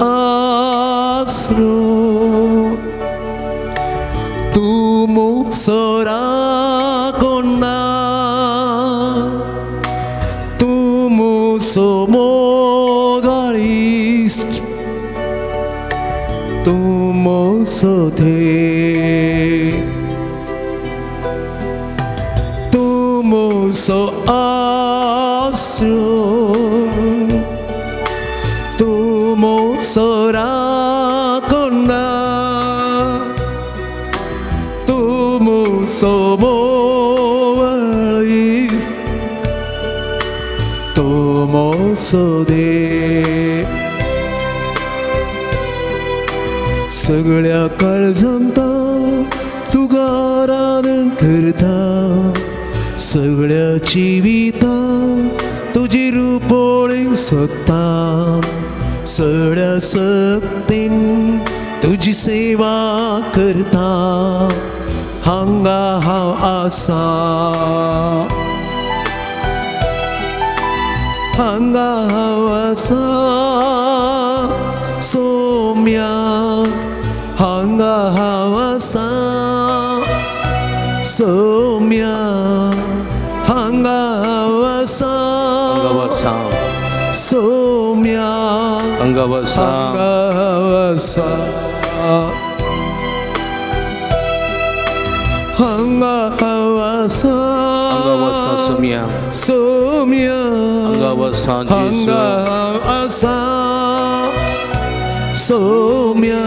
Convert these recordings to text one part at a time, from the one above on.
आसरो तू मुसरा कोना तू मुसो मोगाळीस तू मुसो थे तू मुसो आसरो तू मुसरा कोना तू मुसो मोगाळीस तू मुसो दे सगळ्या काळजांता तुका आराधन करता सगळ्या जिविता तुझी रुपोळी सोदता सगळ्या सक्तीन तुझी सेवा करता हांगा हांव आसा हांगा हांव आसा सोम्या हांगा हांव आसा सोम्या हांगा हांव आसा सोम्या हांगा हांव आसा हांगा हांव आसा सोम्या सोम्या हांगा हांव आसा सोम्या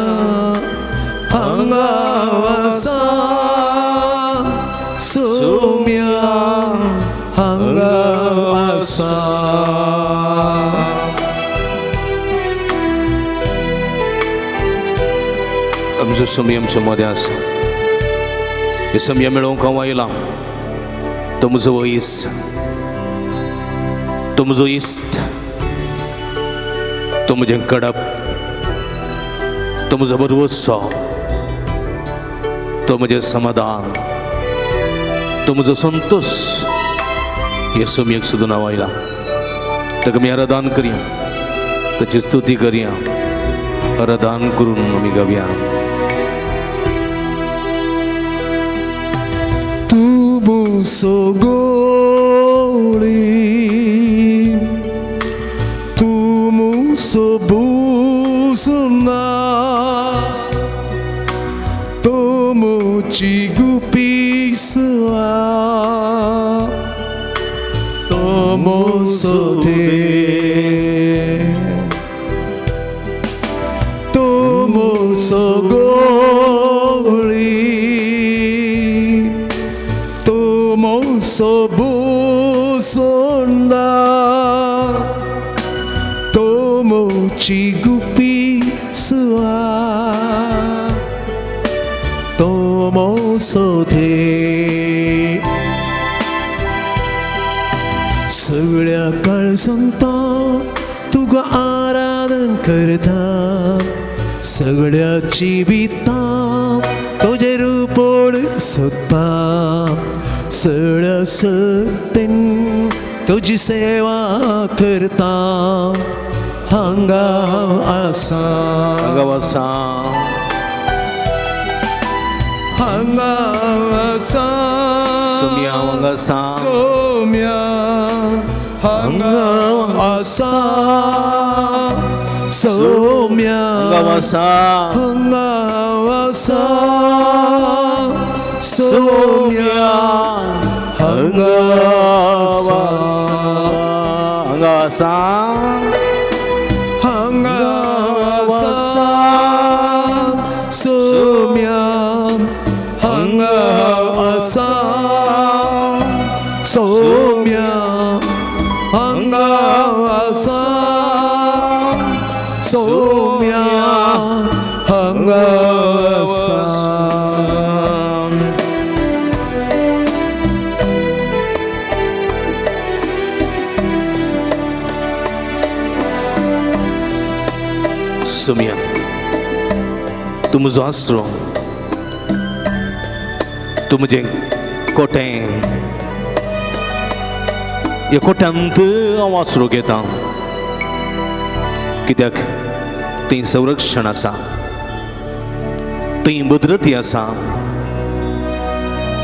हांगा आसा सोम्या हांगा आसा आमचो सोम्या आमच्या मदें आसा हे सोम्या मेळोवंक हांव आयलां तो म्हजो वैस तो म्हजो इश्ट तो म्हजें कडप तो म्हजो बरवस्सो तो म्हजें समाधान तो म्हजो संतोष हे सोम्याक सोदून हांव आयलां ताका आमी आराधन करया ताची स्तुती करया आराधन करून आमी गावया तू मुसो गोळी तू मुसो बुसुना तू मुची गुपिसवा तू मुसो थे तू मुसो गोळी तू मुसो बुसुना तू मुची गुपिसवा तू मुसो थे सगळ्या काळजांता तुका आराधन करता सगळ्या जिविता तुझे रुपोळ सोदता सगळ्या सक्तीन तुझी सेवा करता हांगा हांव आसा हांगा आसा हांगा हांव आसा सोम्या हांगा आसा सोम्या हांगा आसा सोम्या हांगा आसा हांगा आसा सोम्या हांगा आसा हांगा आसा सोम्या हांगा आसा सोम्या हांगा आसा सोम्या हांगा आसा सोम्या तू म्हजो आसरो तू म्हजें कोटें ह्या कोट्यांत हांव आसरो घेता कित्याक थंय संरक्षण आसा, थंय भद्रती आसा,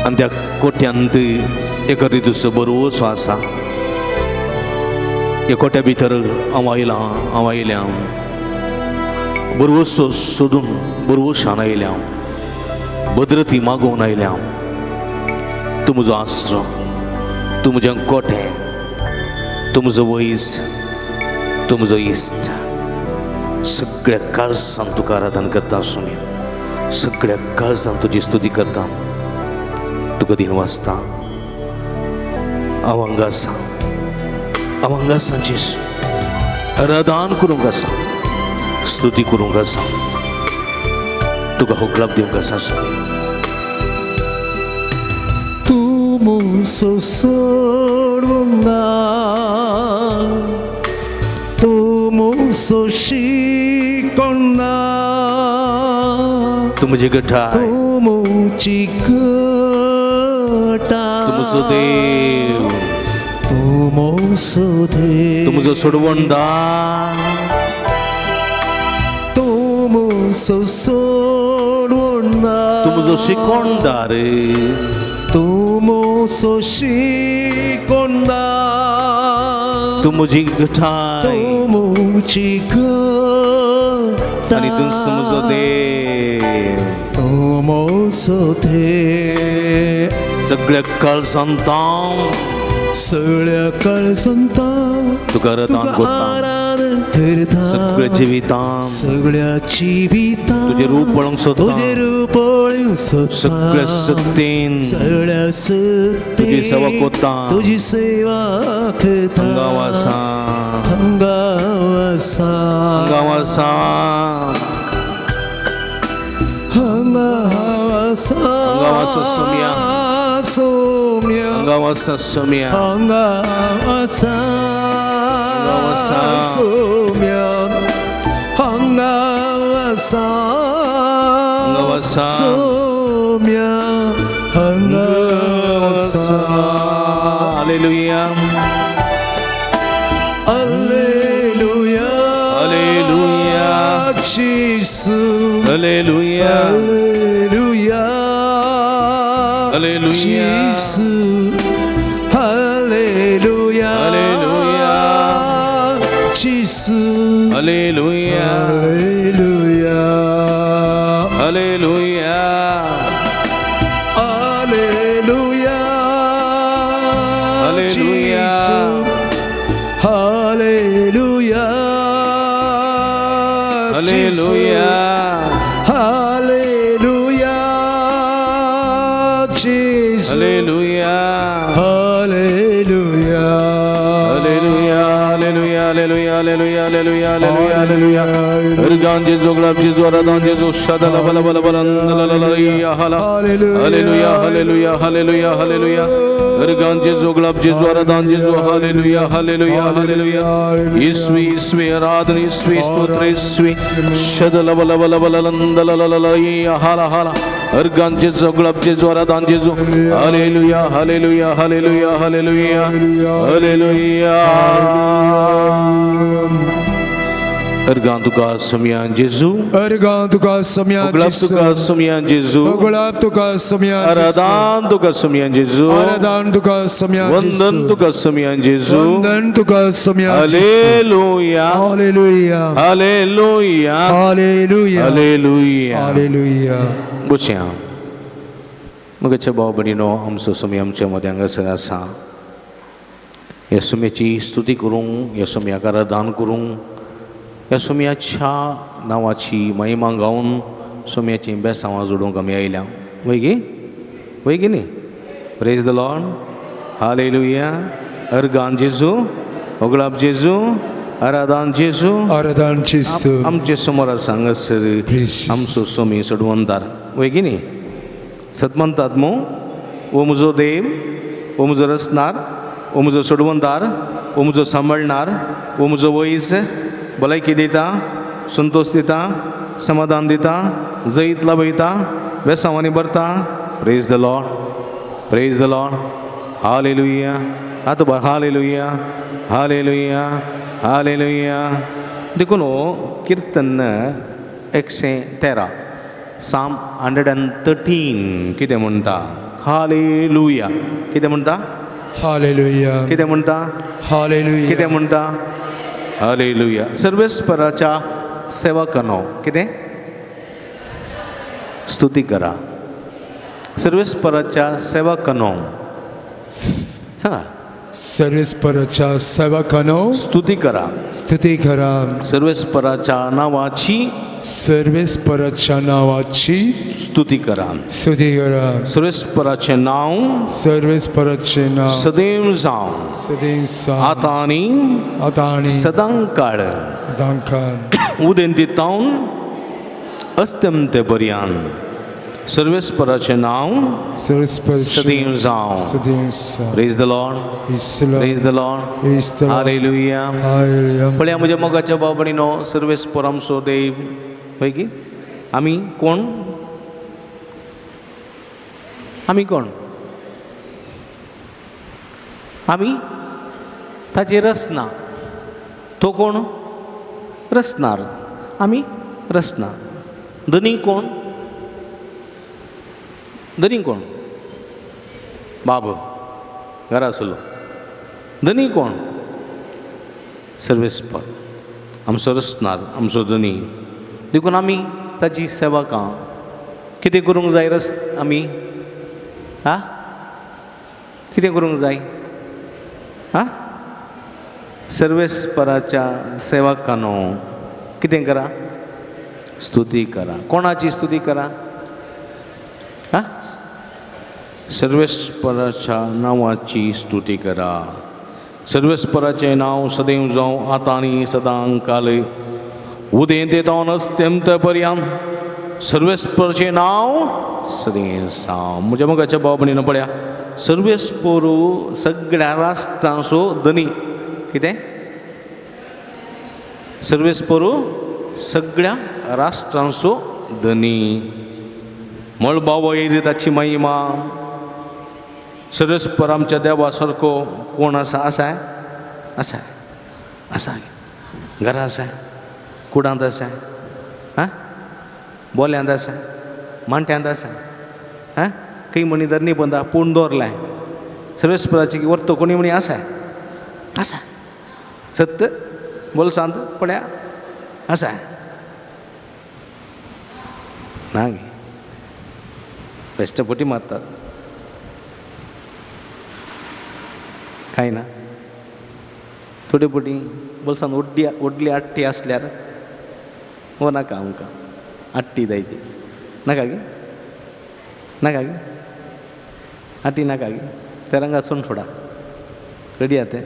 आनी त्या कोट्यांत एका रितूचो बरोवचो आसा. ह्या कोट्या भितर हांव आयल्या बरोवचो सोदून बरोवशान आयल्या, भद्रती मागोवन आयल्या. तूं म्हजो आसरो, तूं म्हजें कोटें, तूं म्हजो वैज, तूं म्हजो इश्ट. सगळ्या काळजान तुका आराधना करता सुमी, सगळ्या काळजान तुजी स्तुती करता. तुका दिन वाजता हांव हांगा आसा, हांव हांगा आसा जेजू. आराधना करूंक आसा, स्तुती करूंक आसा, तुका होकलाप दिवंक आसा सुमी. तूं मोसो सोडूंगा, तूं मोसो शिकोंगा, तूं म्हजी गठाय, तूं मोची गटा, तूं म्हजो देव, तूं मोसो देव, तूं म्हजो सोडवणदार, तूं मोसो सोडूंगा, तूं म्हजो शिकोणदार, तूं मोसो शिकोंगा, तूं म्हजी गठाय, तूं मोची गटा, आनी तूं म्हजो देव. तूं मोसो देव. सगळ्या काळजान हांव सगळ्या काळजांता तुका आराधना करता. आराधना करता. सगळ्या जिवितांत सगळ्या जिवितांत तुजें रूप पळोवंक सोदता. तुजें रूप पळोवंक सोदता. सगळ्या सक्तीन सगळ्या सक्तीन तुजी सेवा कोत्ता. तुजी सेवा करता. हांगा आसा, हांगा आसा, हांगा आसा, हांगा आसा, हांगा आसा सोम्या, सोम्या, हांगा आसा सोम्या, हांगा आसा, आसा. सोम्या, हांगा आसा, हांगा आसा. सोम्या, हांगा आसा. हालेलुया, हालेलुया, हालेलुया, जेसू, हालेलुया, हालेलुया, हालेलुया, जेसू, हालेलुया, हालेलुया, जेसू, हालेलुया, हालेलुया, हालेलुया, हालेलुया, हालेलुया, जेसू, हालेलुया, हालेलुया, हालेलुया, जेसू, हालेलुया, हालेलुया, हालेलुया, हालेलुया, हालेलुया, हालेलुया, हालेलुया, हालेलुया, हालेलुया. अर्गान जेजू, गलाब जेजू, आराधना जेजू, शदला बला बला बला नलललया हाला. हालेलुया, हालेलुया, हालेलुया, हालेलुया. अर्गान जेजू, गलाब जेजू, आराधना जेजू, हालेलुया, हालेलुया, हालेलुया. ईश्वी, ईश्वी, आराधना ईश्वी, स्तोत्र ईश्वी. शदला बला बला बला नलललया हाला हाला. अर्गान जेजू, गलाब जेजू, आराधना जेजू, हालेलुया, हालेलुया, हालेलुया, हालेलुया, हालेलुया. अर्गान तुका सोम्या जेजू, अर्गान तुका सोम्या गलाब जेसू, तुका सोम्या जेजू, गुलाब तुका सोम्या जेसू, आराधना तुका सोम्या जेजू, आराधना तुका सोम्या वंदन जेसू, तुका सोम्या जेजू. वंदन तुका सोम्या जेसू. हालेलुया, हालेलुया, हालेलुया, हालेलुया, हालेलुया. हालेलुया. बसया मगच्या भाव भयणीनो, आमचो सोमी आमच्या मदें हांगासर आसा. ह्या सोम्याची स्तुती करूंक, ह्या सोम्याक आराधना करूंक, ह्या सोम्याच्या नांवाची महिमा गावन सोम्याची बेसांवां जोडूंक आमी आयल्या. वय गे, वय गे न्ही. Praise the lord. हालेलुया. अर्गान जेजू, ओगलाब जेजू, आराधना जेजू. आराधना जेसू. आमचे समोर आसा हांगासर आमचो सोमी सोडवणदार. वय गे न्ही. सत म्हणटात मू, वो म्हजो देव, वो म्हजो रचणार, वो म्हजो सोडवणदार, वो म्हजो सांबाळणार, वो म्हजो वैस, भलायकी दिता, संतोष दिता, समाधान दिता, जैत लाभयता, बेसांवांनी भरता. Praise the Lord, praise the lord. Hallelujah. आतां हालेलुया, हालेलुया, हालेलुया, देखून कीर्तन 113 साम 113 कितें म्हणटा हालेलुया कितें म्हणटा हालेलुया कितें म्हणटा हालेलुया कितें म्हणटा हालेलुया सर्वेस्पराच्या सेवकांनो कितें स्तुती करा सर्वेस्पराच्या सेवकांनो सांगा सर्वेस्पराच्या सेवकांनो स्तुती करा स्तुती करा सर्वेस्पराच्या नावाची सर्वेस्पराच्या नावाची स्तुती करा स्तुती करा सर्वेस्पराचे नाव सर्वेस्पराचे नाव सदैव जावं सदैव आता आणि आता आणि सदांकाळ सदांकाळ उदेंतीतावन अस्त्यंते पर्यंत सर्वेस्पराचे नाव सर्वेस्पराचे सदैव जावं सदैव praise the Lord praise the lord हालेलुया हालेलुया पळया म्हज्या मोगाच्या भाव भयणीनो सर्वेस्पर आमचो देव पळय की आमी कोण आमी कोण आमी ताचे रचना तो कोण रचणार आमी रचना धनी कोण धनी कोण बाब घरा आसलो धनी कोण सर्वेस्पर आमचो रचणार आमचो धनी देखून आमी ताची सेवकां कितें करूंक जाय आमी कितें करूंक जाय सर्वेस्पराच्या सेवकांनो कितें करा स्तुती करा कोणाची स्तुती करा सर्वेस्पराच्या नावाची स्तुती करा सर्वेस्पराचें नाव सदैव जावं आतां आनी सदांकाल उदेंतेतावन अस्त्यंत पर्यंत सर्वेस्पराचें नाव सदैव जावं म्हज्या मोगाच्या भाव भयणीनो पळया सर्वेस्परू सगळ्या राष्ट्रांचो धनी कितें सर्वेस्परू सगळ्या राष्ट्रांचो धनी मळबाव वयर ताची महिमा सर्वेस्पर आमच्या देवा सारको कोण आसा आसा घरा आसा कुडांत आसा बोल्यांत आसा मांट्यांत आसा खंय म्हणी धरणी बंदा पूण दवरलाय सर्वेस्पराची वर्त कोणी म्हणी आसा सत्य बोल सांत पळया आसा ना गे बेश्टपटी मारतात काय ना थोडे पटी बोल सांग व्हडली आट्टी आसल्यार हो नाका आमकां आट्टी जायची नाका गे आट्टी नाका गे त्या रंगात सोन सोडा रेडी आहा ते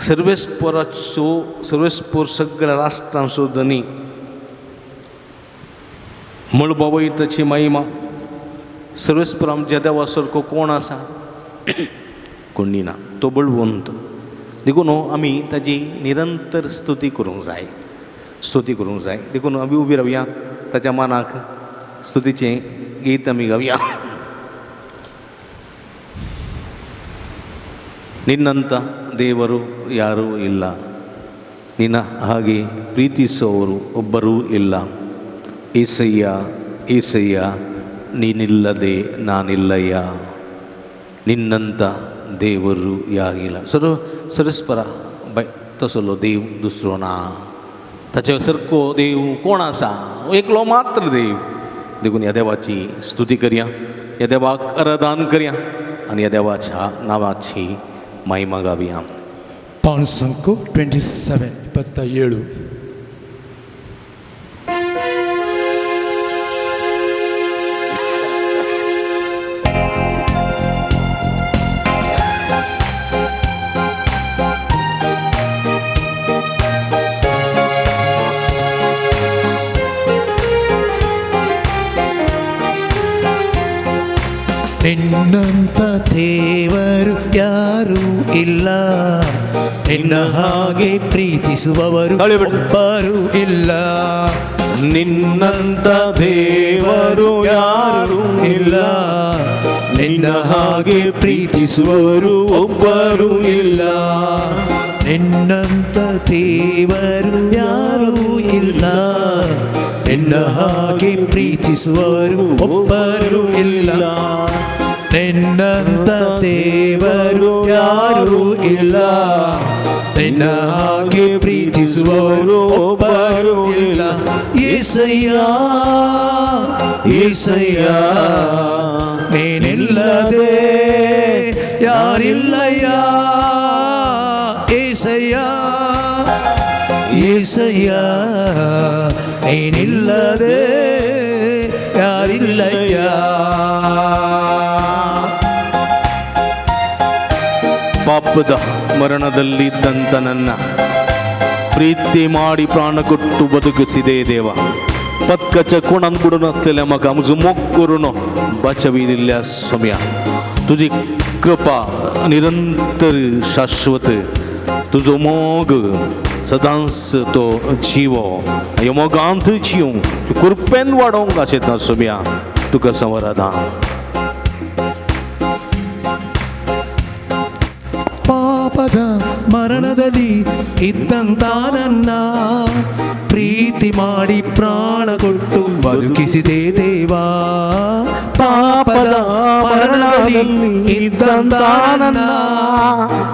सर्वेस्पर सगळ्या राष्ट्रांचो धनी मळबावय ताची महिमा सर्वेस्पर आमच्या देवा सारको कोण आसा कोणी ना तो बळवंत देखून आमी ताजी निरंतर स्तुती करूंक जाय देखून आमी उबी रावया ताच्या मानाक स्तुतीचें गीत आमी गावया ನಿನ್ನಂಥ ದೇವರು ಯಾರೂ ಇಲ್ಲ ನಿನ್ನ ಹಾಗೆ ಪ್ರೀತಿಸುವವರು ಒಬ್ಬರೂ ಇಲ್ಲ ಏಸಯ್ಯ ಏಸಯ್ಯ ನೀನಿಲ್ಲದೆ ನಾನಿಲ್ಲಯ್ಯ ನಿನ್ನಂಥ देवरू यारिला सर्वेस्परा बाय तसलो देव दुसरो ना ताचे सारको देव कोण आसा एकलो मात्र देव देखून ह्या देवाची स्तुती करया ह्या देवाक आराधन करया आनी ह्या देवाच्या नावाची महिमा गावया पान संको 27 ನಿನ್ನಂಥ ದೇವರು ಯಾರೂ ಇಲ್ಲ ನಿನ್ನ ಹಾಗೆ ಪ್ರೀತಿಸುವವರು ಒಬ್ಬರೂ ಇಲ್ಲ ನಿನ್ನಂಥ ದೇವರು ಯಾರೂ ಇಲ್ಲ ನಿನ್ನ ಹಾಗೆ ಪ್ರೀತಿಸುವವರು ಒಬ್ಬರೂ ಇಲ್ಲ ನಿನ್ನಂತ ದೇವರು ಯಾರೂ ಇಲ್ಲ, ನಿನ್ನ ಹಾಗೆ ಪ್ರೀತಿಸುವವರು ಒಬ್ಬರು ಇಲ್ಲ. ನಿನ್ನಂತ ದೇವರು ಯಾರೂ ಇಲ್ಲ, ನಿನ್ನ ಹಾಗೆ ಪ್ರೀತಿಸುವವರು ಒಬ್ಬರು ಇಲ್ಲ. యేసయ్య యేసయ్య ನೀನಿಲ್ಲದೆ ಯಾರಿಲ್ಲಯ್ಯ. యేసయ్య యేసయ్య ನೀನಿಲ್ಲದೆ ಯಾರಿಲ್ಲಯ್ಯ. ಪಾಪದ ಮರಣದಲ್ಲಿದ್ದಂಥ ನನ್ನ ಪ್ರೀತಿ ಮಾಡಿ ಪ್ರಾಣ ಕೊಟ್ಟು ಬದುಕಿಸಿದೆ ದೇವ. ಪತ್ಕಚ कोणाकडून मग मुख करून बचविदिल्या सौम्या. तुझी कृपा निरंतर शाश्वत, तुझो मोग सदांच तो जीव यो मोगांत जीव तू कृपेन वाढवंक आशेत ना सौम्या. तुका समाधान. ಪಾಪದ ಮರಣದಲ್ಲಿ ಇದ್ದಂತ ನನ್ನ ಪ್ರೀತಿ ಮಾಡಿ ಪ್ರಾಣ ಕೊಟ್ಟು ಬದುಕಿಸಿದೆ ದೇವಾ. ಪಾಪದ ಮರಣದಲ್ಲಿ ಇದ್ದಂತ ನನ್ನ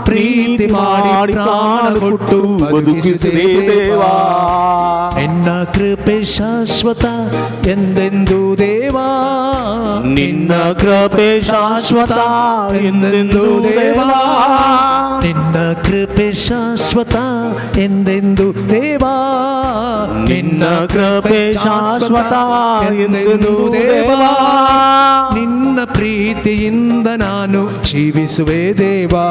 ಪ್ರೀತಿ ಮಾಡಿ ಪ್ರಾಣ ಕೊಟ್ಟು ಬದುಕಿಸಿದೆ ದೇವಾ. ನಿನ್ನ ಕೃಪೆ ಶಾಶ್ವತ ಎಂದೆಂದು ದೇವಾ, ನಿನ್ನ ಕೃಪೆ ಶಾಶ್ವತ ಎಂದೆಂದು ದೇವಾ, ನಿನ್ನ ಕೃಪೆ ಶಾಶ್ವತ ಎಂದೆಂದು ದೇವಾ, ನಿನ್ನ ಕೃಪೆ ಶಾಶ್ವತ ಎಂದೆಂದು ದೇವಾ. ನಿನ್ನ ಪ್ರೀತಿಯಿಂದ ನಾನು ಜೀವಿಸುವೆ ದೇವಾ,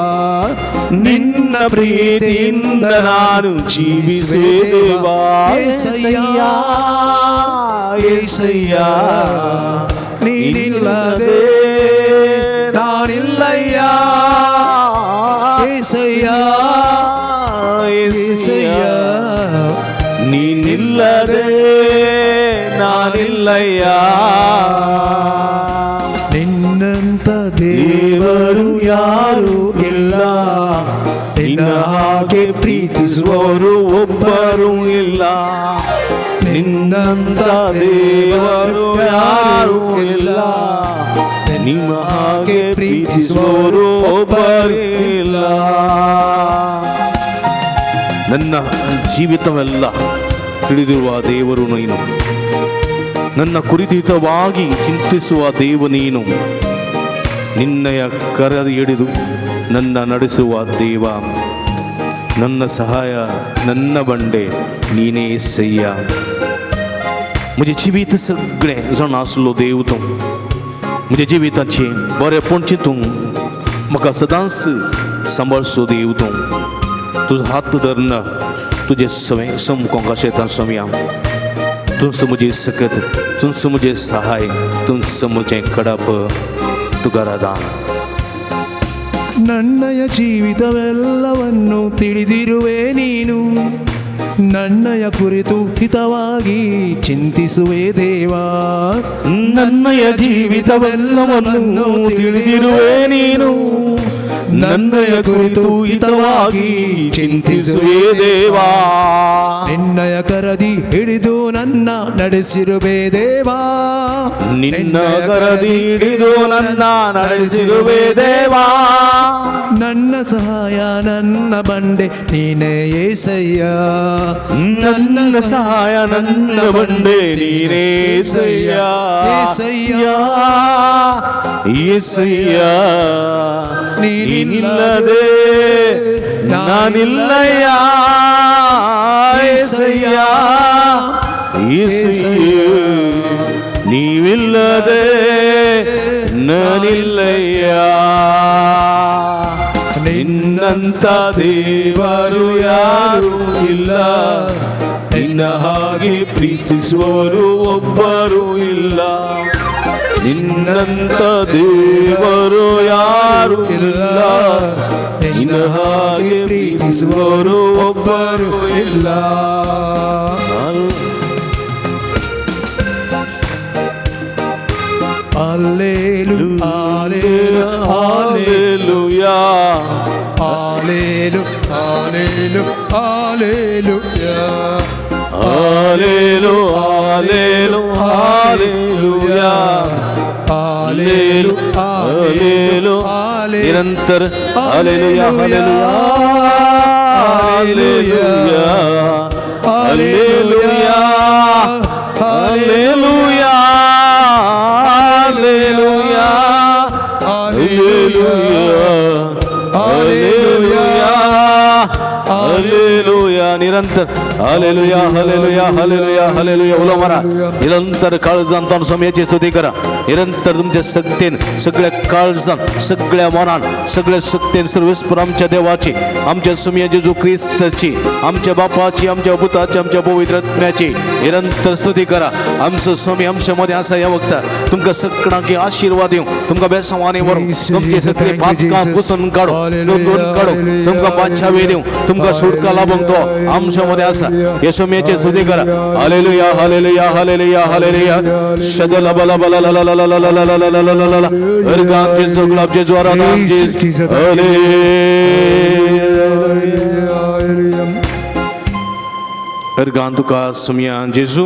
ನಿನ್ನ ಪ್ರೀತಿಯಿಂದ ನಾನು ಜೀವಿಸುವೆ ದೇವಾ. యేసయ్య యేసయ్య ನೀನಿಲ್ಲದೆ ನಾನಿಲ್ಲಯ್ಯ. యేసయ్య యేసయ్య ನೀನಿಲ್ಲದೆ ನಾನಿಲ್ಲಯ್ಯ. ನಿನ್ನಂತ ದೇವರು ಯಾರೂ ಇಲ್ಲ, ನಿನ್ನ ಹಾಗೆ ಪ್ರೀತಿಸುವವರು ಒಬ್ಬರು ಇಲ್ಲ. ನಿನ್ನಂತ ದೇವರು ಯಾರೂ ಇಲ್ಲ, ನಿಮ್ಮ ಹಾಗೆ ಪ್ರೀತಿಸುವವರು ಒಬ್ಬರು ಇಲ್ಲ. ನನ್ನ ಜೀವಿತವೆಲ್ಲ ತಿಳಿದಿರುವ ದೇವರು ನೀನು, ನನ್ನ ಕುರಿತಿತವಾಗಿ ಚಿಂತಿಸುವ ದೇವ ನೀನು. ನಿನ್ನಯ ಕರ ಹಿಡಿದು ನನ್ನ ನಡೆಸುವ ದೇವ, ನನ್ನ ಸಹಾಯ ನನ್ನ ಬಂಡೆ ನೀನೇ सय्या. मुझे जीवित सगळे जण आसलो देव तूं, मुझे जिविताचे बरेपण चिंतून म्हाका सदांच सांबाळसो देव तूं. तुजो हात धरन तुझे सवय समकोंक आशेता सौम्या. तुझ मुझे सकत, तुझ मुझे सहाय, तुझ मुझे कड़प तुगारादान. ನನ್ನಯ ಜೀವಿತವೆಲ್ಲವನ್ನು ತಿಳಿದಿರುವೆ ನೀನು, ನನ್ನಯ ಕುರಿತು ಹಿತವಾಗಿ ಚಿಂತಿಸುವೆ ದೇವಾ. ನನ್ನಯ ಜೀವಿತವೆಲ್ಲವನ್ನು ತಿಳಿದಿರುವೆ ನೀನು, ನನ್ನಯ ಕುರಿತು ಹಿತವಾಗಿ ಚಿಂತಿಸುವೆ ದೇವಾ. ನಿನ್ನಯ ಕರದಿ ಹಿಡಿದು ನನ್ನ ನಡೆಸಿರುವೆ ದೇವಾ, ನಿನ್ನ ಕರದಿ ಹಿಡಿದು ನನ್ನ ನಡೆಸಿರುವೆ ದೇವಾ. ನನ್ನ ಸಹಾಯ ನನ್ನ ಬಂಡೆ ನೀನೇ యేసయ్య, ನನ್ನ ಸಹಾಯ ನನ್ನ ಬಂಡೆ ನೀನೇ యేసయ్య. యేసయ్య యేసయ్య ನೀನಿಲ್ಲದೆ ನಾನಿಲ್ಲಯ್ಯ. యేసయ్య యేసయ్ಯ ನೀವಿಲ್ಲದೆ ನಾನಿಲ್ಲಯ್ಯ. ನಿನ್ನಂತ ದೇವರು ಯಾರೂ ಇಲ್ಲ, ನಿನ್ನ ಹಾಗೆ ಪ್ರೀತಿಸುವವರು ಒಬ್ಬರು ಇಲ್ಲ. ನಿನ್ನಂತ ದೇವರು ಯಾರೂ ಇಲ್ಲ, ನಿನ್ನ ಹಾಗೆ ಪ್ರೀತಿಸುವವರು ಒಬ್ಬರು ಇಲ್ಲ. Alleluia, Alleluia, Alleluia, हालेलु हालेलु हालेलुया हालेलु हालेलु हालेलुया हालेलु हालेलु हालेलु निरंतर हालेलुया हालेलुया हालेलुया हालेलुया हालेलुया हालेलुया हालेलुया हालेलुया निरंतर हालेलुया हालेलुया हालेलुया हालेलुया उलो मारा निरंतर काळजान ताण समयाची स्तुती करा निरंतर तुमच्या सक्तीन सगळ्या काळजान सगळ्या मनान सगळ्या सक्तीन सर्वेस्पर आमच्या देवाची आमच्या सुमिया जेजू ख्रिस्ताची आमच्या बापाची आमच्या पुताची आमच्या पवित्र आत्म्याची निरंतर स्तुती करा आमचं समय आमच्यामध्ये असा या वक्ता तुमका सगळ्यांकी आशीर्वाद येऊ तुमका बेसवाने वरू तुमची सगळी पातका पुसून काढू शोधून काढू तुमका बादशाह देऊ तुमका सुटका लाभून तो आमच्यामध्ये असा येशूचे स्तुती करा हालेलुया हालेलुया हालेलुया हालेलुया शदला बला बला ला ला ला ला ला ला ला ला ला ला ला ला अर्गांचे सगळाचे ज्वारांचे अर्गां तुका सुमियान जेजू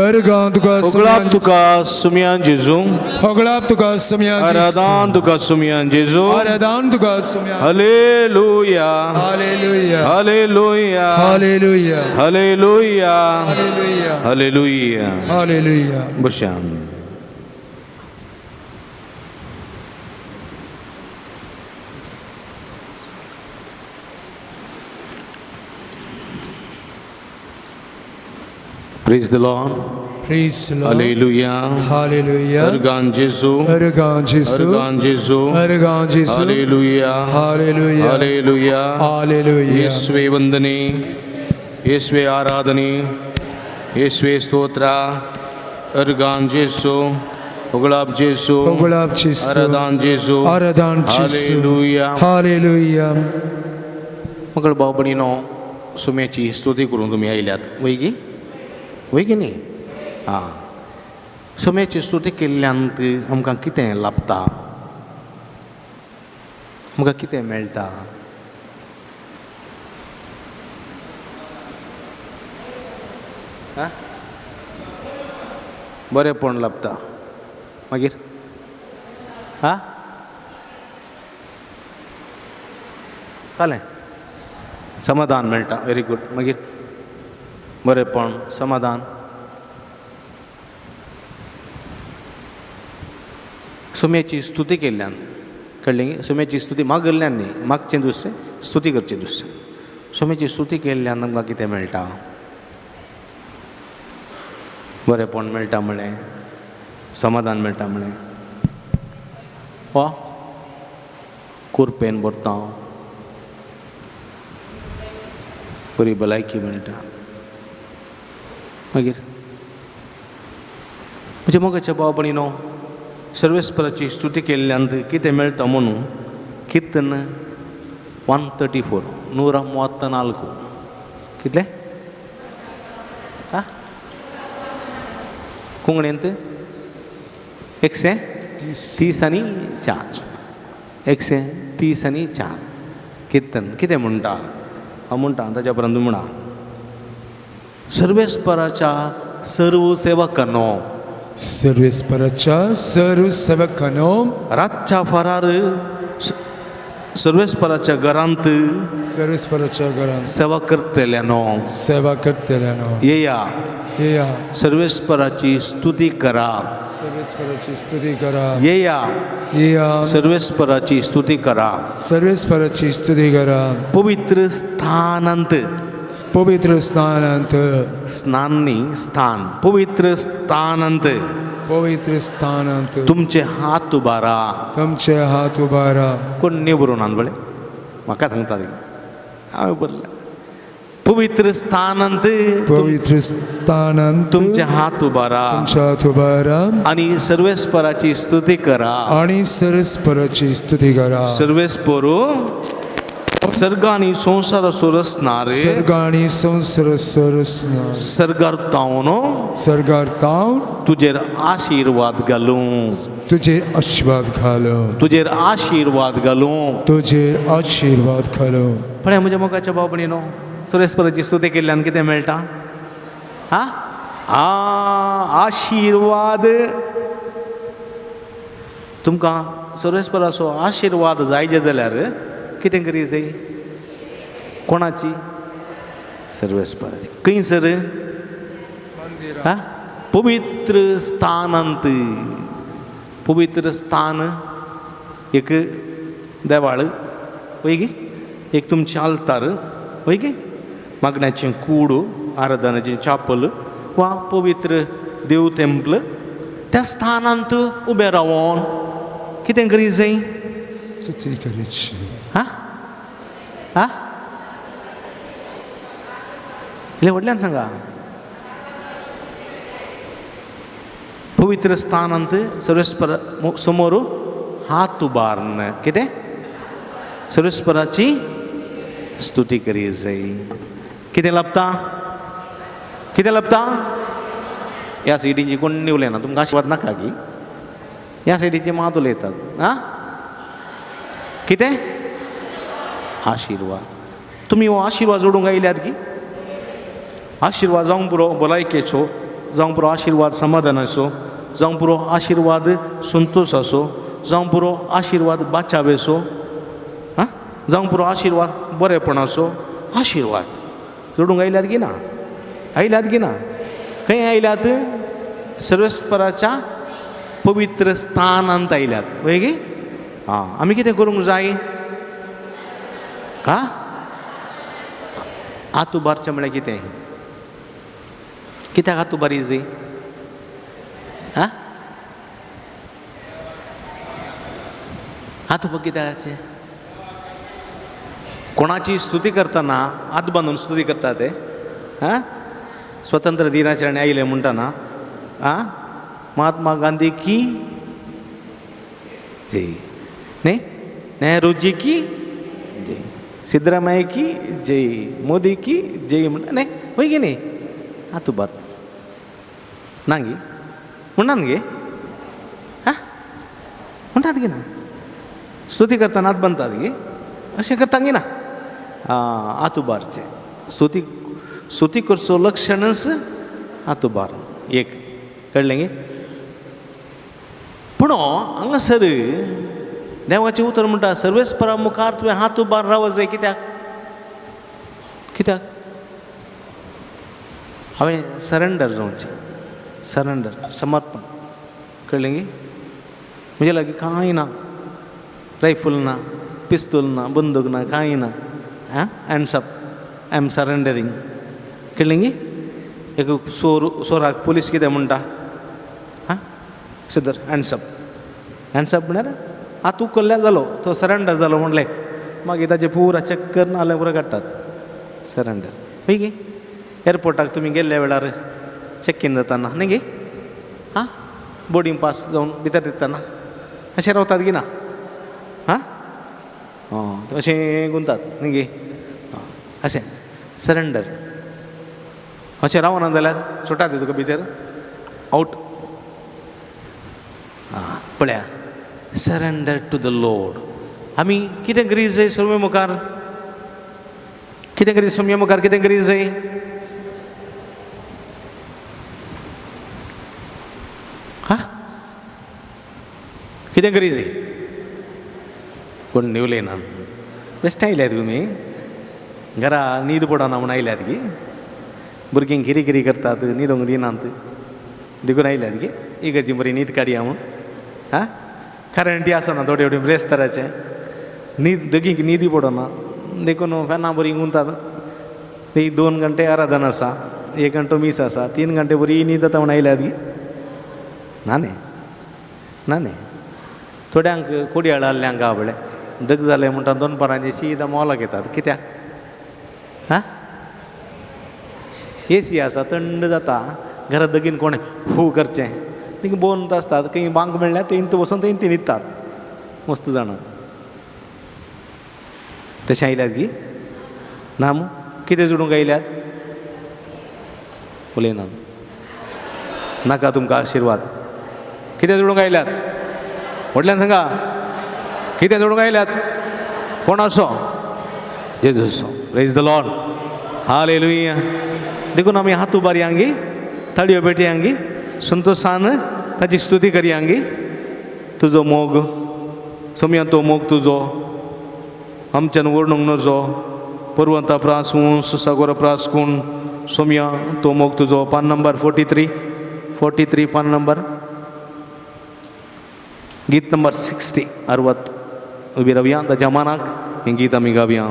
अर्गां तुका ओगळाप तुका सुमियान जेजू होगळाप तुका सुमियान आराधन तुका सुमियान जेजू आराधन तुका सुमियान हालेलुया हालेलुया हालेलुया हालेलुया हालेलुया हालेलुया हालेलुया हालेलुया बशान Praise the Lord. Praise the Lord. Hallelujah. Hallelujah. Ergan Jesu. Ergan Jesu. Ergan Jesu. Ergan Jesu. Hallelujah. Hallelujah. Hallelujah. Hallelujah. ಯೇಸುವೆ ವಂದನೆ ಯೇಸುವೆ ಆರಾಧನೆ ಯೇಸುವೆ ಸ್ತೋತ್ರ argon ಜೇಸು ಹೊಗಳಾಬ್ ಜೇಸು होगळाप Jesu. Aradhan ಜೇಸು आराधन Jesu. Hallelujah. Hallelujah. मग बाबणीनो सुम्याची स्तुती करून तुम्ही आयल्यात वैगी वैगी न्ही हां सुम्याची स्तुती केल्ल्यानंत आमकां कितें लाभता आमकां कितें मेळटा बरेंपण लाभता मागीर हां जालें समाधान मेळटा व्हेरी गूड मागीर बरेंपण समाधान सुम्याची स्तुती केल्ल्यान कळ्ळें सुम्याची स्तुती मागल्ल्यान न्ही मागचें दुसरें स्तुती करचें दुसरें सुम्याची स्तुती केल्ल्यान आमकां कितें मेळटा बरेंपण मेळटा म्हळें समाधान मेळटा म्हळें वा कुरपेन भरता बरी भलायकी मेळटा मागीर म्हणजे मोगाच्या भावभयणीनो सर्वेस्पराची स्तुती केल्ल्यान कितें मेळटा म्हणून कीर्तन 134 134 कितले कोंकणींत 130 130 कीर्तन कितें म्हणटा हांव म्हणटा ताच्या उपरांत म्हणा सर्वेस्पराच्या सर्व सेवकांनो सर्वेस्पराच्या सर्व सेवकांनो रातच्या फरार सर्वेस्पराच्या घरांत सर्वेस्पराच्या घरांत सेवा करतल्यानो सेवा करतल्यानो येया येया सर्वेस्पराची स्तुती करा सर्वेस्पराची स्तुती करा येया येया सर्वेस्पराची स्तुती करा सर्वेस्पराची स्तुती करा पवित्र स्थानांत पवित्र स्थानांत स्नाननी स्थान पवित्र स्थानांत पवित्र स्थानांत तुमचे हात उबारा तुमचे हात उबारा कोण न्ही बरोवन आनबळे म्हाका सांगता ती हांवें बरलें पवित्र स्थानांत पवित्र स्थानांत तुमचे हात उबारा तुमचे हात उबारा आणि सर्वेस्पराची स्तुती करा आणि सर्वेस्पराची स्तुती करा सर्वेस्परू सर्ग आणि संसार सोरसणारे सर्ग आणि संसार सरसना सर्गार्तावनो सर्गार्तावन तुझेर आशीर्वाद घालूं तुझे आशीर्वाद घालो तुझेर आशीर्वाद घालूं तुझे आशीर्वाद घालो पण म्हज्या मोगाच्या भाव भयणीनो सुरेस्पराची स्तुती केल्ल्यान कितें मेळटा आशीर्वाद तुमकां सुरेस्पराचो आशीर्वाद जायचे जाल्यार कितें करी जाय कोणाची सर्वेस्पराची खंयसर पवित्र स्थानांत पवित्र स्थान एक देवाळ वय गे एक तुमचें आल्तार वय गे मागण्याचें कूड आराधनाचें चापल वा पवित्र देव टेंपल त्या स्थानांत उबें रावोन कितें करी जाय स्तुती करीची इल्लें व्हडल्यान सांगा पवित्र स्थानांत सर्वेस्पर समोर हात उबारन कितें सर्वेस्पराची स्तुती करी जाय कितें लाभता कितें लाभता ह्या सायडीची कोण निवलें ना तुमकां आशीर्वाद नाका की ह्या सायडीचे मात उलयतात कितें आशीर्वाद तुमी हो आशीर्वाद जोडूंक आयल्यात की आशीर्वाद जावंक पुरो भलायकेचो जावंक पुरो आशीर्वाद समाधानाचो जावंक पुरो आशीर्वाद संतोशाचो जावंक पुरो आशीर्वाद बाचावेचो जावंक पुरो आशीर्वाद बरेपणाचो आशीर्वाद जोडूंक आयल्यात की ना आयल्यात की ना खंय आयल्यात सर्वेस्पराच्या पवित्र स्थानांत आयल्यात वय गे आमी कितें करूंक जाय हात उबारचें म्हळ्यार कितें कित्याक हात उबारी जाय हात उब कित्याक करचें कोणाची स्तुती करतना हात बांदून स्तुती करता ते स्वतंत्र दिनाचरण आयले म्हणटाना महात्मा गांधी की जय न्ही नेहरूजी की जय सिद्धरामय्या की जय मोदी की जय म्हणटा न्ही वय गे न्ही हात उबारता ना गे म्हणना गे म्हणटात गे ना स्तुती करतना हात बांदतात गे अशें करता गे ना हात उबारचे स्तुती करचो लक्षणच हात उबार एक कळलें गे पूण हांगासर देवाचें उतर म्हणटा सर्वेस्परा मुखार तुवें हात उबार राव जाय कित्याक कित्याक हांवें सरेंडर जावचें सरेंडर समर्पण कळलें गे म्हजे लागीं कांय ना रायफल ना पिस्तूल ना बंदूक ना कांय ना हँड्स अप आय एम सरेंडरींग कळलें गे एक सोराक पुलीस कितें म्हणटा सिद्धर हँड्स अप म्हळ्यार हात उखल्ल्या जालो तो सरेंडर जालो म्हणलें मागीर ताचें पुरा चक्कर नाल्यार पुरो काडटात सरेंडर हय गे एअरपोर्टाक तुमी गेल्ल्या वेळार चॅक इन जाताना न्ही गे बोर्डींग पास जावन भितर दिताना अशें रावतात गी ना अशें गुंतात न्ही गे अशें सरेंडर अशें रावना जाल्यार सुटात तुका भितर आउट पळया सरेंडर टू द लॉर्ड आमी कितें करी जाय सगळे मुखार कितें करी सोम्या मुखार कितें करी जाय कितें करी जाय कोण निवले ना बेश्टे आयल्यात तुमी घरा न्हीद पडना म्हूण आयल्यात गी भुरगीं किरी किरी करतात न्हिदोंक दिनात देखून आयल्यात गी इगर्जी बरी न्हीद काडया म्हूण करंटी आसना थोडे थोडे ब्रेस्ताराचें न्हीद दोगींक न्हिदी पडना देखून फॅना बरी गुंतात ती 2 घंटे आराधना आसा 1 घंटो मीस आसा 3 घंटे बरी न्हीद जाता म्हूण आयल्यात गी ना न्ही थोड्यांक कोडयाळ आहल्यांक आवडले डग जालें म्हणटा 2 परांचे सीदा मोलाक येतात कित्याक एसी आसा थंड जाता घरा दगीन कोणें फू करचें तीं बोंद आसतात खंय बांक मेळ्ळ्यार ते इंत बसून ते इंत न्हिदतात मस्त जाणां तशें आयल्यात गी ना मू कितें जोडूंक आयल्यात उलयना नाका तुमकां आशिर्वाद कितें जोडूंक आयल्यात व्हडल्यान सांगा कितें जोडूंक आयल्यात कोण असो Jesus praise the lord hallelujah देखून आमी हात उबारयांगी ताळयो पेटयांगी संतोषान ताची स्तुती करयांगी तुजो मोग सोम्या तो मोग तुजो आमच्यान वर्णूंक नजो पर्वता प्रासून सुसागोर प्रासकून सोम्या तो मोग तुजो पान नंबर 43 पान नंबर गीत नंबर 60 60 उबी रावया ताच्या मानाक हें गीत आमी गावया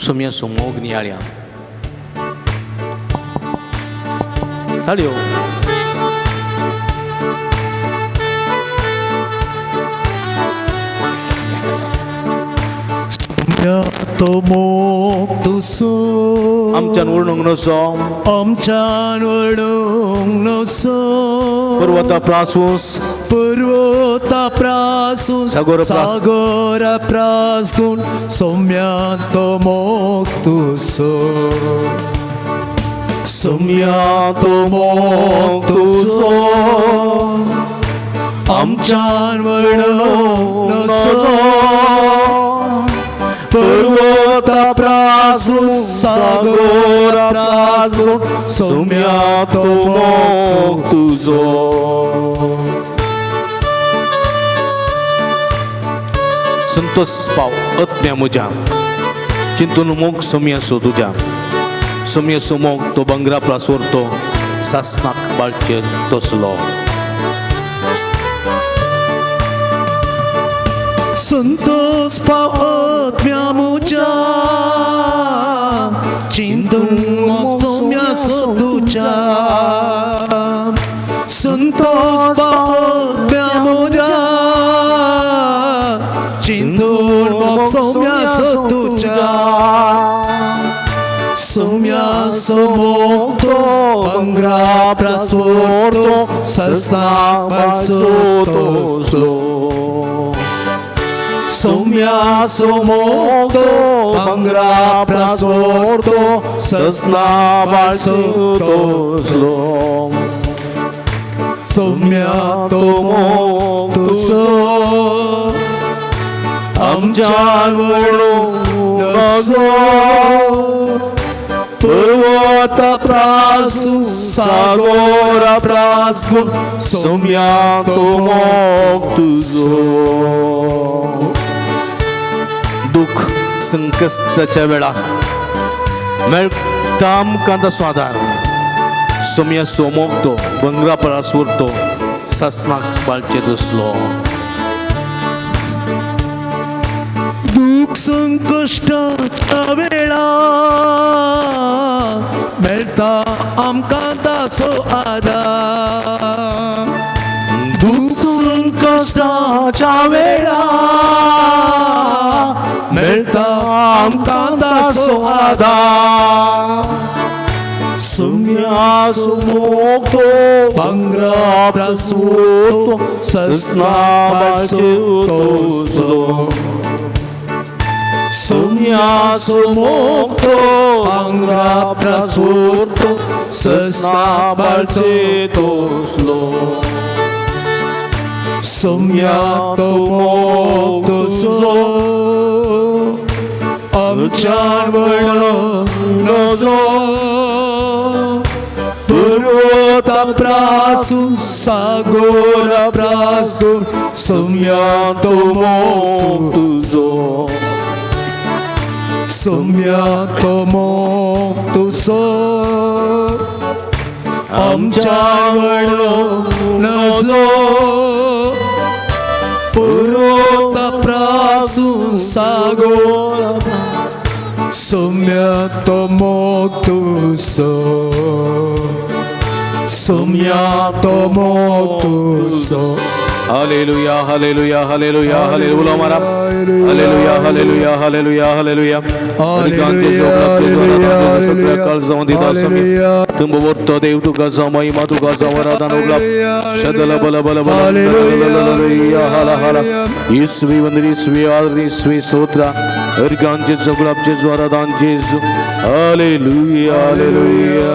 सोम्या सो मोग नियाळ्या ताळयो तो मोग तुसो आमच्यान वर्णूंक नजो आमच्यान वर्णूंक नजो पर्वता प्रासूस पर्वता प्रासून सागोर प्रासून सोम्या तो मोग तुसो सोम्या तो मोग तुसो आमच्यान वर्णूंक नजो पर्वता प्रासून सागोर प्रासून सोम्या तो मोग तुजो संतोष पाव आत्म्या म्हज्या चिंतून मोग सोम्या सो तुज्या सोम्या सो मोग तो बंगरा प्रासोर तो सासनाक बाळचे तसलो संतोष पावत्म्या मुजा चिंतून मोग सोम्या सो तुज्या संतोष पावत्म्या मुजा चिंतून मोग सोम्या सो तुज्या सोम्या सो मोग तो बंगरा प्रासोर तो सासनाक बाळचो तसलो सोम्या सो मोग तो बंगरा प्रासोर तो सासनाक बाळचो तसलो सोम्या तो मोग तुजो आमच्यान वर्णूंक नजो पर्वता प्रासून सागोर प्रासून सोम्या तो मोग तुजो दुःख संकटाच्या वेळार मेळटा आमकां ताचो आदार सोम्या सो मोग तो बंगरा प्रासोर तो सासनाक बाळचे तसलो दुःख संकश्टाच्या वेळार मेळटा आमकां ताचो आदार दुःख संकश्टाच्या वेळार मेळटा आमकां ताचो आदार सोम्या सो मोग तो बंगरा प्रासोर तो सासनाक बाळचो तसलो सोम्या सो मोग तो बंगरा प्रासोर तो सासनाक बाळचो तसलो सोम्या तो मोग तुजो आमच्यान वर्णूंक नजो पर्वता प्रासून सागोर प्रासून सोम्या तो मोग तुजो सोम्या तो मोग तुजो आमच्यान वर्णूंक नजो पर्वता प्रासून सागोर सोम्या तो मोग तुजो सोम्या तो मोग तुजो हालेलुया हालेलुया हालेलुया हालेलुया मारा हालेलुया हालेलुया हालेलुया हालेलुया हालेलुया, हालेलुया, हालेलुया, तुम्बवरतो देव तुका महिमा तुका वरदान उगला शदल बल बल बल हाला हाला ईश्वी वंदरी ईश्वी आदरी ईश्वी स्तोत्र अर्गांचे जगलाबचे वरदानचे हालेलुया हालेलुया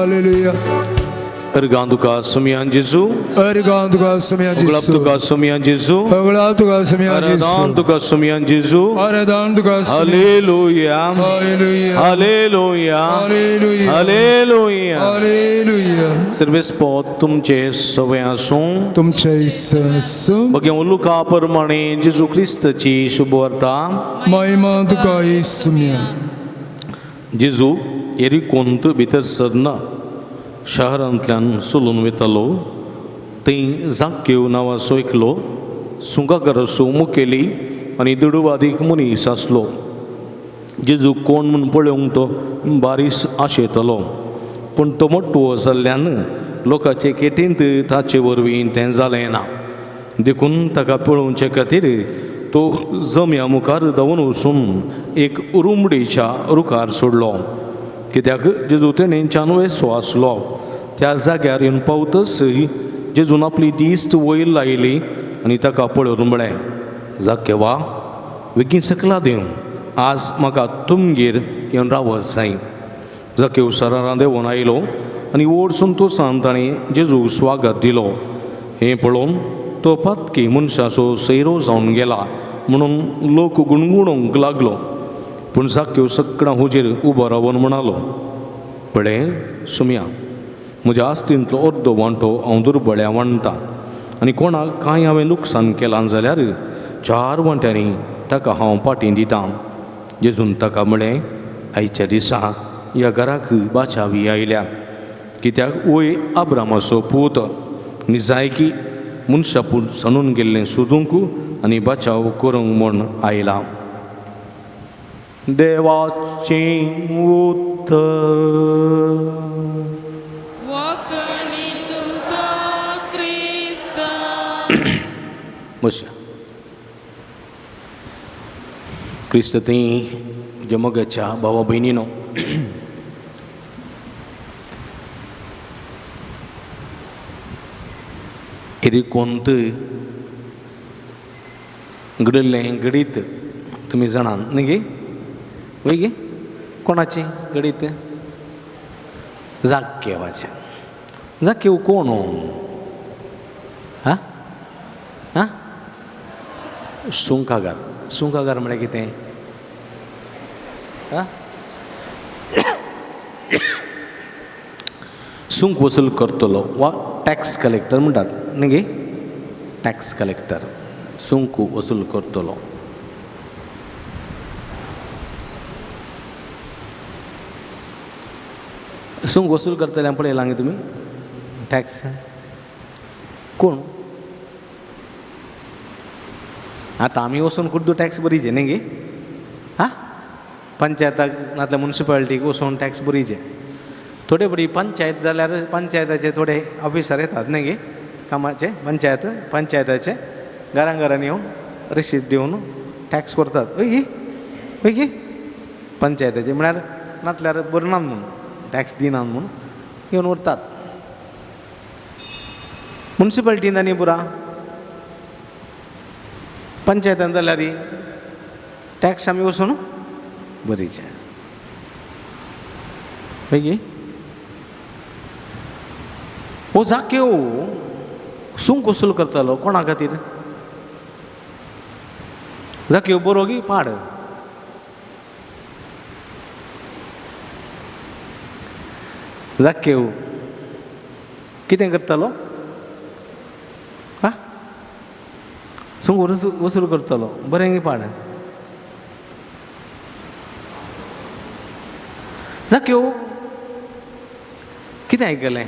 Hallelujah. अर्गां तुका सुमियान जेजू Obrigado, God, Senhor उगलाब Jesus. तुका सुमियान जेजू Obrigado, God, Senhor आराधन Jesus. तुका सुमियान जेजू Obrigado, God, Senhor. Hallelujah Hallelujah. हालेलुया Hallelujah. हालेलुया Hallelujah. सर्वेस पोत तुमचे सवय आसूं तुमचे ईसू बघे उलुका प्रमाणे जेजू ख्रिस्ताची शुभ वार्ता महिमा तुका ईसू जेजू एरिकोंत भितर सरना शहरांतल्यान सोलून वयतालो थंय जाक्केव नांवाचो एकलो सुंकाकाराचो मुखेली आनी दडवादीक मनीस आसलो जेजू कोण म्हूण पळोवंक तो बारीस आशेतालो पूण तो मोठो जाल्ल्यान लोकांचे केटींत ताचे वरवीं तें जालें ना देखून ताका पळोवचे खातीर तो जम्या मुखार धांवन वचून एक उरुमडेच्या रुखार सोडलो कित्याक जेजू तेणें चानवेसो आसलो त्या जाग्यार येवन पावतच जेजून आपली दिश्ट वयर लायली आनी ताका पळोवन म्हळें जाकेवा बेगीन सकला देव आज म्हाका तुमगेर येवन रावच जाय जाकेव सरारां देंवून आयलो आनी व्हड संतोशान ताणें जेजूक स्वागत दिलो हें पळोवन तो पातकी मनशाचो सैरो जावन गेला म्हणून लोक गुणगुणोवंक लागलो पूण जाकेव सकाळां हुजेर उबो रावन म्हणालो पळय सुम्या म्हज्या आस्तींतलो अर्दो वांटो हांव दुर्बळ्या वांडटां आनी कोणाक कांय हांवें लुकसाण केलां जाल्यार 4 वांट्यांनी ताका हांव पाटी दितां जेजून ताका म्हळें आयच्या दिसा ह्या घराक बाचावी आयल्या कित्याक वय आब्रामाचो पूत आनी जाय की मनशा पूत सणून गेल्लें सोदूंक आनी बाचाव करूंक म्हूण आयला देवाचें उतर वखणी तुका क्रिस्ता बशा क्रिस्ती जमगाच्या भावा भयणीनो एरिकोंत घडयल्लें गडीत तुमी जाणात न्ही गे वय गे कोणाचें गडीत जाक्केवाचें जाक्केव कोण हां हां सुंकागार म्हळ्यार कितें हां सुंक वसूल करतलो वा टॅक्स कलेक्टर म्हणटात न्ही गे टॅक्स कलेक्टर सुंक वसूल करतलो सुंक वसूल करतल्यां पळयलां गे तुमी टॅक्स कोण आतां आमी वचून कुड्डू टॅक्स भरीचे न्ही गे हां पंचायताक नातल्या मुन्सिपालिटीक वचून टॅक्स भरीचे थोडे बरी पंचायत जाल्यार पंचायताचे थोडे ऑफिसर येतात न्ही गे कामाचे पंचायताचे घरान येवन रिसीट दिवन टॅक्स भरतात वय गे पंचायताचे म्हळ्यार नातल्यार भरनात म्हणून टॅक्स दिनात म्हणून येवन व्हरतात मुन्सिपालिटीन आनी पुरा पंचायतान जाल्यार टॅक्स आमी वचून भरीचे वय गे हो जाक्केव सुंक वसूल करतालो कोणा खातीर जाक्केव बरो गी पाड जाक्केव कितें करतालो हा सुंक वसूल करतालो बरें गी पाड जाक्केव कितें आयकलें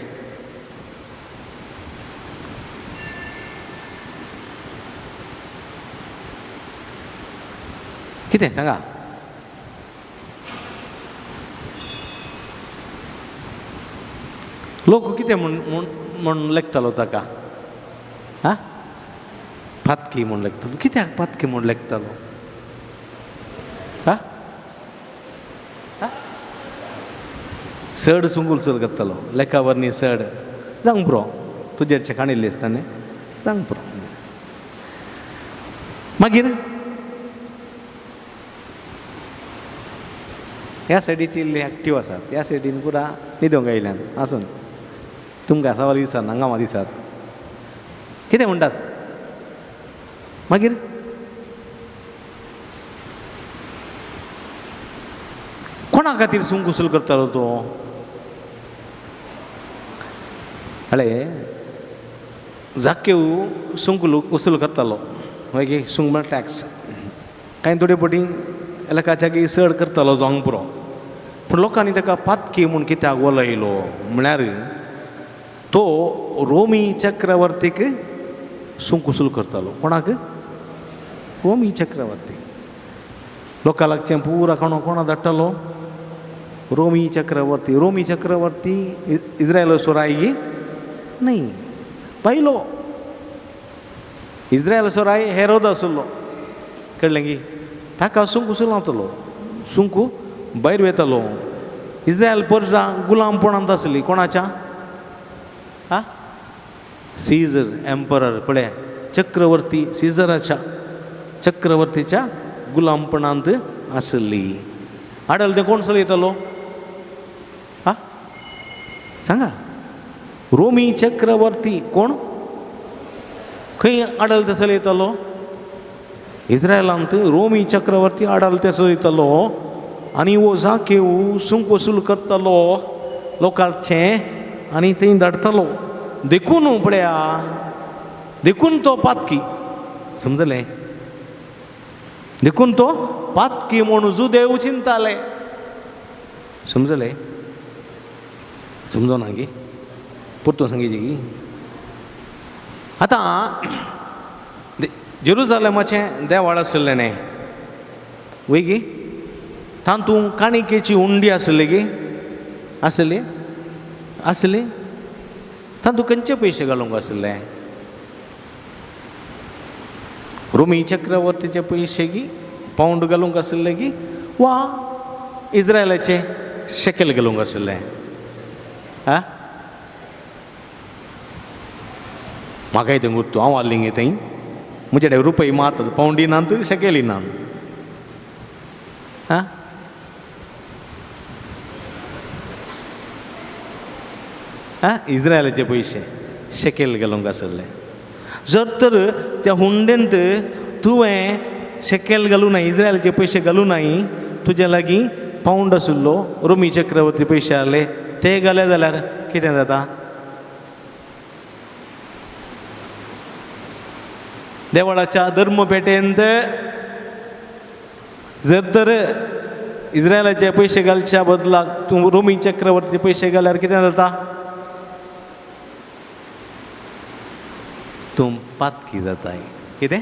कितें सांगा लोक कितें म्हूण लेखतालो ताका हां पातकी म्हूण लेखतालो कित्याक पातकी म्हूण लेखतालो हां चड सुंगूल सुरू करतलो लेखावरनी चड जावंक पुरो तुजेरचे काणिल्ले आसताने जावंक पुरो मागीर ह्या सायडीची इल्ली एक्टीव आसात ह्या सायडीन पुरा न्हिदोंक आयल्यान आसून तुमकां आसावर दिसात हांगा दिसात कितें म्हणटात मागीर कोणा खातीर सूंक उसूल करतालो तो हळे जाकेव सूंक उसूल करतालो मागीर सूंक म्हळ्यार टॅक्स कांय थोडे पटी एलकाच्यागी चड करतालो जावंक पुरो पूण लोकांनी ताका पातकी म्हूण कित्याक वलयलो म्हळ्यार तो रोमी चक्रवर्तीक सूंक उसूल करतालो कोणाक रोमी चक्रवर्ती लोकां लागचें पुरा कोणा धाडटालो रोमी चक्रवर्ती इज्रायलाचो राय न्ही पयलो इज्रायलाचो राय हेरोद आसलो कळ्ळें गी ताका सूंक उसूल नातलो सूंक भायर वेतालो इज्रायल पर्जा गुलामपणांत आसली कोणाच्या आ सीझर एम्परर पळय चक्रवर्ती सीझराच्या चक्रवर्तीच्या गुलामपणांत आसली आडल तें कोण चलयतालो आ सांगा रोमी चक्रवर्ती कोण खंय आडल चलयतालो इज्रायलांत रोमी चक्रवर्ती आडल चलयतालो आनी वो जाकेव सूंक वसूल करतालो लोकांचें आनी थंय धाडटालो देखून पळया देखून तो पातकी समजलें देखून तो पातकी म्हूण जुदेव चिंताले समजलें समजोना गी पुरतो सांगिची गी आतां जेरुजालेमाचें देवाळ आसलें न्ही वय गी तातूंत काणिकेची उंडी आसली गी आसली तातूंत खंयचे पयशे घालूंक आसले रोमी चक्रवर्तीचे पयशे गी पावंड घालूंक आसले गी वा इज्रायलाचे शेकेल घालूंक आसले आ म्हाकाय थंय गुर्तू हांव आसलीं गे थंय म्हजे कडेन रुपय मात पावंडी नात शेकेली नात आ इज्रायलाचे पयशे शेकेल घालूंक आसले जर तर त्या हुंडेंत तुवें शेकेल घालूं नाय इज्रायलाचे पयशे घालूं नाय तुज्या लागीं पावंड आशिल्लो रोमी चक्रवर्ती पयशे आहले ते घाले जाल्यार कितें जाता देवळाच्या धर्मपेटेंत जर तर इज्रायलाचे पयशे घालच्या बदलाक तूं रोमी चक्रवर्ती पयशे घाल्यार कितें जाता तूं पातकी जाताय कितें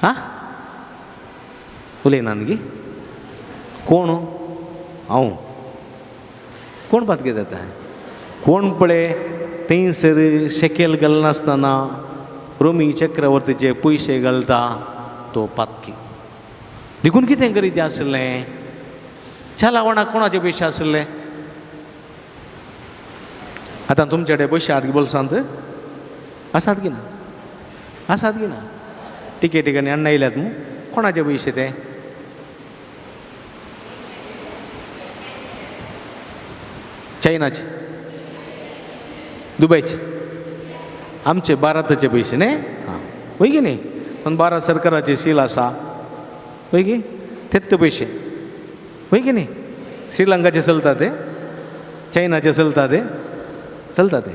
हा उलयनात गी कोण हांव कोण पातकी जाता कोण पळय थंयसर शेकेल घालनासतना रोमी चक्रवर्तीचे पयशे घालता तो पातकी देखून कितें गरजेचें आसलें चलावणाक कोणाचे पयशे आसले आतां तुमचे कडेन पयशे आहात बोल्सांत आसात की ना टिकेटिकांनी अण्णा येयल्यात न्हू कोणाचे पयशे ते चायनाचे दुबयचे आमचे भारताचे पयशे न्ही हां वय की न्ही पण भारत सरकाराचे सील आसा वय की तेच पयशे वय की न्ही श्रीलंकाचे चलता ते चायनाचे चलता ते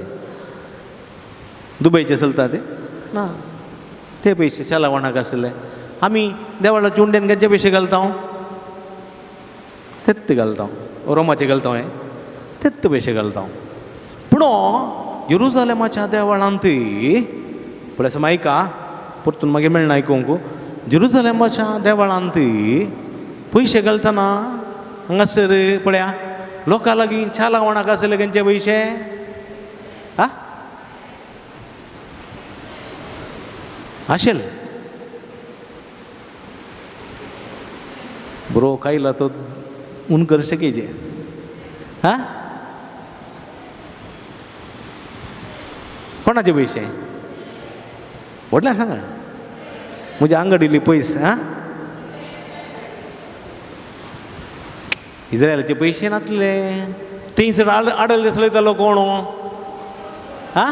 दुबयचे चलता ते ना ते पयशे चलावणाक आसले आमी देवळाच्या उंडेन खंयचे पयशे घालता तेच घालता रोमाचे घालता हें तेच पयशे घालता पूण जेरुजालेमाच्या देवळांत पळय आयका परतून मागीर मेळना आयकूंक जेरुजालेमाच्या देवळांत पयशे घालतना हांगासर पळया लोकां लागीं चलावणाक आसले खंयचे पयशे आ आशेल बरो कायला तो उन कर शकेचे हा कोणाचे पैसे वडला सांगा म्हणजे अंगडीली पैसे हा इस्रायलाचे पैसे नातले तीन आडल दिसलो कोण हा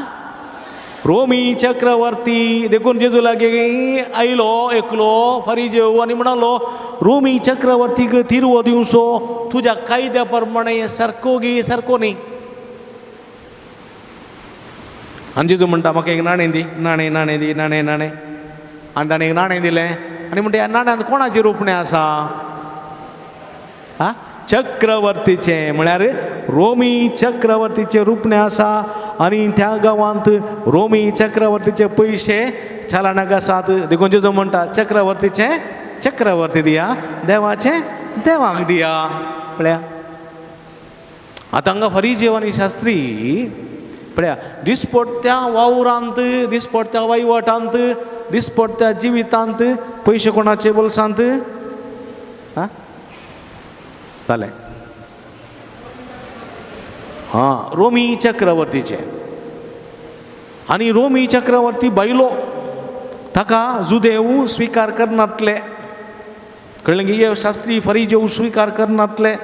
रोमी चक्रवर्ती देखून जेजू लागे आयलो एकलो फरीजेव आणि म्हणालो रोमी चक्रवर्ती ग तिरवो दिवसो तुझ्या कायद्याप्रमाणे सारको गे सारको न्ही आणि जेजू म्हणटा म्हाका एक नाणें दी नाणें नाणें दी नाणें नाणें आनी ताणें एक नाणें दिलें आनी म्हणटा ह्या नाण्यात कोणाचें रुपणें आसा हा चक्रवर्तीचें म्हळ्यार रोमी चक्रवर्तीचें रुपणें आसा आनी त्या गांवांत रोमी चक्रवर्तीचे पयशे चलनाक आसात देखून जेजू म्हणटा चक्रवर्तीचे चक्रवर्ती दिया देवाचे देवाक दिया पळया आतां हांगा फरीजेव आनी शास्त्री पळया दिसपट्ट्या वावरांत दिसपट्ट्या वैवटांत दिसपट्ट्या जिवितांत पयशे कोणाचे बोल्सांत हा जालें हां रोमी चक्रवर्तीचे आनी रोमी चक्रवर्ती बायलो ताका जुदेव स्विकार करनातले कळ्ळें गे शास्त्री फरीजेव स्विकार करनातले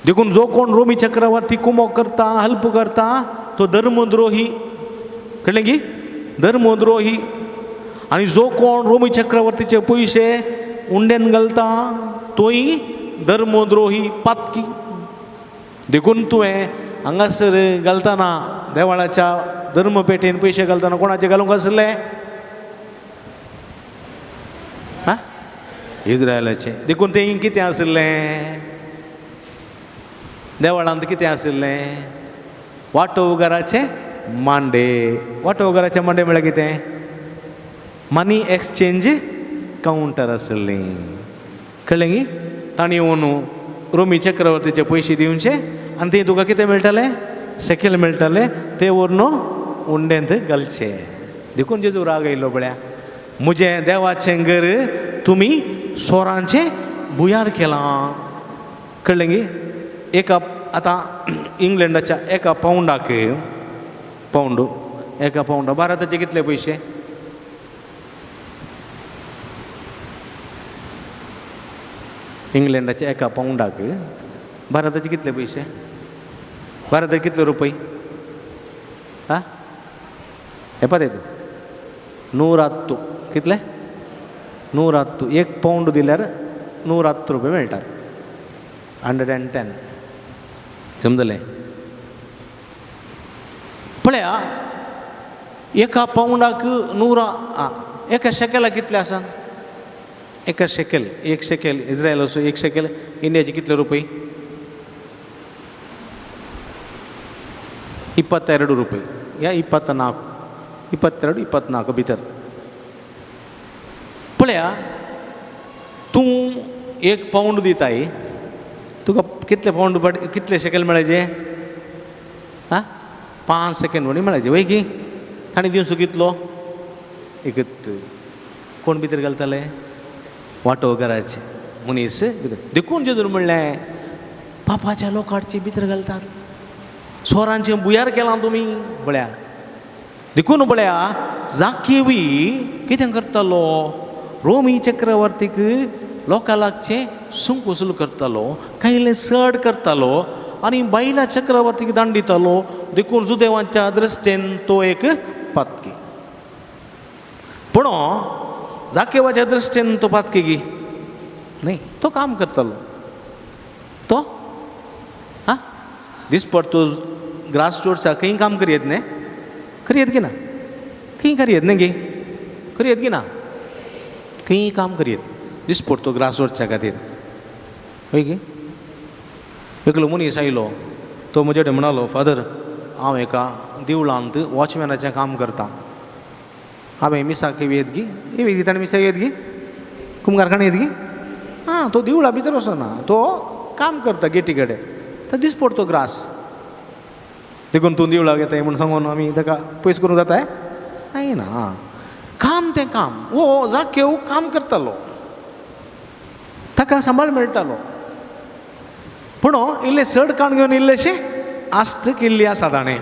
देखून जो कोण रोमी चक्रवर्ती कुमो करता हेल्प करता तो धर्मद्रोही कळ्ळें गे धर्मद्रोही आनी जो कोण रोमी चक्रवर्तीचे पयशे उंडेन घालता तोय धर्मद्रोही पातकी देखून तुवें हांगासर घालतना देवाळाच्या धर्मपेठेन पयशे घालतना कोणाचे घालूंक आसले हा इस्रायलाचे देखून तें कितें आसलें देवळांत कितें आसलें वांटोवकाराचे मांडे वांटोवकाराचे मांडे म्हळ्यार कितें मनी एक्सचेंज कावंटर आसलें कळ्ळें गी ताणी येवन रोमी चक्रवर्तीचे पयशे दिवचे आनी थंय तुका कितें मेळटलें शेकेल मेळटलें ते व्हरून उंडेंत घालचे देखून जेजू राग येयलो पळया म्हजें देवाचें घर तुमी सोरांचें बुयार केलां कळ्ळें गी एका आतां इंग्लंडाच्या एका पावंडाक एका पावंडा भारताचे कितले पयशे इंग्लंडाच्या एका पावंडाक भारताचे कितले पयशे भारताचे कितले रुपये हा हे पळय तूं 110 कितले 110 एक पावंड दिल्यार 110 रुपये मेळटात 110 समजलें पळया एका पावंडाक 100 एका शेकेलाक कितले आसा एका शेकेल एक शेकेल इस्रायल असो एक शेकेल इंडियाचे कितले रुपये 22 रुपये या 22 भितर पळया तूं एक पावंड दिताय तुका कितले पावंड कितले शेकेल मेळायचे हा 5 सेकंड म्हणी मेळायचे वय की ताणी दिवचो कितलो एकत कोण भितर घालताले वांटोवकाराचे मनीस देखून जेजून म्हणलें पापाच्या लोकांचे भितर घालतात सोरांचे बुयार केलां तुमी पळया देखून पळया जाकेवी कितें करतालो रोमी चक्रवर्तीक लोकां लागचे सूंक वसूल करतालो कांयले चड करतालो आनी बायला चक्रवर्तीक दांड दितालो देखून जुदेवांच्या दृश्टेन तो एक पातकी पूण जाकेवाच्या दृश्टेन तो पातकी गी न्ही तो काम करतालो तो हा दिसपट्टो ग्रास रोड्सा खंय काम करियेत न्ही करियेत की ना खंय करियेत न्ही गे करियेत की ना खंय काम करियेत दिसपट्टो ग्रास रोडच्या खातीर हय गे एकलो मनीस आयलो तो म्हजे कडेन म्हणालो फादर हांव एका देवळांत वॉचमॅनाचें काम करतां हांवें मिसाक येत गी येत गी ताणें मिसाक येत गी कुंभारखान्या येत गी हां तो देवळा भितर वचना तो काम करता गेटी कडेन तो दिसपट्टो ग्रास देखून तूं देवळाक येताय म्हूण सांगून आमी ताका पयस करूंक जाताय ना काम तें काम वो जाकेव काम करतालो ताका सांबाळ मेळटालो पूण इल्ले चड काण घेवन इल्लेशे आस्त केल्ली आसा ताणें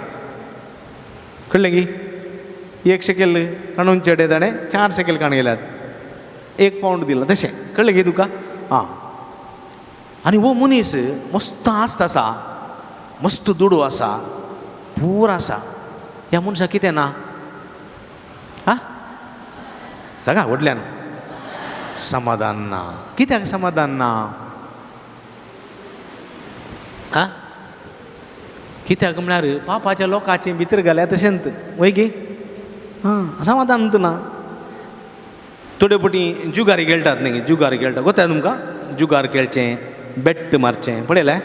कळ्ळें की 1 शेकेल काणून चेडे ताणें 4 शेकेल काण गेल्यात 1 पावंड दिला तशें कळ्ळें की तुका आं आनी हो मनीस मस्त आस्त आसा मस्त दुडू आसा पूर आसा ह्या मनशाक कितें ना आं सांगा व्हडल्यान समाधान ना कित्याक समाधान ना आं कित्याक म्हळ्यार पापाच्या लोकांचे भितर घाल्या तशेंत वय गे हां समाधान ना थोडे पटी जुगारी खेळटात न्ही जुगारी खेळटा गोता तुमकां जुगार खेळचें बेट्ट मारचें पळयलें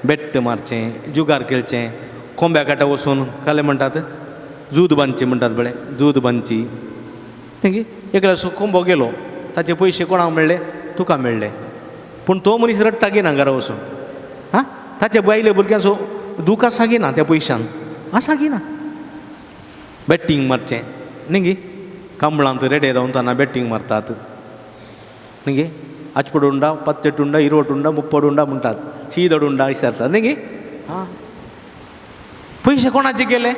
बेट्ट मारचें जुगार खेळचें कोंब्या काटा वचून काले म्हणटात जूद बांदची म्हणटात बळे जूद बांदची न्ही एकलो कोंबो गेलो ताचे पयशे कोणाक मेळ्ळे तुका मेळ्ळे पूण तो मनीस रडटा गे ना घरा वचून हां ताचे बायले भुरग्यांचो दूख आसा गे ना त्या पयशान आसा गे ना बॅटींग मारचें न्ही गे कांबळांत रेडे जावन ताना बॅटींग मारतात न्ही गे आचपड उंडा पत्तेट उंडा इरवट उंडा मुप्पड उंडा म्हणटात शीदड उंडा विचारतात न्ही गे हां पयशे कोणाचे गेले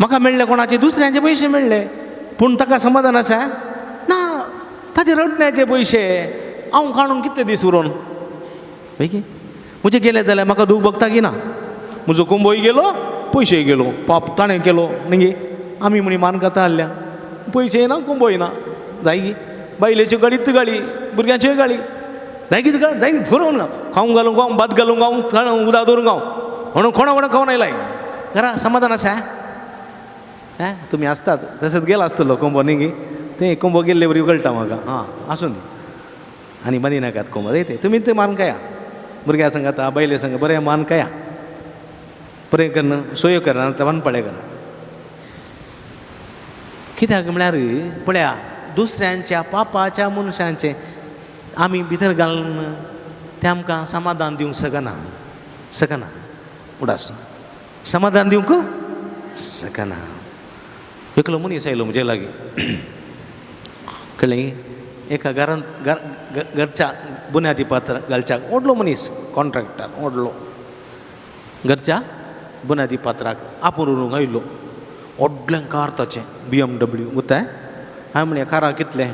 म्हाका मेळ्ळे कोणाचे दुसऱ्यांचे पयशे मेळ्ळे पूण ताका समाधान आसा ना ताचे रडण्याचे पयशे हांव काडून कितले दीस उरोन पळय की म्हजे गेले जाल्यार म्हाका दूख भोगता की ना म्हजो कोंबोय गेलो पयशेय गेलो पाप ताणें केलो न्ही गे आमी म्हणी मान कातां हाडल्या पयशेय ना कोंबोय ना जाय गी बायलेच्यो गाडीत गाडी भुरग्यांच्योय गाडी जाय की तुका जाय फरोवन खावंक घालूंक गाव भात घालूंक गाव उदा दवरूंक गाव म्हणून कोणा कोणा खावन आयलाय घरा समाधान आसा हें तुमी आसतात तसोच गेला आसतलो कोंबो न्ही गे तें कोंबो गेल्ले बरी कळटा म्हाका हां आसूं दी आनी बांदी नाकात कोंबो ते तुमी ते मान काया भुरग्यां सांगाता बायले सांगा बरें मान काया बरें करना सोयो करना मान पळे करा कित्याक म्हळ्यार पळया दुसऱ्यांच्या पापाच्या मनशांचे आमी भितर घालून ते आमकां समाधान दिवंक शकना उडास समाधान दिवंक शकना एकलो मनीस आयलो म्हजे लागीं कळ्ळें एका घरान घरच्या बुन्यादी पात्र घालच्याक व्हडलो मनीस कॉन्ट्रॅक्टर व्हडलो घरच्या बुन्यादी पात्राक आपूण उरूंक आयिल्लो व्हडलें कार ताचें BMW गुताय हांवें म्हणे कारां कितलें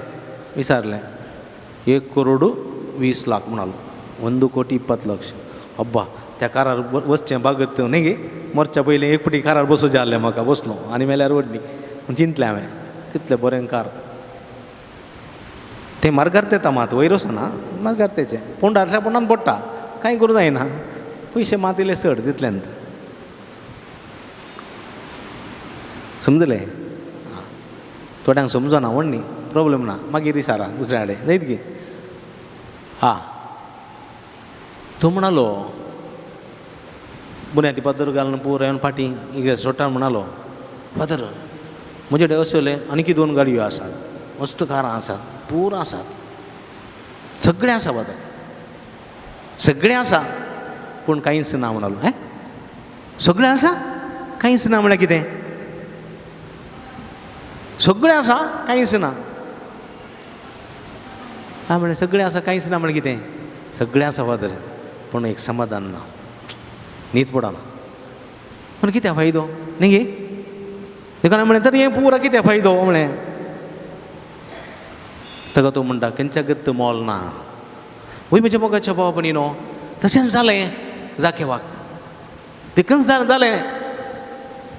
विचारलें 1,20,00,000 म्हणालो 1,20,20,00,000 अब्बा त्या कारार वचचें बागत न्ही गे मरच्या पयलीं एक फावटी कारार बसूचें जालें म्हाका बसलो आनी मेल्यार व्हडली चिंतलें हांवें कितलें बरें कार तें मारगारते मात वयर वचना मारगारतेचें पोंड आसल्या पोंडान पडटा कांय करूं जायना पयशे मात इल्ले चड तितल्यांत समजलें थोड्यांक समजना व्हडली प्रॉब्लेम ना मागीर विचारा दुसऱ्या कडेन जायत गे हां तो म्हणालो बुन्यादी पातर घालून पुरो येवन फाटीं इगर्ज सोडटा म्हणालो फादर म्हजे कडेन असले आनीक 2 गाडयो आसात मस्त कारां आसात पूर आसात सगळें आसा फादर सगळें आसा पूण कांयच ना म्हणालो हें सगळें आसा कांयच ना म्हळ्यार कितें सगळें आसा कांयच ना हांव म्हळें सगळें आसा कांयच ना म्हळ्यार कितें सगळें आसा फादर पूण एक समाधान ना न्हीद पडना पूण कित्याक फायदो न्ही गे देखून म्हळें तर हें पुरा कित्याक फायदो म्हळें ताका तो म्हणटा खंयच्यागत मोल ना वय म्हज्या मोगाच्या भावपणी न्हू तशेंच जालें जाकेवाक देखून जालें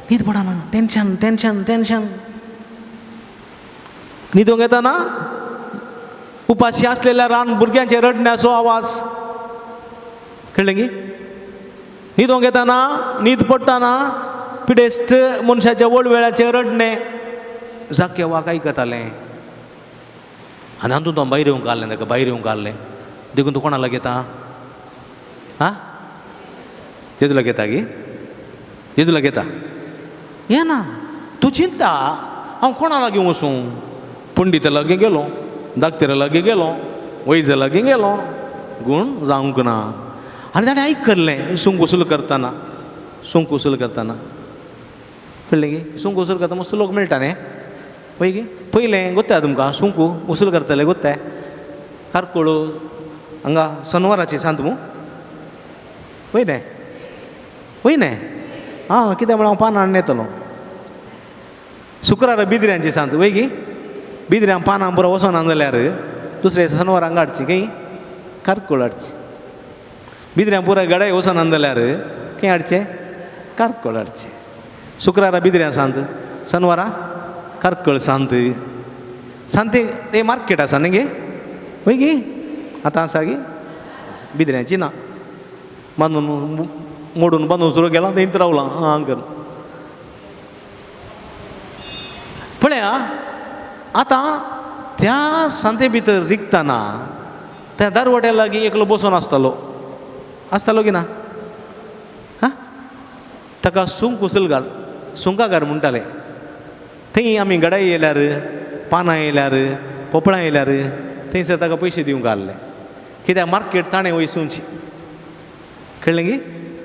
न्हीद पडना टेन्शन टेन्शन टेन्शन न्हिदूंक येताना उपाशी आसलेल्या रान भुरग्यांचे रडण्याचो आवाज कळ्ळें गी न्हिदूंक येताना न्हीद पडटाना पिडेस्त मनशाच्या वडवेळाचे रडणे जाकेवाक आयकतालें आनी हातूंत तो भायर येवंक काडलें ताका भायर येवंक काडलें देखून तूं कोणाला घेता हां जेजूला घेता गे जेजूला घेता हें ना तूं चिंता हांव कोणा लागीं वचूं पंडिता लागीं गेलो दाक्तरा लागीं गेलो वैज लागीं गेलो गूण जावंक ना आनी ताणें आयकल्लें सूंक वसूल करतना कळ्ळें गे सूंक वसूल करता मस्त लोक मेळटा न्ही पळय गे पयलें गोत्ता तुमकां सूंक वसूल करताले गोत्ताय कारकोळो हांगा शनिवाराची सांत मू वय न्ही हां कित्याक म्हळ्यार हांव पान हाडून येतलो शुक्रारा बिद्र्यांची सांत वय गी बिद्र्यां पानां बरो वचोना जाल्यार दुसऱ्या शनिवारांक हाडची खंय कारकूळ हाडची बिद्र्यां पुराय गडाय वचोना जाल्यार खंय हाडचें कारकूळ हाडचें शुक्रारा बिद्र्यां सांत शनिवारा कारकळ सांत सांते ते मार्केट आसा न्ही गे वय गी आतां आसा गी बिद्र्यांची ना बांदून मोडून बांदून सुरू केला थंयच रावलां आं अंकल पळया आतां त्या सांते भितर रिगताना त्या दारवट्या लागीं एकलो बसून आसतालो की ना हां ताका सुंक उसल घाल सुंका घाल म्हणटाले थंय आमी गडाय येयल्यार पानां येयल्यार पोपळां येयल्यार थंयसर ताका पयशे दिवंक घाल्ले कित्याक मार्केट ताणें वयसूंची कळ्ळें गी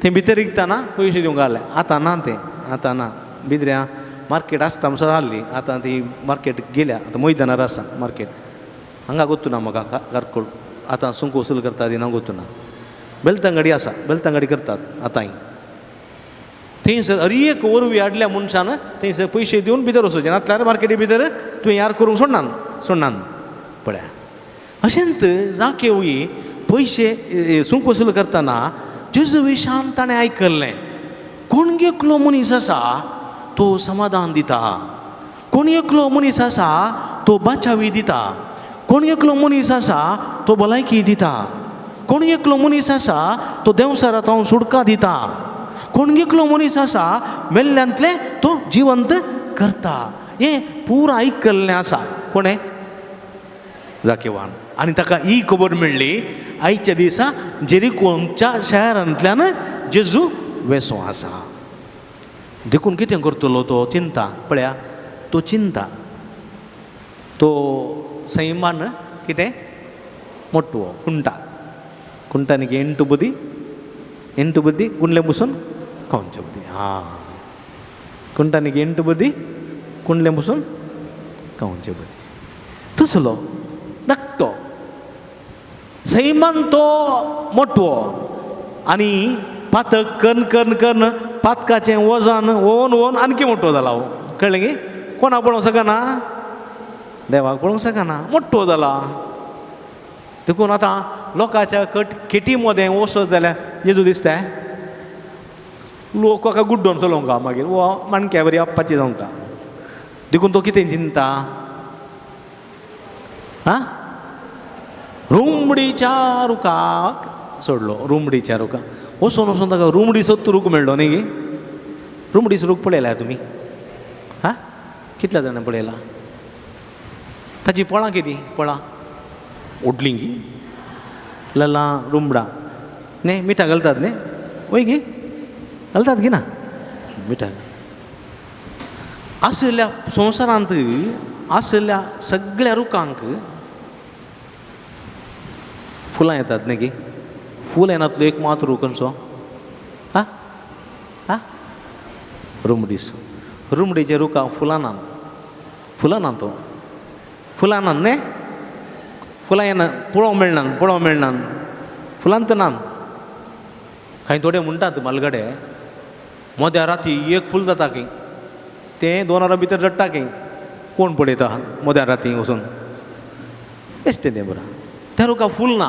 थंय भितर रिगताना पयशे दिवंक घाल्ले आतां ना तें आतां ना बिद्र्यां मार्केट आसता म्हणसर आहली आतां ती मार्केट गेल्या आतां मैदानार आसा मार्केट हांगा गोतू ना म्हाका कारकूळ आतां सुंक वसूल करता ती ना गोतू ना बेलतंगडी आसा बेलतंगडी करतात आतांय थंयसर हर एक वरवीं हाडल्या मनशान थंयसर पयशे दिवन भितर वचोवचें नातल्यार मार्केटी भितर तुवें यार करूंक सोडनान पळया अशेंत जाकेवळी पयशे सुंक वसूल करतना जेजू विशान ताणें आयकल्लें कोण एकलो मनीस आसा तो समाधान दिता कोण एकलो मनीस आसा तो बाचावी दिता कोण एकलो मनीस आसा तो भलायकी दिता कोण एकलो मनीस आसा तो देंवसारांत सुडका दिता कोण एकलो मनीस आसा मेल्ल्यांतले तो जिवंत करता हें पुरो आयकल्लें आसा कोणें जाकेवान आनी ताका ही खबर मेळ्ळी आयच्या दिसा जेरिकोच्या शारांतल्यान जेजू वेसो आसा देखून कितें करतलो तो चिंता पळया तो चिंता तो सैमान कितें मोट्टो कुंटानिगे ಎಂಟು ಬುದ್ಧಿ ಕುಂಡ್ಲೆ ಮುಸುನ್ ಕೌಂಚ ಬುದ್ಧಿ ಕುಂಟಾನಿಗೆ 8 ಬುದ್ಧಿ कुंडले मुसून कौंचे बदी तसलो धाकटो सैमान तो मोठो आनी पातक कर्ण पातकाचें वजन ओवन आणखी मोठो जाला हो कळ्ळें गे कोणाक पळोवंक शकना देवाक पळोवंक शकना मोठो जाला देखून आतां लोकांच्या केटी मदें वचत जाल्यार जेजू दिसता लोक म्हाका गुड्डोन चलोवंक मागीर वो माणक्या बरी आप्पाची जावंक देखून तो कितें चिंता रुमडीच्या रुखाक सोडलो रुमडीच्या रुखाक वचून ताका रुमडी सत्तू रूख मेळ्ळो न्ही गे रुमडीचो रूख पळयला तुमी कितल्या जाणां पळयला ताची फळां कितें फळां ओडलिंगी लला रुमडा न्ही मिठा घालतात न्ही वय गे घालतात की ना मिठा असल्या संवसारांत असल्या सगळ्या रुखांक फुलां येतात न्ही गे फूल येनातलो एक मात रूख खंयचो रुमडीच्या रुखाक फुलां ना तो फुलां ना न्ही फुलां येना पळोवंक मेळना फुलांत ना खंय थोडे म्हणटात मालगडे मोद्या राती एक फूल जाता की तें 2 वरां भितर जडटा की कोण पळयता मोद्या राती वचून बेश्टें तें बरं त्या रुखाक फूल ना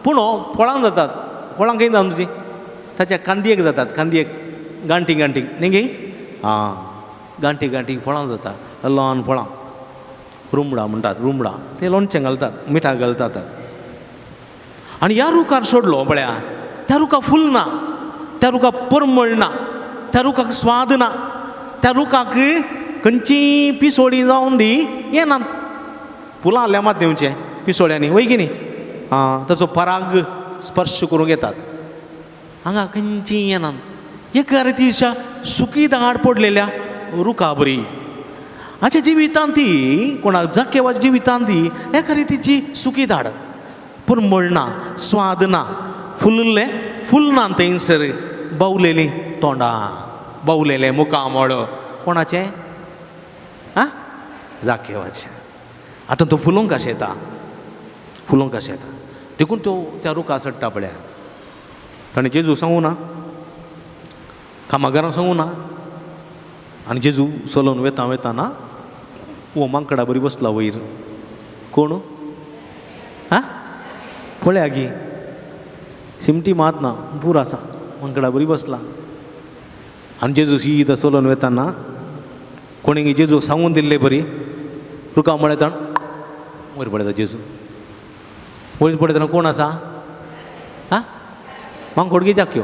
पूण फळां जातात फळां खंय जावन तुजी ताच्या कांदयेक जातात कांदयेक गांठीक न्ही गे गांठीक फळां जातात ल्हान फळां रुमडा म्हणटात रुमडा ते लोणचें घालतात मिठाक घालतात आनी ह्या रुखार सोडलो पळया त्या रुखाक फूल ना त्या रुखाक परमळ ना त्या रुखाक स्वाद ना त्या रुखाक खंयची पिसोळी जावन दी हें ना फुलां आल्या मात दिवचें पिसोळ्यांनी वय की न्ही ताचो पराग स्पर्श करूंक येतात हांगा खंयची येना एक रितीच्या सुकी दाड पडलेल्या रुखा बरी हाच्या जिवितांत ती कोणाक जाकेवाच्या जिवितांत ती एका रितीची सुकी दाड परमळ ना स्वाद ना फूल ना थंयसर बावलेली तोंडां बावलेले मुखामळ कोणाचें जाकेवाचें आतां तो फुलोवंक कशें येता देखून तो त्या रुखा सट्टा पळ्या ताणें जेजू सांगू ना कामागारांक सांगू ना आनी जेजू चलोवन वेताना वो मांकडा बरी बसला वयर कोण हा पळया गी सिमटी मात ना पूर आसा मांकडा बरी बसला आनी जेजू सीदा चलोवन वेताना कोणी जेजू सांगून दिल्ले बरी रुका म्हळ्या वयर पळयता जेजू वयर पळयतना कोण आसा हा मांकोड गे जाक्यो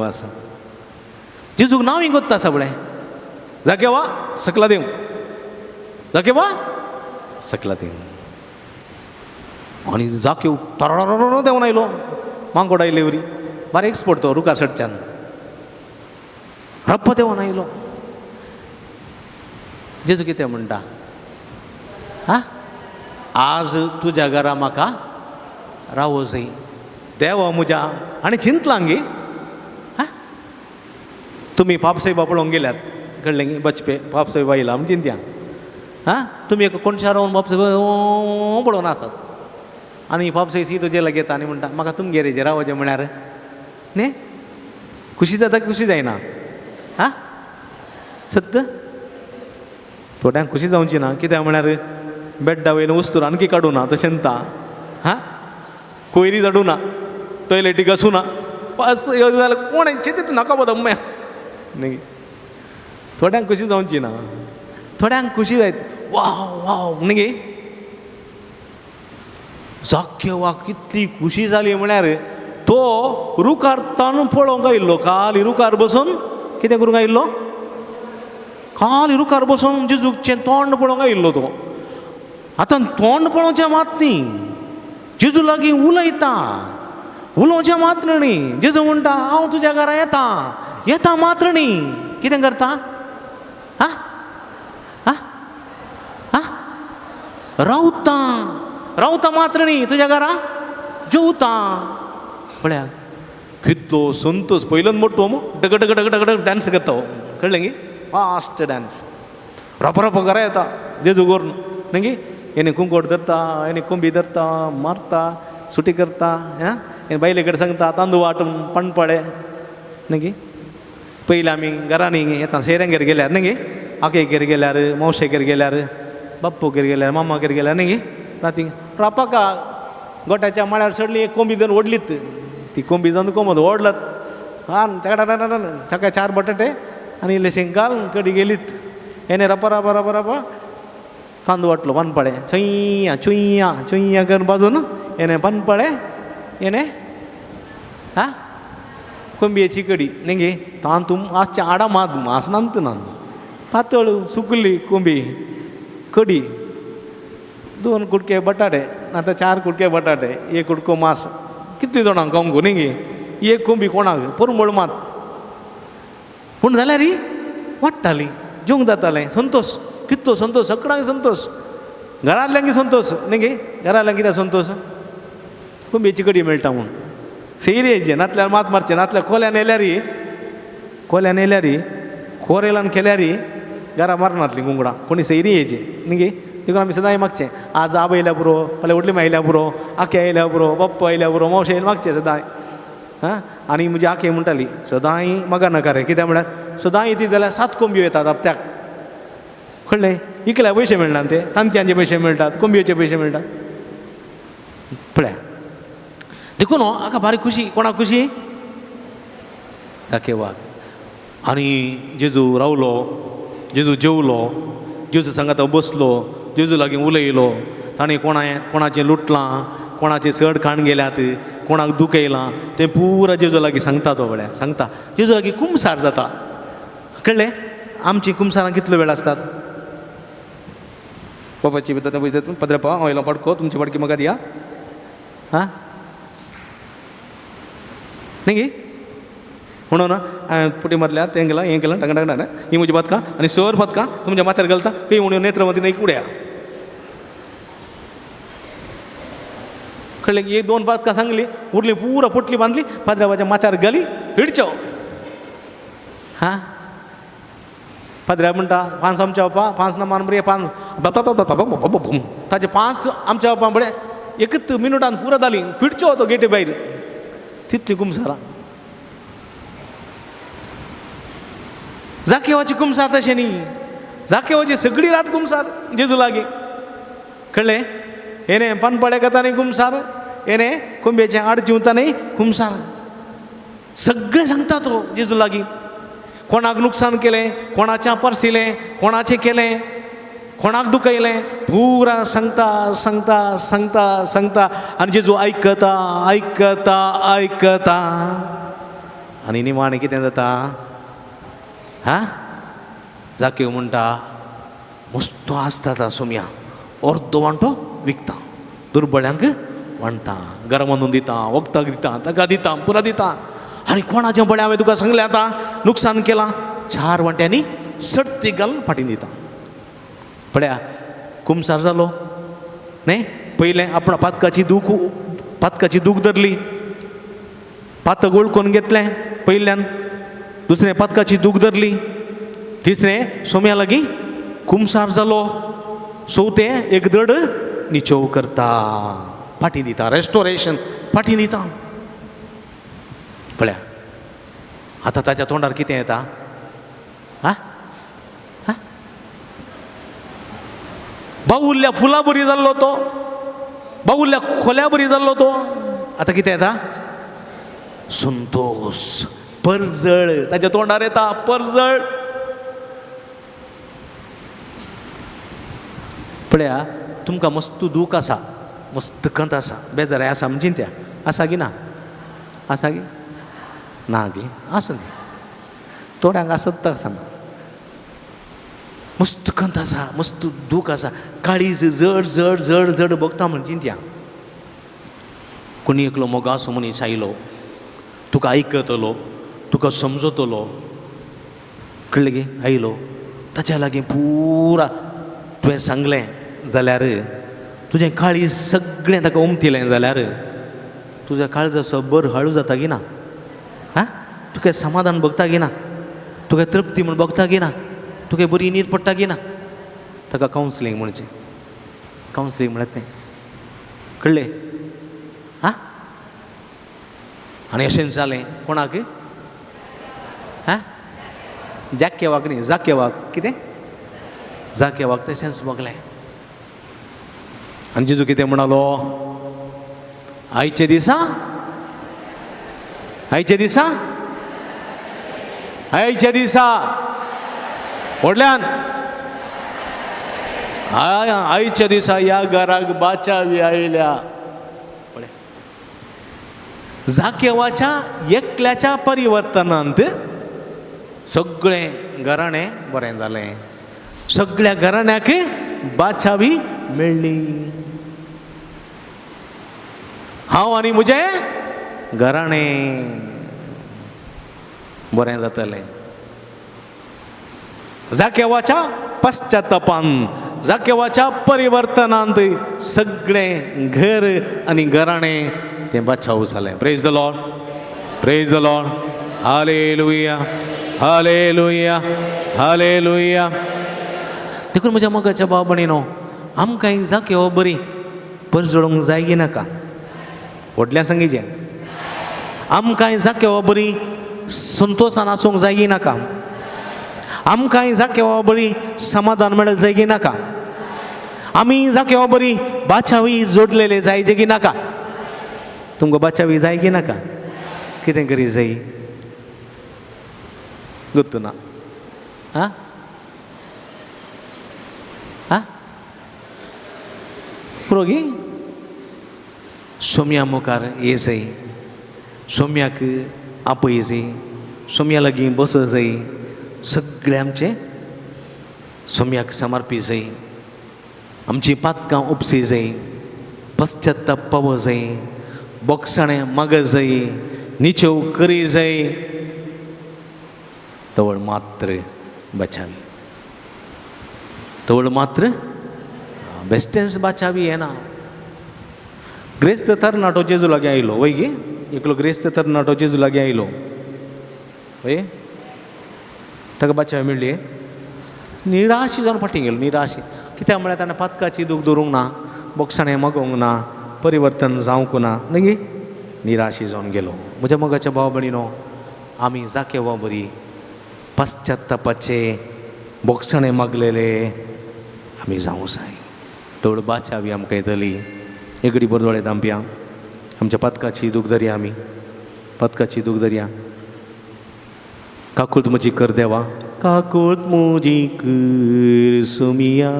आसा जेजूक नांव गोत्ता आसा पळय जाकेवा सकला देव जाकेवा सकला देव आनी जाक्यो तरार देंवन आयलो मांकोड आयले वरी बारीक स्पोट तो रुकार सडच्यान रप्प देंवन आयलो जेजू कितें म्हणटा हा आज तुज्या घरा म्हाका रावो जाय देवा म्हज्या आनी चिंतलां गे हा तुमी पापसाहेबा पळोवंक गेल्यात कळ्ळें गे बचपे पापसाहेबा येयला आमी चिंत्या हा तुमी एका कोणशार रावन पापसाहेब पळोवन आसात आनी पापसाहेब सीदो जेला घेता आनी म्हणटा म्हाका तुमगे रेजे रावोचें म्हळ्यार न्ही खुशी जाता खुशी जायना हा सत्य थोड्यांक खुशी जावची ना कित्याक म्हळ्यार बेड्डा वयलें वस्तूर आणकी काडूं ना तशें ता हा कोयरी झाडू ना टॉयलेटी घासूं ना पास जाल्यार कोण चिंतीत नाका बदम्म्या न्ही थोड्यांक खुशी जावची ना थोड्यांक खुशी जायत वाव वाव न्ही जाक्य वा कितली खुशी जाली म्हळ्यार तो रुकार ताणून पळोवंक आयिल्लो काल रुकार बसून कितें करूंक आयिल्लो काल रुकार बसून जेजूचें तोंड पळोवंक आयिल्लो तो आतां तोंड पळोवचें मात न्ही जेजू लागीं उलयता उलोवचें मात्र न्ही जेजू म्हणटा हांव तुज्या घरा येता मात्र न्ही कितें करता हा हा हा रावता मात्र न्ही तुज्या घरा जेवता पळया कितलो संतोष पयलोच मोठो डग डग डग डग डग डान्स करता कळ्ळें गे फास्ट डान्स रप घरा येता जेजू करून न्ही हेणे कुंकोट धरता हेणे कोंबी धरता मारता सुटी करता हा हे बायले कडेन सांगता तांदूळ वांटून पणपडे न्ही पयलीं आमी घरांनी येता शेऱ्यांगेर गेल्यार न्ही आकेगेर गेल्यार मावशेगेर गेल्यार बाप्पूगेर गेल्यार मामागेर गेल्यार न्ही राती रापाका गोट्याच्या माळ्यार चडली एक कोंबी धरून ओडलीत ती कोंबी जावन कोंबत ओडलत कान सकाळी 4 बटाटे आनी इल्लेशें घाल कडी गेलीत हेणे रप तांदूळ वाटलो पणपडे चुय्या करून बाजून हेणे पणपडे हेणे हा कोंबयेची कडी न्ही तांतूम आजच्या आडा मास नांत पातळ सुकली कोंबी कडी 2 कुडके बटाटे आतां 4 कुडके बटाटे 1 कुडको मास कितली जाणांक खावंक न्ही एक कोंबी कोणाक परमळ मात पूण जाल्यार ही वाडटाली जेवंक जातालें संतोष कितलो संतोष सगळ्यांक संतोष घरांतल्यांक संतोष न्ही घरांतल्यांक कित्याक संतोष कोंबयेची कडी मेळटा म्हूण सेयरेचें नातल्यार मात मारचें नातल्यार कोल्यान येयल्यार खोरेलान केल्यार घरा मारनातलीं गुंगडां कोणी सैरी येयचें न्ही देखून आमी सदांय मागचें आज आब येयल्या पुरो फाल्यां व्हडली माय येयल्या पुरो आख्या येयल्या पुरो बाप्पा येयल्या पुरो मावशे येयल्या मागचें सदांय हां आनी म्हजी आखे म्हणटाली सदांय मागा नाका रे कित्याक म्हळ्यार सदांय येती जाल्यार 7 कोंबयो येतात हप्त्याक कळ्ळें इकल्या पयशे मेळनात ते तांतयांचे पयशे मेळटात कोंबयेचे पयशे मेळटात पळया देखून आका बारीक खुशी कोणाक खुशी दाखयवाक आनी जेजू रावलो जेजू जेवलो जेजू सांगाता बसलो जेजू लागीं उलयलो ताणें कोणाचें लुटलां कोणाचें चड खाण गेल्यात कोणाक दूख येयलां तें पुरा जेजू लागीं सांगता तो वेळार सांगता जेजू लागीं कुमसार जाता कळ्ळें आमची कुमसारां कितलो वेळ आसतात बाबाची भितर पद्रपा ऑयला पडको तुमची पडकी म्हाका दिया हां न्ही म्हणून पुटी मारल्या तें गेलां हें केलां टांगण टांगण ही म्हजी बदकां आनी सर बदकां तुमच्या माथ्यार घालता पे म्हणून नेत्रवती न्हय उड्या कळ्ळें एक 2 बदकां सांगली उरली पुरा पोटली बांदली पाद्रावाच्या माथ्यार घाली फिडच्यो हां पाद्र्या म्हणटा 5 आमच्या बापा 5 ना मान बरे 5 ताचे 5 आमच्या बापा बरे एकच मिनटान पुरा जाली पिडच्यो होतो गेटी भायर तितली कुमसारां जाकेवाची कुमसार तशें न्ही जाकेवाची सगळी रात कुमसार जेजू लागीं कळ्ळें येणे पानपड्या गतांनी कुमसार येणे कोंब्याच्या आड जिवतांनी कुमसार सगळें सांगता तो जेजू लागीं कोणाक नुकसान केलें कोणाच्या परसिलें कोणाचें केलें कोणाक दुखयलें पुरा सांगता सांगता सांगता सांगता आनी जेजू आयकता आयकता आयकता आनी निमाणें कितें जाता हां जाकेव म्हणटा मस्तो आसता ता सोम्या अर्दो वांटो विकता दुर्बळ्यांक वांटता घरा बांदून दिता वखदाक दिता ताका दिता पुरा दिता आनी कोणाचें बळें हांवें तुका सांगलें आतां नुकसान केलां 4 वांट्यांनी सर्ती घालून फाटीं दिता पळया कुमसार जालो न्ही पयलें आपणा पातकाची दूख धरली पातक ओळखून घेतलें पयल्यान दुसरें पातकाची दूख धरली तिसरें सोम्या लागीं कुमसार जालो चवथें एक धड निचोव करता फाटीं दिता रेस्टोरेशन फाटीं दिता पळया आतां ताच्या तोंडार कितें येता आ बावुरल्या फुलां बरी जाल्लो तो बावुरल्या खोल्या बरी जाल्लो तो आतां कितें येता संतोष परजळ ताच्या तोंडार येता परजळ पळया तुमकां मस्त दूख आसा मस्त कंत आसा बेजाराय आसा म्हणजे त्या आसा गी ना आसा गी ना गे आसूं दी थोड्यांक आसत आसा मस्त कंत आसा मस्त दूख आसा काळीज जड जड जड जड बघता म्हणजे त्या कोणी एकलो मोगासो मनीस आयलो तुका आयकतलो तुका समजतलो कळ्ळें गे आयलो ताच्या लागीं पुरा तुवें सांगलें जाल्यार तुजें काळीज सगळें ताका उमथिलें जाल्यार तुज्या काळजाचो बर हळू जाता गी ना हां तुका समाधान भोगता गी ना तुका तृप्ती म्हूण भोगता गी ना तुका बरी न्हीद पडटा गी ना ताका कावन्सिलींग म्हणचें कावन्सिलींग म्हणत तें कळ्ळें हां आनी अशें जालें कोणाक हां जाकेवाक न्ही जाकेवाक कितें जाकेवाक तशेंच बगलें आनी जेजू कितें म्हणलो आयचे दिसा आयचे दिसा आयचे दिसा व्हडल्यान आयच्या दिसा ह्या घराक बाचावी आयल्या जाकेवाच्या एकल्याच्या परिवर्तनांत सगळें घराणें बरें जालें सगळ्या घराण्याक बाचावी मेळ्ळी हांव आनी म्हजें घराणें बरें जातलें जाकेवाच्या पश्चातापान जाकेवाच्या परिवर्तनांत सगळें घर आनी घराणें तें बाचाव जालें praise the Lord praise the lord हालेलुया हालेलुया हालेलुया देखून म्हज्या मोगाच्या भाव भयणीनो आमकां ही जाकेव बरी परजळोवंक जाय गी नाका व्हडल्या सांगिचें आमकां ही जाकेव बरी संतोशान आसूंक जाय गी नाका आमकां ही जाकेव बरी समाधान मेळत जाय गी नाका आमी जाकेव बरी बाचावी जोडलेले जाय जे गी नाका तुमकां बाचावी जाय गी नाका कितें करी जाय गुर्तू ना आं आं पुरोगी सोम्या मुखार ये जाय सोम्याक आपय जाय सोम्या लागीं बस जाय सगळें आमचें सोम्याक समर्पी जाय आमची पातकां उपसी जाय पश्चाताप पाव जाय बोगसाणें माग जाय निचेव करी जाय तवळ मात्र बाचावी तवळ मात्र बेस्टेंस बाचावी येना ग्रेस्त तरणाटो जेजू लागीं आयलो वय गे एकलो ग्रेस्त तरणाटो जेजू लागीं आयलो वय ताका बाचावी मेळ्ळी निराशी जावन फाटीं गेलो निराशी कित्याक म्हळ्यार ताणें पातकाची दूख धरूंक ना बोगसाणें मागोवंक ना परिवर्तन जावंक ना न्ही निराशी जावन गेलो. म्हज्या मोगाच्या भाव भयणीनो, आमी जाके वा बरी पाश्चात्तापाचे बोगसणे मागलेले आमी जावूं जाय. थोड बाचा बी आमकां येतली. एगडी बरो दोळे धांपया. आमच्या पातकाची दूख धरया. आमी पातकाची दूख धरया. काकूळत म्हजी कर देवा, काकूळत म्हजी कर सुमिया,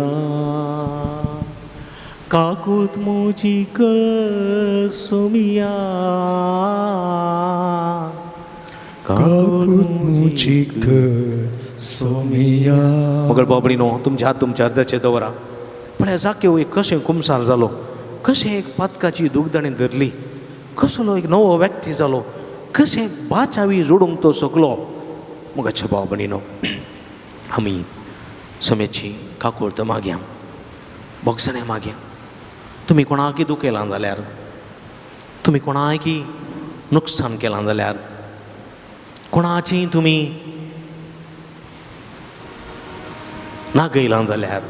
काकूळत म्हजी कर सुमिया, काकूत मुझी कर सोमिया. मगर बाबडीनो, तुमचे हात तुमच्या अर्ध्याचे दवरा. पण जाके एक कशें कुमसार जालो, कशें एक पातकाची दूख ताणें धरली, कसलो एक नवो व्यक्ती जालो, कशें बाचावी जोडूंक तो शकलो. मोगाच्या भाव भयणीनो, आमी सोम्याची काकूळत मागया, बोगसणें मागया. तुमी कोणाकी दुखेलां जाल्यार, तुमी कोणाकी नुकसान केलां जाल्यार, कोणाची तुमी नागयलां जाल्यार,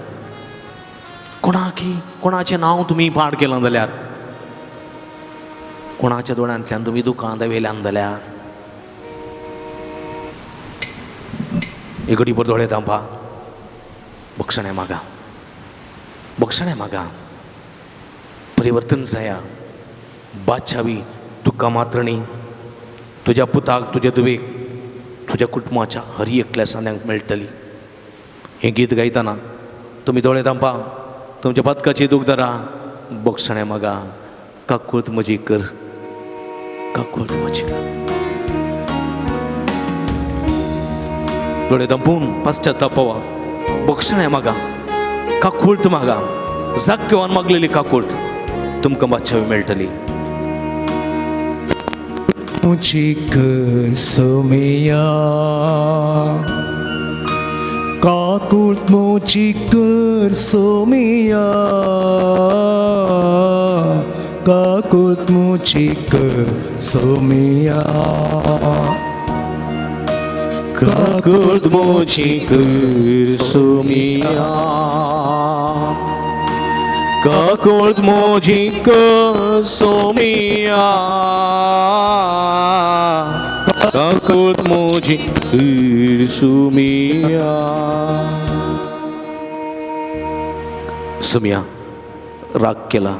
कोणाचें नांव तुमी पाड केलां जाल्यार, कोणाच्या दोळ्यांतल्यान तुमी दुकान दावयल्यान जाल्यार, एक बरो दोळे धांपा. बोगसणें मागा, बोगसणें मागा. परिवर्तन जाया. बादशावी तुका मात्रणी, तुज्या पुताक, तुज्या धुवेक, तुज्या कुटुंबाच्या हर एकल्या सान्यांक मेळटली. हें गीत गायतना तुमी दोळे धांपा. तुमच्या पातकाची दूख धरा. बोगसणें मागा. काकूळत म्हजी कर, काकूळत म्हजी कर. दोळे धांपून पाश्चात्तापवा. बोगसणें मागा, काकूळत मागा. जाक्यवान मागलेली काकूळत तुमकां बादशावी मेळटली. मुझी कर सोमिया, काकूत मुझी कर सोमिया, काकूत मुझी कर सोमिया, काकूळत म्हजी कर सोमिया, काकूळत म्हजी कर सोमिया, काकूळत म्हजी कर सोमिया. सोमिया राग केला,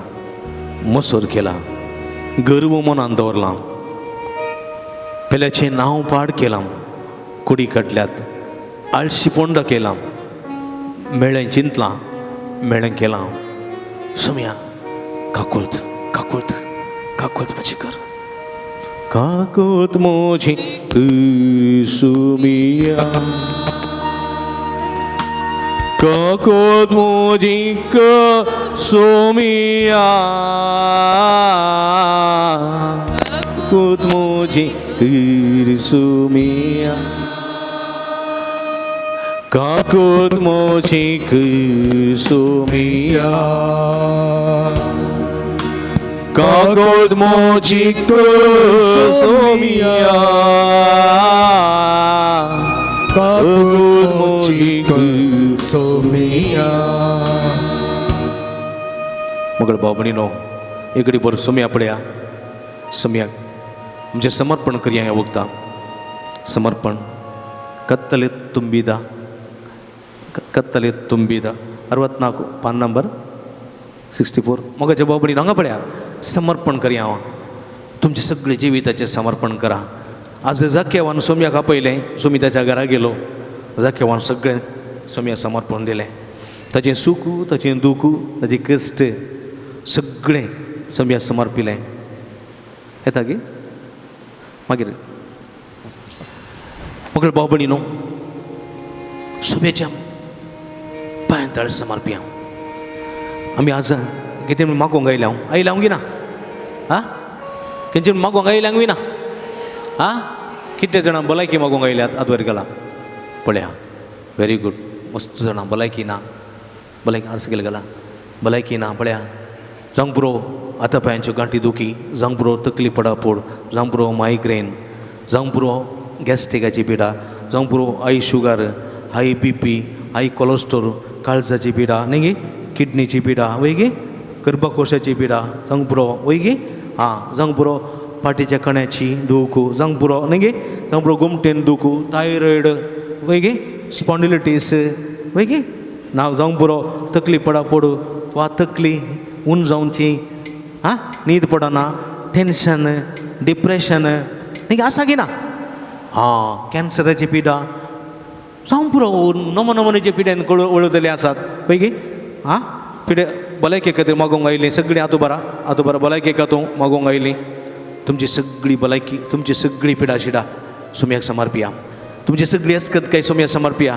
मसूर केला, गर्व मनान दवरला, पेल्याचें नांव पाड केलां, कुडी काडल्यात, आळशीपण दाखयलां, मेळ्ळें चिंतलां, मेळ्ळें केलां. सोमिया काकूळत, काकूळत, काकूळत म्हजी कर, काकूळत म्हजी कर सोमिया, काकूळत म्हजी कर सोमिया, काकूळत म्हजी कर सोमिया, काकूळत म्हजी कर सोमिया, काकूळत म्हजी कर सोमिया, काकूत मुझी कर सोमिया. मगर बाबणीनो, एगडी बरो सोम्या पळया. सोम्याक म्हणजे समर्पण करया. हें वखदां समर्पण. कत्तले ತುಂಬಿದ, कत्तले ತುಂಬಿದ 64 पान नंबर 64. मोगाच्या बाबडीन हांगा पळया. समर्पण करया. हांव तुमचे सगळे जिविताचें समर्पण करा. आज जाकेवान सोम्याक आपयलें. सोमी ताच्या घरा गेलो. जाकेवान सगळें सोम्याक समर्पण दिलें. ताचें सूख, ताचें दूख, ताची कश्ट सगळें सोम्याक समर्पिलें. येता गे मागीर मगर बाबणीनो, सोम्याच्या पांयां तळे समर्पिया. आमी आज कितें म्हूण मागोवंक आयल्या. आयल्या हांव गिना आं खंयचे मागोवंक आयल्यांक विना आं कितले जाणां भलायकी मागोवंक आयल्यात आदवर गेला पळया. Very good. मस्त जाणां भलायकी ना. भलायकी अर्ज केले गेला. भलायकी ना पळया. जावंक पुरो आतां पांयांच्यो गांठी दुखी, जावंक पुरो तकली पडापोड, जावंक पुरो मायग्रेन, जावंक पुरो गॅस्ट्रिकाची पिडा, जावंक पुरो हाय शुगर, हाय BP, हाय कोलेस्ट्रॉल, काळजाची पिडा, न्ही गे किडनीची पिडा, वय गे गर्भकोशाची पिडा जावंक पुरो वय गे हां जावंक पुरो पाठीच्या कण्याची दुख जावंक पुरो न्ही गे जावंक पुरो गुमटेन दुख थायरॉयड वय गे स्पॉन्डिलिटीस वय गे नाव जावंक पुरो तकली पडा पडू वा तकली ऊन जावची हां न्हीद पडना टेन्शन डिप्रेशन न्ही गे आसा गे ना हां कॅन्सराची पिडा जावंक पुरो नमनमनीचे पिड्यान वळतले आसात पळय गे हां पिडे भलायके खातीर मागोवंक आयलीं सगळीं आतू बरा भलायके खातीर मागोवंक आयलीं तुमची सगळी भलायकी तुमची सगळी पिडा शिडा सुमयाक समर्पिया तुमची सगळी अस्कत काय सुमयाक समर्पिया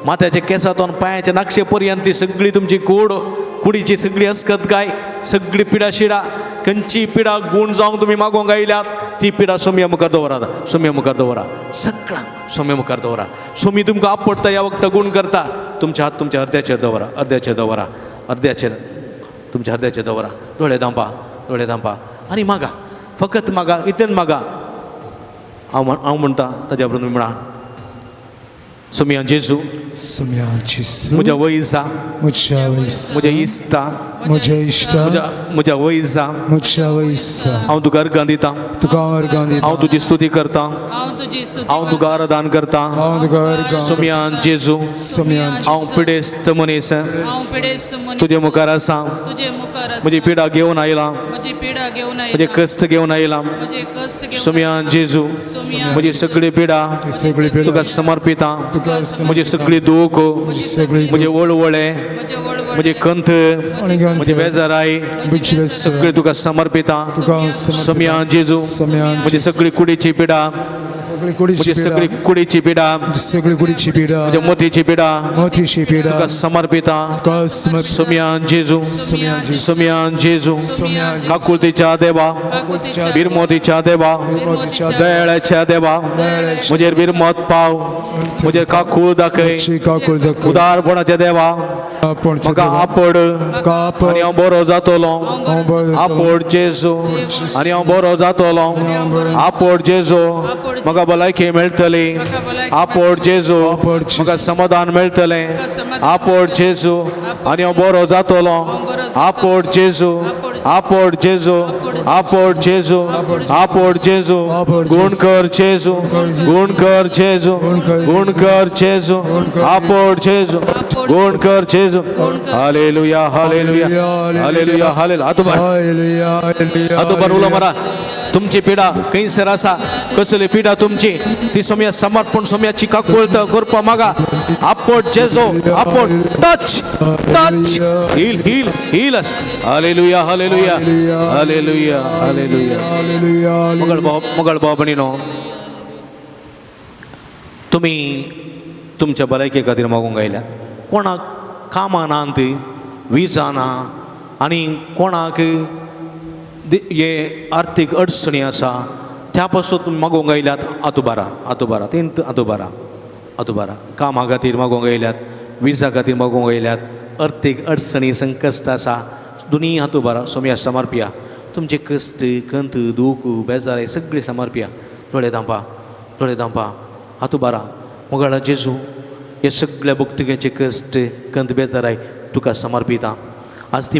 माथ्याच्या केसांतून पांयाच्या नाक्षे पर्यंत ती सगळी तुमची कुडीची सगळी अस्कत काय सगळी पिडा शिडा खंयची पिडा गूण जावंक तुमी मागोवंक आयल्यात ती पिडा सोम्या मुखार दवरात सोम्या मुखार दवरा सगळ्यांक सोम्या मुखार दवरा सोमी तुमकां आपडटा ह्या वखदां गूण करता तुमचे हात तुमच्या अर्द्याचेर दवरा अर्द्याचेर तुमच्या अर्द्याचेर दवरा दोळे धांपा आनी मागा फकत मागा इतलें मागा हांव म्हणटा ताज्या बरोबर तुमी म्हणा सोम्या जेजू सोम्या जेजू म्हज्या वयसा म्हज्या म्हज्या इश्टा म्हज्या इश्टा म्हज्या वयसा म्हज्या वयसा हांव तुका अर्गां दितां तुका अर्गां दिता हांव तुजी स्तुती करतां हांव तुजी स्तुती हांव तुका आराधन करतां हांव तुका अर्गां सोम्या जेजू सोम्या हांव पिडेस्त मनीस हांव पिडेस्त मनीस तुजे मुखार आसा तुजे मुखार आसा म्हजी पिडा घेवन आयलां म्हजी पिडा घेवन म्हजे आयला कश्ट घेवन आयलां म्हजे कश्ट घेवन सोम्या जेजू सोम्या म्हजी सगळी पिडा सगळी तुका पिडा समर्पितां तुका म्हजी सगळी दूख सगळी म्हजे वळवळे म्हजे वळवळ म्हजी कंथ म्हजी बेजाराई म्हजी वेस सगळी तुका समर्पितां तुका सोम्या जेजू सोम्या म्हजी सगळी कुडीची पिडा सगळी कुडीची म्हजी सगळी पिडा कुडीची पिडा सगळी कुडीची पिडा म्हज्या मोतीची पिडा मोतीची पिडा तुका समर्पितां तुका समर्पित सोम्या जेजू सोम्या जेजू सोम्या जेजू सोम्या जेजू काकुळतीच्या देवा काकुतीच्या बिरमोतीच्या देवा मोतीच्या दयाळ्याच्या देवा म्हजेर बिरमोत पाव म्हजेर काकूळ दाखय म्हजी काकूळ दाखय उदारपणाच्या देवा आपण म्हाका आपड कापड आनी हांव बरो जातलो आपड जेजू आनी हांव बरो जातलो आपड जेजू म्हाका भलायकी मेळटली आपड जेजू म्हाका समाधान मेळटलें आपड जेजू आनी हांव बरो जातलो आपड जेजू आपड जेजू आपड जेजू आपड जेजू गुण कर जेजू गुण कर जेजू गुण कर जेजू आपड जेजू गुण कर जेजू हालेलुया हालेलुया हालेलुया हालेलुया आतो बर उलो मारा तुमची पिडा खंयसर आसा कसली पिडा तुमची ती सोम्या समर्पण सोम्याची काकुळत करपा मागा आपट जेजो आपट touch touch heal heal heal हालेलुया हालेलुया हालेलुया हालेलुया मोगळ भाव भणीनो तुम्ही तुमच्या भलायके खातीर मागूंक आयल्या कोणाक कामां नात विजा ना आनी कोणाक हे आर्थीक अडचणी आसा त्या पासून तुमी मागोवंक आयल्यात आतुबारा तेंत आतुबारा कामा खातीर मागोवंक आयल्यात विजा खातीर मागोवंक आयल्यात अर्थीक अडचणी संकश्ट आसा दोनी आतुबारा सोम्या समर्पिया तुमचे कश्ट कंत दूख बेजार सगळी समर्पिया दोळे धांपा आतुबारा मोगाळा जेजू हे सगळ्या भक्तिकांचे कश्ट कंत बेजाराय तुका समर्पिता आज ती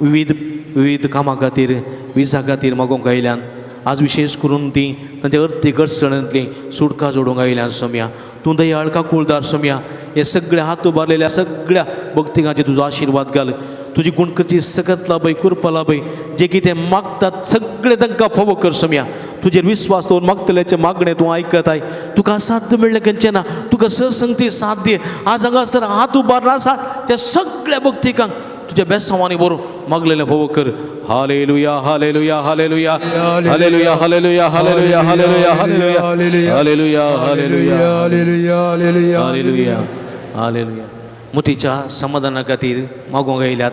विविध कामां खातीर विजा खातीर मागोवंक आयल्यान आज विशेष करून ती तांच्या अर्थीक अडचणींतली सुटका जोडूंक आयल्यान सोम्या तूं दयाळ काकुळदार सोम्या हे सगळे हात उबारलेल्या सगळ्या भक्तिकांचे तुजो आशिर्वाद घाल तुजी गुणकची सकत लाभय कृपा लाभय जे कितें मागतात सगळे तांकां फावो कर सोम्या तुजेर विस्वास दवरून मागतल्याचें मागणें तूं आयकत आय तुका साध्य मेळ्ळें खंयचें ना तुका सरसंगती साथ दी आज हांगासर हात उबारला आसा त्या सगळ्या भक्तिकांक तुज्या बेसांवांनी बरोवन मागलेलें फावो कर हालेलुया हालेलुया हालेलुया हालेलुया हालेलुया हालेलुया हालेलुया हालेलुया हालेलुया हालेलुया हालेलुया हालेलुया मुतीच्या समाधाना खातीर मागोवंक आयल्यात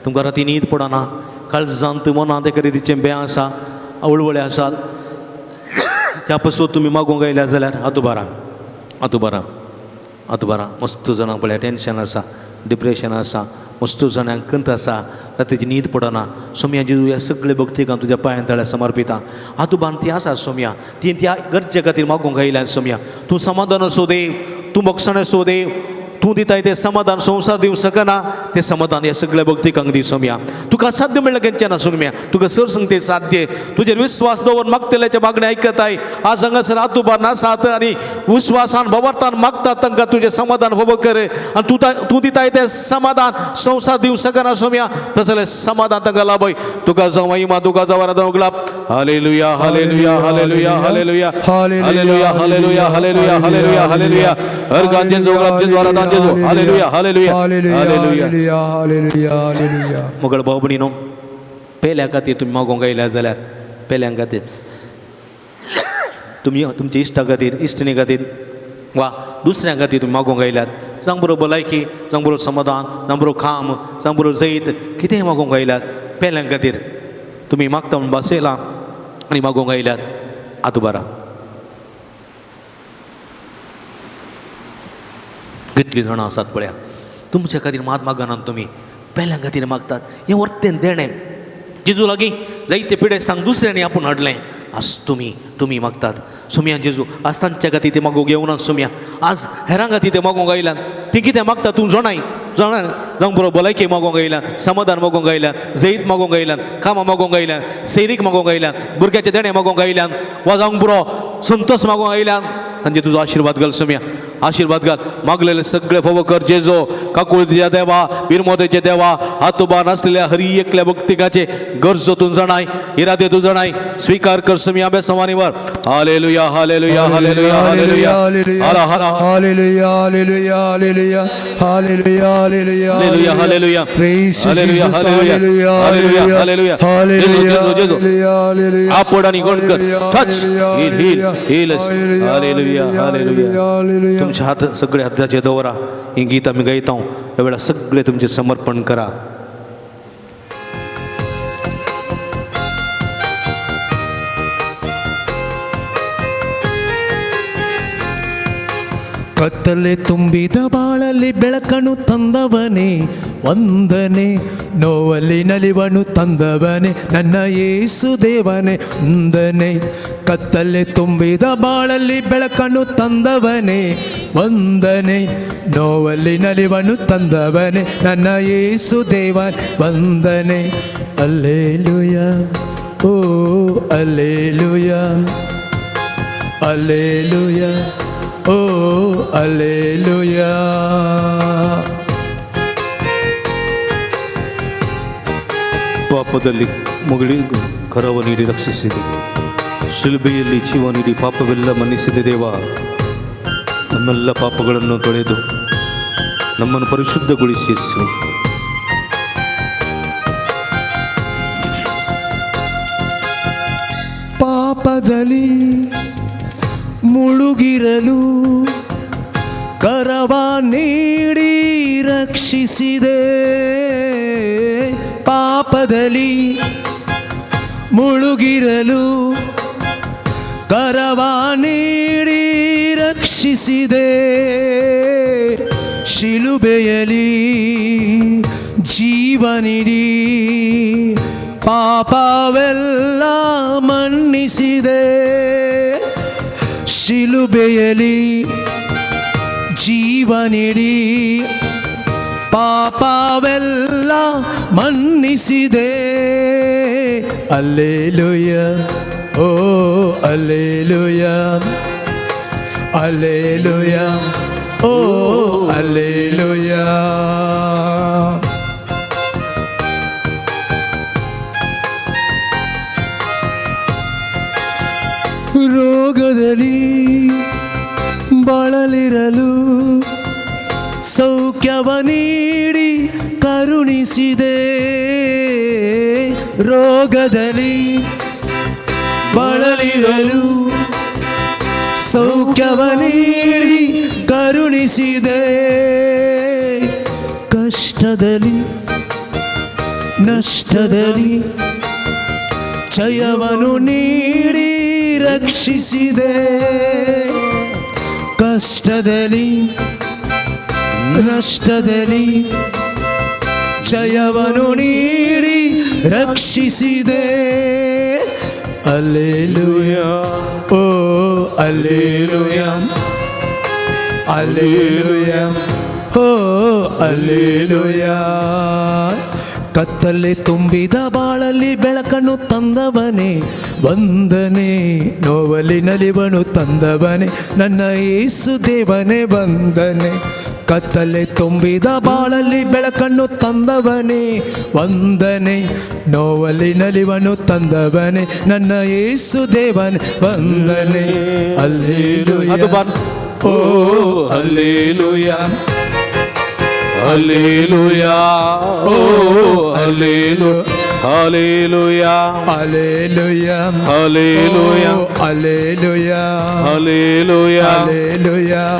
तुमकां राती न्हीद पडना काळजांत मनांत एका रितीचें बें आसा आवळवळे आसात त्या पासून तुमी मागोवंक आयल्यात जाल्यार आतुबारा मस्त जाणांक पळय टेन्शन आसा डिप्रेशन आसा मस्त जाणांक कंत आसा रातीची न्हीद पडना सोम्या जेजू ह्या सगळे भक्तिकांक तुज्या पांयां तळ्या समर्पिता आतुबान ती आसा सोम्या ती त्या गरजे खातीर मागोवंक आयल्यात सोम्या तूं समाधान असो देव तूं मोक्षण असो देव तूं दिता तें समाधान संवसार दिवंक शकना तें समाधान ह्या सगळ्या भक्तीकांक दी सोम्या. तुका साध्य म्हणलें केन्ना ना सोम्या, तुका सर सांगते साध्य. तुजेर विश्वास दवर मागतल्याच्या मागणी आयकताय. आज हांगासर हात उबारून आसात आनी विश्वासान भवार्थान मागतात तांकां तुजें समाधान फावो कर. आनी तूं दिताय तें समाधान संवसार दिवंक शकना सोम्या. तशें जाल्यार समाधान तांकां लाभय. तुका जावं महिमा, तुका जावं आराधना उगलाप. हालेलुया हालेलुया हालेलुया हालेलुया हालेलुया हालेलुया हालेलुया हालेलुया हालेलुया. हर गान जेजू उगलाप, जेजू आराधना जेजू. हालेलुया हालेलुया हालेलुया. हालेलुया. मोगळ भाव भयणीनो, पेल्या खातीर तुमी मागोवंक आयल्यार जाल्यार पेल्यां खातीर, तुमी तुमच्या इश्टा खातीर, इश्टिणी खातीर वा दुसऱ्यां खातीर तुमी मागोवंक आयल्यार, जावं बरोबर भलायकी, जावं बरोबर समाधान, जावं बरोबर काम, जावं बरोबर जैत, कितेंय मागोवंक आयल्यार पेल्यां खातीर तुमी मागता म्हणून बसयलां आनी मागोवंक आयल्यार आतां बरा. कितलीं जाणां आसात पळया, तुमच्या खातीर मात मागनात, तुमी पेल्यां खातीर मागतात. हें वर्तें देणें जेजू लागीं जायते पिडेस्तांक दुसऱ्यांनी आपूण हाडलें. आज तुमी मागतात सोम्या. जेजू आज तांच्या खातीर ते मागोवंक येवनात सोम्या. आज हेरां खातीर ते मागोवंक आयल्यान. ती कितें मागता तूं जाणाय जावं बरो भलायकी मागोवंक आयल्यान, समाधान मागोवंक आयल्यान, जैत मागोवंक आयल्यान, कामां मागोवंक आयल्यान, सैरीक मागोवंक आयल्यान, भुरग्याचे देणें मागोवंक आयल्यान, वा जावंक बरो संतोश मागोवंक आयल्यान, तांचे तुजो आशिर्वाद घाल सोम्या. आशिर्वाद घाल. मागलेले सगळे फावो कर जेजो. काकुळतीच्या देवा, बिरमोदेचे देवा, हात उबार नासलेल्या हरी एकल्या भक्तिकाचे गरजो तूं जाणाय, इरादे तूं जाणाय. स्वीकार कर सोम्या बेसवानीवर. हालेलुया हालेलुया हालेलुया हालेलुया हरा हरा हालेलुया हालेलुया हालेलुया हालेलुया हालेलुया हालेलुया हालेलुया Praise you, हालेलुया Jesus. हालेलुया हालेलुया हालेलुया Hallelujah. जेजू Hallelujah. आपड आणि गण कर. टच हील हील हीलच. Hallelujah. हालेलुया हालेलुया. Hallelujah. तुमचे हात सगळे हाताचे दवरा. ही गीत आमी गायता ह्या वेळा सगळे तुमचे समर्पण करा. ಕತ್ತಲೆ ತುಂಬಿದ ಬಾಳಲ್ಲಿ ಬೆಳಕನ್ನು ತಂದವನೇ ವಂದನೆ. ನೋವಲ್ಲಿ ನಲಿವನು ತಂದವನೇ ನನ್ನ ಯೇಸು ದೇವನೇ ವಂದನೆ. ಕತ್ತಲೆ ತುಂಬಿದ ಬಾಳಲ್ಲಿ ಬೆಳಕನ್ನು ತಂದವನೇ ವಂದನೆ. ನೋವಲ್ಲಿ ನಲಿವನು ತಂದವನೇ ನನ್ನ ಯೇಸು ದೇವನೇ ವಂದನೆ. ಅಲ್ಲೇಲುಯ ಓ ಅಲ್ಲೇಲುಯ ಅಲ್ಲೇಲುಯ ಓ ಅಲ್ಲೇಲುಯಾ. ಪಾಪದಲ್ಲಿ ಮುಗಿಳಿ ಕರವ ನೀಡಿ ರಕ್ಷಿಸಿದೆ, ಶಿಲುಬೆಯಲ್ಲಿ ಜೀವ ನೀಡಿ ಪಾಪವೆಲ್ಲ ಮನ್ನಿಸಿದೆ ದೇವ. ನಮ್ಮೆಲ್ಲ ಪಾಪಗಳನ್ನು ತೊಳೆದು ನಮ್ಮನ್ನು ಪರಿಶುದ್ಧಗೊಳಿಸಿ ಪಾಪದಲ್ಲಿ ಮುಳುಗಿರಲು ಕರವ ನೀಡಿ ರಕ್ಷಿಸಿದೆ. ಪಾಪದಲ್ಲಿ ಮುಳುಗಿರಲು ಕರವ ನೀಡಿ ರಕ್ಷಿಸಿದೆ. ಶಿಲುಬೆಯಲ್ಲಿ ಜೀವ ನೀಡಿ ಪಾಪವೆಲ್ಲ ಮನ್ನಿಸಿದೆ. ಶಿಲುಬೆಯಲ್ಲಿ ಜೀವ ನೀಡಿ ಪಾಪವೆಲ್ಲ ಮನ್ನಿಸಿದೆ. ಅಲ್ಲೇಲುಯ ಓ ಅಲ್ಲೇಲುಯ ಅಲ್ಲೇಲುಯ ಓ ಅಲ್ಲೇಲುಯ. ರೋಗದಲ್ಲಿ ಬಳಲಿರಲು ಸೌಖ್ಯವ ನೀಡಿ ಕರುಣಿಸಿದೆ. ರೋಗದಲ್ಲಿ ಬಳಲಿರಲು ಸೌಖ್ಯವ ನೀಡಿ ಕರುಣಿಸಿದೆ. ಕಷ್ಟದಲ್ಲಿ ನಷ್ಟದಲ್ಲಿ ಜಯವನ್ನು ನೀಡಿ ರಕ್ಷಿಸಿದೆ. ಕಷ್ಟದಲ್ಲಿ ನಷ್ಟದಲ್ಲಿ ಜಯವನ್ನು ನೀಡಿ ರಕ್ಷಿಸಿದೆ. ಅಲ್ಲೇಲುಯ ಓ ಅಲ್ಲೇಲುಯ ಅಲ್ಲೇಲುಯ ಓ ಅಲ್ಲೇಲುಯಾ ಕತ್ತಲೆ ತುಂಬಿದ ಬಾಳಲ್ಲಿ ಬೆಳಕನ್ನು ತಂದವನೇ ವಂದನೆ ನೋವಲಿ ನಲಿವನು ತಂದವನೇ ನನ್ನ ಯೇಸು ದೇವನೇ ವಂದನೆ ಕತ್ತಲೆ ತುಂಬಿದ ಬಾಳಲ್ಲಿ ಬೆಳಕನ್ನು ತಂದವನೇ ವಂದನೆ ನೋವಲಿ ನಲಿವನು ತಂದವನೇ ನನ್ನ ಯೇಸು ದೇವನೇ ವಂದನೆ ಅಲ್ಲೇಲುಯಾ ಓ Hallelujah. Hallelujah. Oh, hallelujah. Hallelujah. Hallelujah. Hallelujah. Hallelujah. Hallelujah. Hallelujah.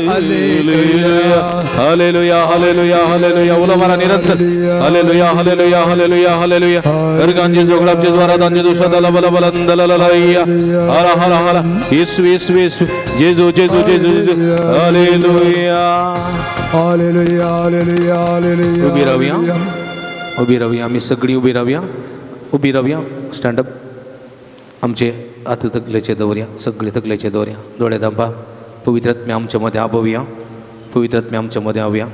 Hallelujah. Hallelujah. Hallelujah. Hallelujah. उलमारा निरंतर Hallelujah. Hallelujah. Hallelujah. Hallelujah. गरगांजे जोगलाब जे द्वारा दांजे दोषा दला बला बलंदलललैया हरा हरा हरा यीशु यीशु यीशु जेजू जेजू जेजू जेजू Hallelujah. Hallelujah, hallelujah, hallelujah. उभी राहूया उभी राहूया आम्ही सगळी उभी राहूया स्टँडअप आमचे हात तकलेचे दवरया सगळे तकलेचे दवरया डोळे धांपा पवित्रात्म्या आमच्यामध्ये आबोवया पवित्रात्म्या आमच्यामध्ये आव्या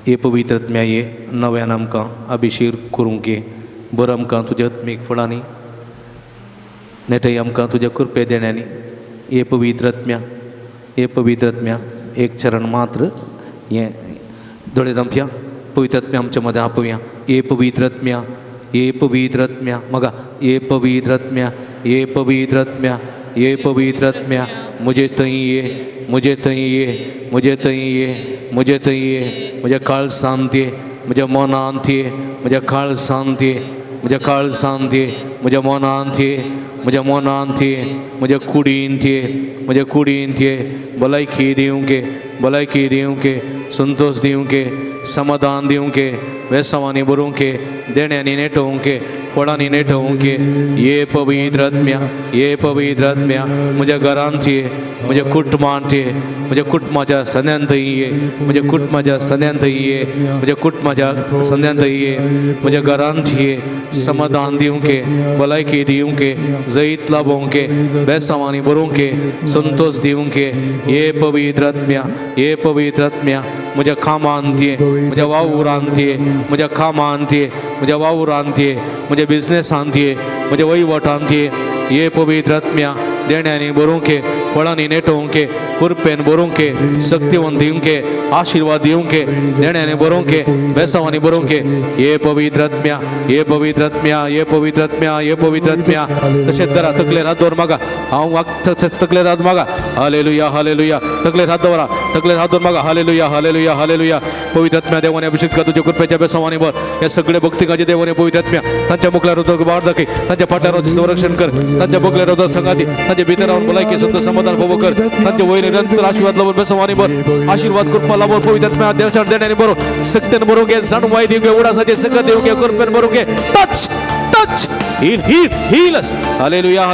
हे पवित्रात्म्या ये नव्यान आमकां अभिषेक करूंक ये बरं आमकां तुज्या आत्मीक फळांनी नेटय आमकां तुज्या कृपे देण्यानी हे पवित्रात्म्या एक चरण मात्र ये दोळे धांपया पवित्रात्म्या आमच्यामध्ये आपोवया हे पवित्रात्म्या मगा हे पवित्रात्म्या मुझे थंय ये म्हज्या काळजांत ये म्हज्या मनांत ये म्हज्या काळजांत ये म्हज्या मनांत ये म्हज्या कुडींत ये भलायकी दिवंक संतोष दिवंक समाधान दिवंक वेसावांनी भरूंक देण्यांनी नेटोवंक फळांनी नेटोवंक ये पवित्रात्म्या म्हज्या घरांत ये म्हज्या कुटुंबांत ये म्हज्या कुटुंबाच्या सन्यांत ये म्हज्या कुटुंबाच्या ये म्हज्या घरांत ये समाधान दिवंक भलायकी दिवंक जैत लाभोवंक बेसावांनी भरूंक संतोष दिवंक ये पवित्रात्म्या म्हज्या कामांत ये म्हज्या वावुरांत ये म्हज्या बिझनेसांत ये म्हज्या वहिवाटांत ये पवित्रात्म्या देण्यानी भरूंक फळांनी नेटोवंक कृपेन भरूंक शक्तिवन दिवंक आशीर्वाद दिवंक देण्यानी भरूंक बेसावांनी भरूंक ये पवित्रात्म्या तशेंच दरा तकलेर हात दवर मागा हांव तकलेर हात मागा हालेलुया तकलेर हात दवरा मागा हालेलुया पवित्रात्म्या देवाने अभिषेक कर तुझ्या कृपेच्या बेसावांनी भर या सगळे भक्तिकाचे देवाने पवित्रात्म्या तांच्या मुखल्यार उदक बाळ दाखय तांच्या फाटल्यार संरक्षण कर तांच्या मुखल्यार उदक संगाती तांच्या भितर रावन भलायकी संत समाधान फोव कर तांच्या वयर निरंतर आशीर्वाद लाभून बेसावांनी भर आशीर्वाद कृपा लाभून पवित्रात्म्या देवचार देण्याने बरो सक्तेन भरूंक जाणवाय दिवंक उडासाचे सकत दिवंक कृपेन भरूंक टच heal us hallelujah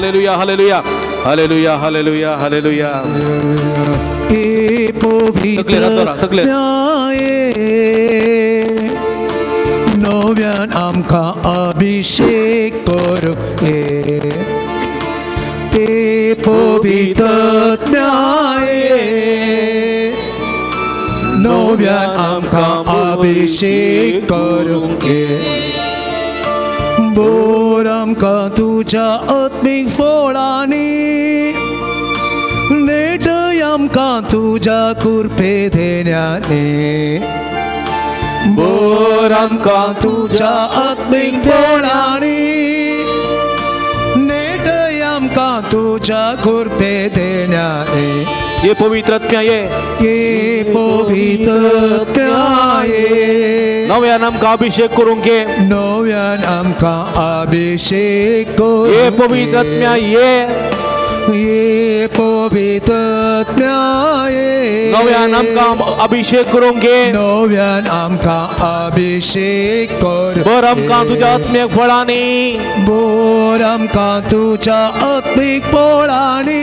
ए पवित्रात्म्या नव्यान आमकां अभिषेक करूंक ते पवित्रात्म्या नव्यान आमकां अभिषेक करूंक बोर आमकां तुज्या आत्मीक फळांनी नेटय आमकां तुज्या कृपे देण्यानी बोर आमकां तुज्या आत्मीक फळांनी नेटय आमकां तुज्या कृपे देण्यानी ये पवित्रात्म्या ये नव्यान आमकां अभिषेक करूंक नव्यान आमकां अभिषेक ये पवित्रात्म्या ये पवित्रात्म्या नव्यान आमकां अभिषेक करूंक नव्यान आमकां अभिषेक कर बर आमकां तुज्या आत्मीक फळांनी बोर आमकां तुज्या आत्मीक फळांनी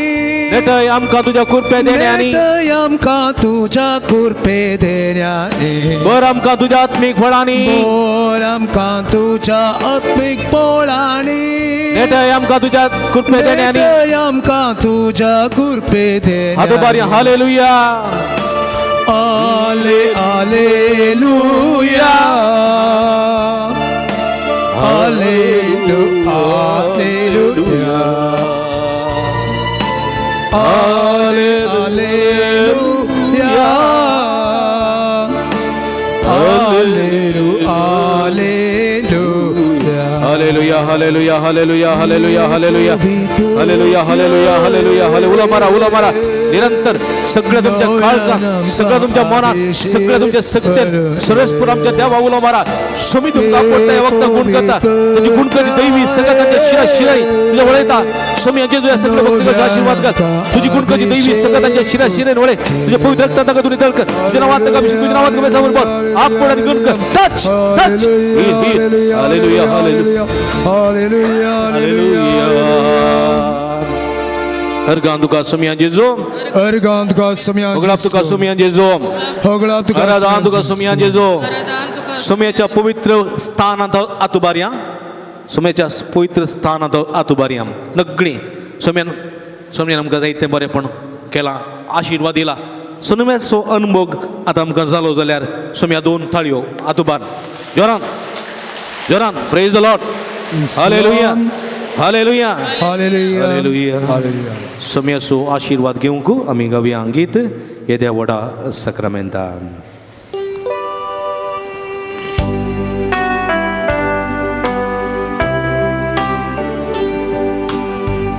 नेटय आमकां तुज्या कृपे देण्यानी आमकां तुज्या कृपे देण्यानी बर आमकां तुज्या आत्मीक फळांनी बोर आमकां तुज्या आत्मीक फळांनी नेटय आमकां तुज्या कृपे देण्यानी आमकां तुज्या कृपे देण्यानी हालेलुया आले आलेलुया आलेलु आलेलुया आले आलेलुया आलेलु आलेलुया हालेलुया हालेलुया हालेलुया हालेलुया हालेलुया हालेलुया हालेलुया हालेलुया हाले उला मारा निरंतर सगळं तुमच्या काळजात सगळं तुमच्या मनात सगळं तुमच्या सत्तेत सर्वस्पूर आमच्या देवा उला मारा स्वामी तुमका कोणत्या वक्त गुण करता तुझी गुण करते दैवी सगळं त्यांच्या शिरा शिराई तुझ्या वळेता स्वामी यांचे तुझ्या सगळं भक्तीचा आशीर्वाद कर तुझी गुण करते दैवी सगळं त्यांच्या शिरा शिराई वळे तुझ्या पवित्र रक्तात का तुम्ही तळकर तुझ्या नावात का तुझ्या नावात का समोर बोल आप कोणाने गुण कर टच टच हालेलुया हालेलुया Hallelujah, Ergan tu kasumi anjezo, Ergan tu kasumi oglap tu kasumi anjezo, Oglap tu aradan tu kasumi anjezo. आराधन तुका सोम्याच्या पवित्र स्थानात आतुबार्या सोम्याच्या पवित्र स्थानात आतुबार्या नगणी सोम्यान आमकां जायतें बरेंपण केलां आशिर्वाद दिला सोम्याचो अनुभव आतां आमकां जालो जाल्यार सोम्या 2 थाळयो आतुबार जोरान प्रेज द लॉर्ड हालेलुया हालेलुया Hallelujah. हालेलुया Hallelujah. सोम्याचो आशिर्वाद घेवंक आमी गावया गीत येद्या व्हडा सक्रामेंतान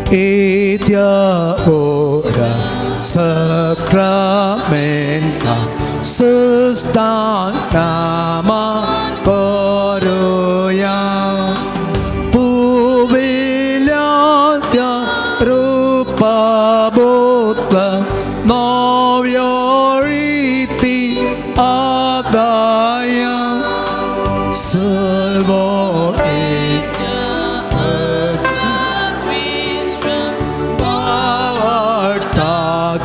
Etia ora sacramenta sustantama coroia pubiliantia rupa butla novioriti adaya salvo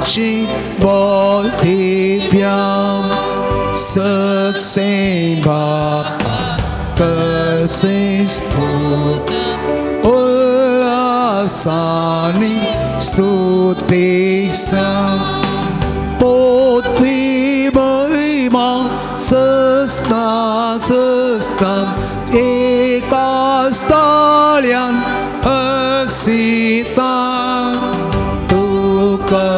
Ci voltipiam să semba că se spută ulasani stutisam pot fi băima să stam e ca stalian hăsitam tu că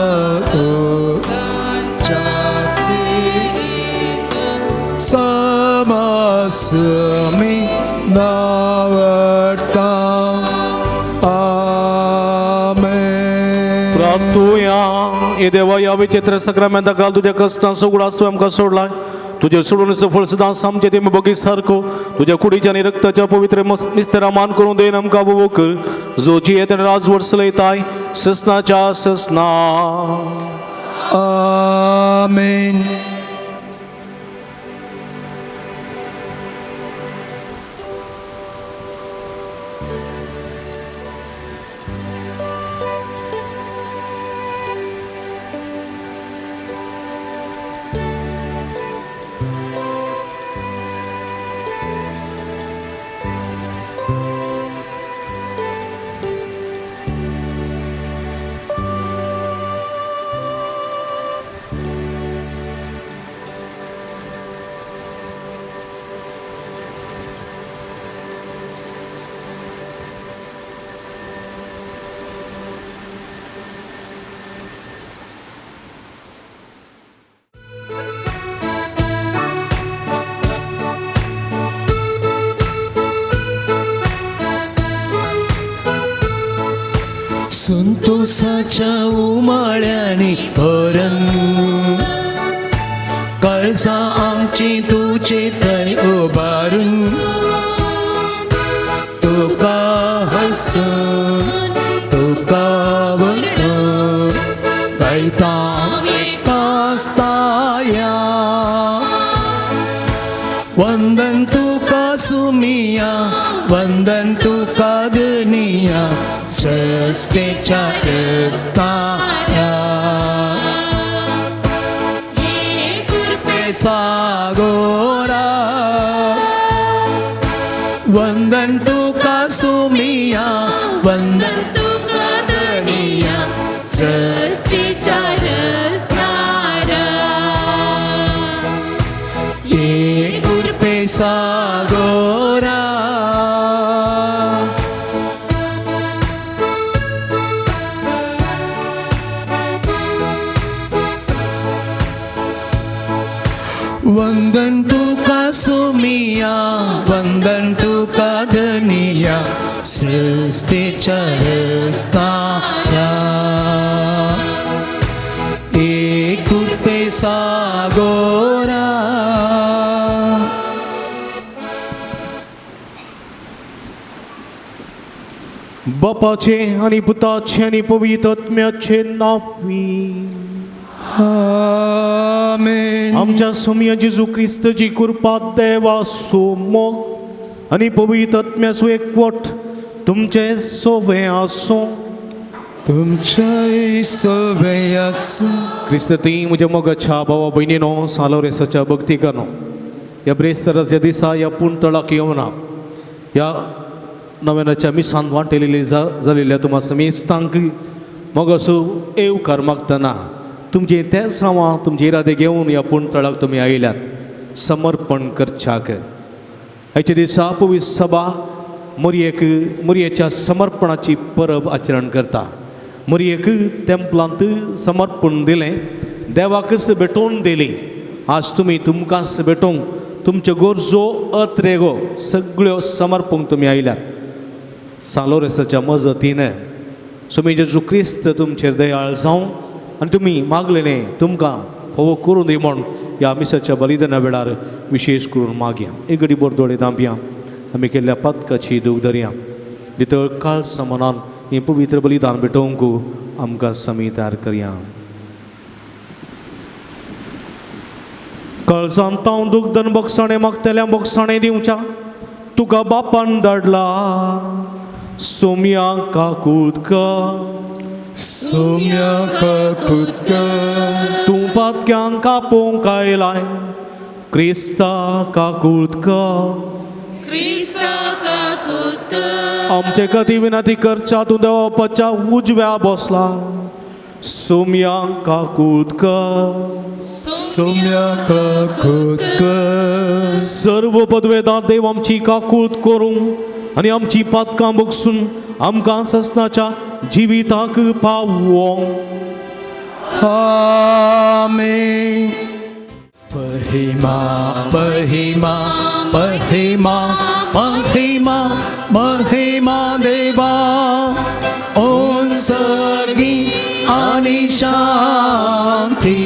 Samasami navartam Amen. प्रार्थूया हे देवा या विचित्र सक्रामेंता काल तुझ्या कष्टांचा उघडास तू आमकां सोडलाय तुझ्या सोडूनचं फळ सुद्दां सामचें तें बगी सारको तुझ्या कुडीच्या आनी रक्ताच्या पवित्र मिस्तेरा मान करून देन आमकां बोबो कर जो जी येते राजवट चलयताय ससनाच्या ससना Amen. संतोषाच्या उमाळ्याने भरण कळसा आमची तुझे थंय उबारून तुका हसून तुका वळखून गायता कास्ताया वंदन तुका सुमिया वंदन तुका गनिया सृष्टीच्या रस्त्याया कृपे सागोरा वंदन तुका सुमिया वंदन तुका गनिया सृष्टीच्या रस्त्याया सागोरा वंदन तुका सोमिया वंदन तुका धनिया सृष्टीच्या रस्त्याला एकुपे सागोरा बापाचे आणि पुताचे आणि पवित्र आत्म्याचे नावी आमेन. आमच्या सोम्य जेजू ख्रिस्ताची कृपा देवा सोमोग आणि पवित्र आत्म्याचो एकवट तुमचे सोबे आसो. तुमच्या सभे असो. ख्रिस्त ती म्हज्या मोगाच्या भावा भयणीनो सालोरेसाच्या भक्तिकानो ह्या ब्रेस्तराच्या दिसा ह्या पुणतळाक येवना ह्या नव्यानाच्या मिसान वांटेलेली जालेल्या तुम्हा समेस्तांक मोगाचो येवकार मागतना तुमचे ते सावा तुमचे इरादे घेवन ह्या पुणतळाक तुमी आयल्यात समर्पण करच्याक. हेचे दिसा पवित्र सभा मोरयेच्या समर्पणाची परब आचरण करता. मोरयेक तेंपलांत समर्पण दिलें देवाकच भेटोवन दिली. आज तुमी तुमकांच भेटोवंक तुमच्यो गरजो अत्रेगो सगळ्यो समर्पूंक तुमी आयल्यात. सालोरेसाच्या मजतीन सुमी जेजू क्रिस्त तुमचेर दयाळ जावं आनी तुमी मागलेलें तुमकां फोव करून दी म्हूण ह्या मिसाच्या बलिदाना वेळार विशेश करून मागया. एक घडी बोरदोळे दांबया आमी केल्ल्या पदकाची दूख धरया. भितर काळ समानान ही पवित्र बलिदान भेटोवंक आमकां समी तयार करया. कळसांत हांव दूख धन बोगसाणें मागतल्या बोगसाणें दिवच्या तुका बापान धाडला सोम्या काकुदका सोम्या काकुदका तूं पातक्यांक कापोवंक आयलाय क्रिस्ता काकुदका Krista kakutka आमचे खातीर विनंती करच्या तूं देवाच्या उजव्या बसला सोम्या काकुदका सोम्या काकुदका सर्व पदवेदार देव आमची काकूळट करूं आनी आमची पातकां बगसून आमकां ससनाच्या जिविताक पावोवंक. आमेन. महिमा महिमा महिमा महिमा महिमा देवा ओम सर्गी आणि शांती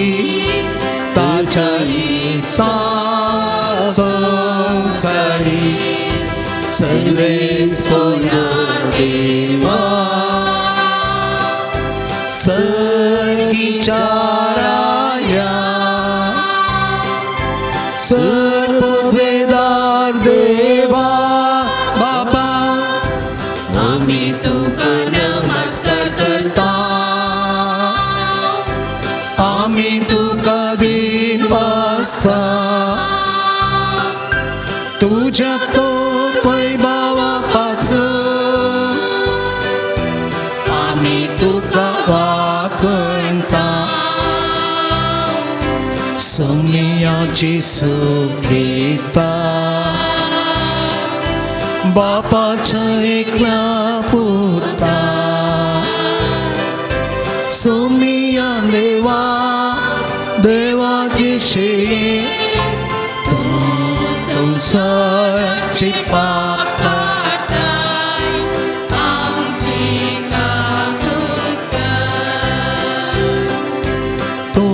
ताच्या संसारी सर्वेश्वरा देवा सर्गीच्या राया सर्ववेदार देवा बाबा आम्ही तुका नमस्कार करता आम्ही तुका दिन वाजता तुझ्या तो वैभवापासून आम्ही तुका वाकणता सोम्याची सुख्रिस्ता बापाच्या एकला पुता सोमिया देवा देवाची शे संसाराची पाप काढताय आमची काकुदका तू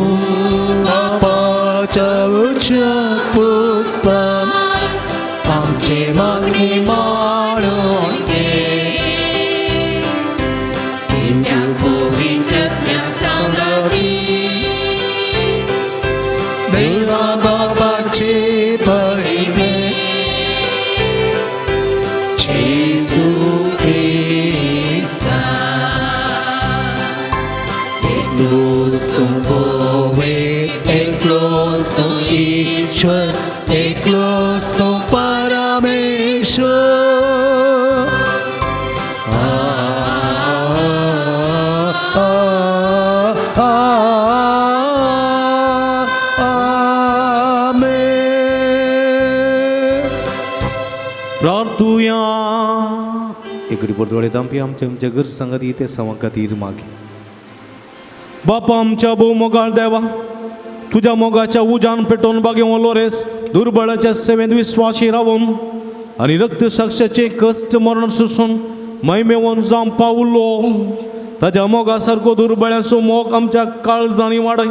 बापाच्या उच्च पुस्तक आमचे मागणी माळून घे त्या पवित्रत्म्या सांगती देवा बापाचे बहिणे एक रिपोर्ट डोळे दांपी आमच्या घर सांगत इथे संवाकातीर मागे बापा आमच्या भू मोगाळ देवा तुझ्या मोगाच्या उजान पेटोवन बागेवं लोरेस दुर्बळाच्या सेवेत विश्वासी रावून आणि रक्त साक्षाचे कष्ट मरण सुसून मैमेवून जावं पावलो ताच्या मोगासारको दुर्बळ्याचो मोग आमच्या काळजांनी वाडय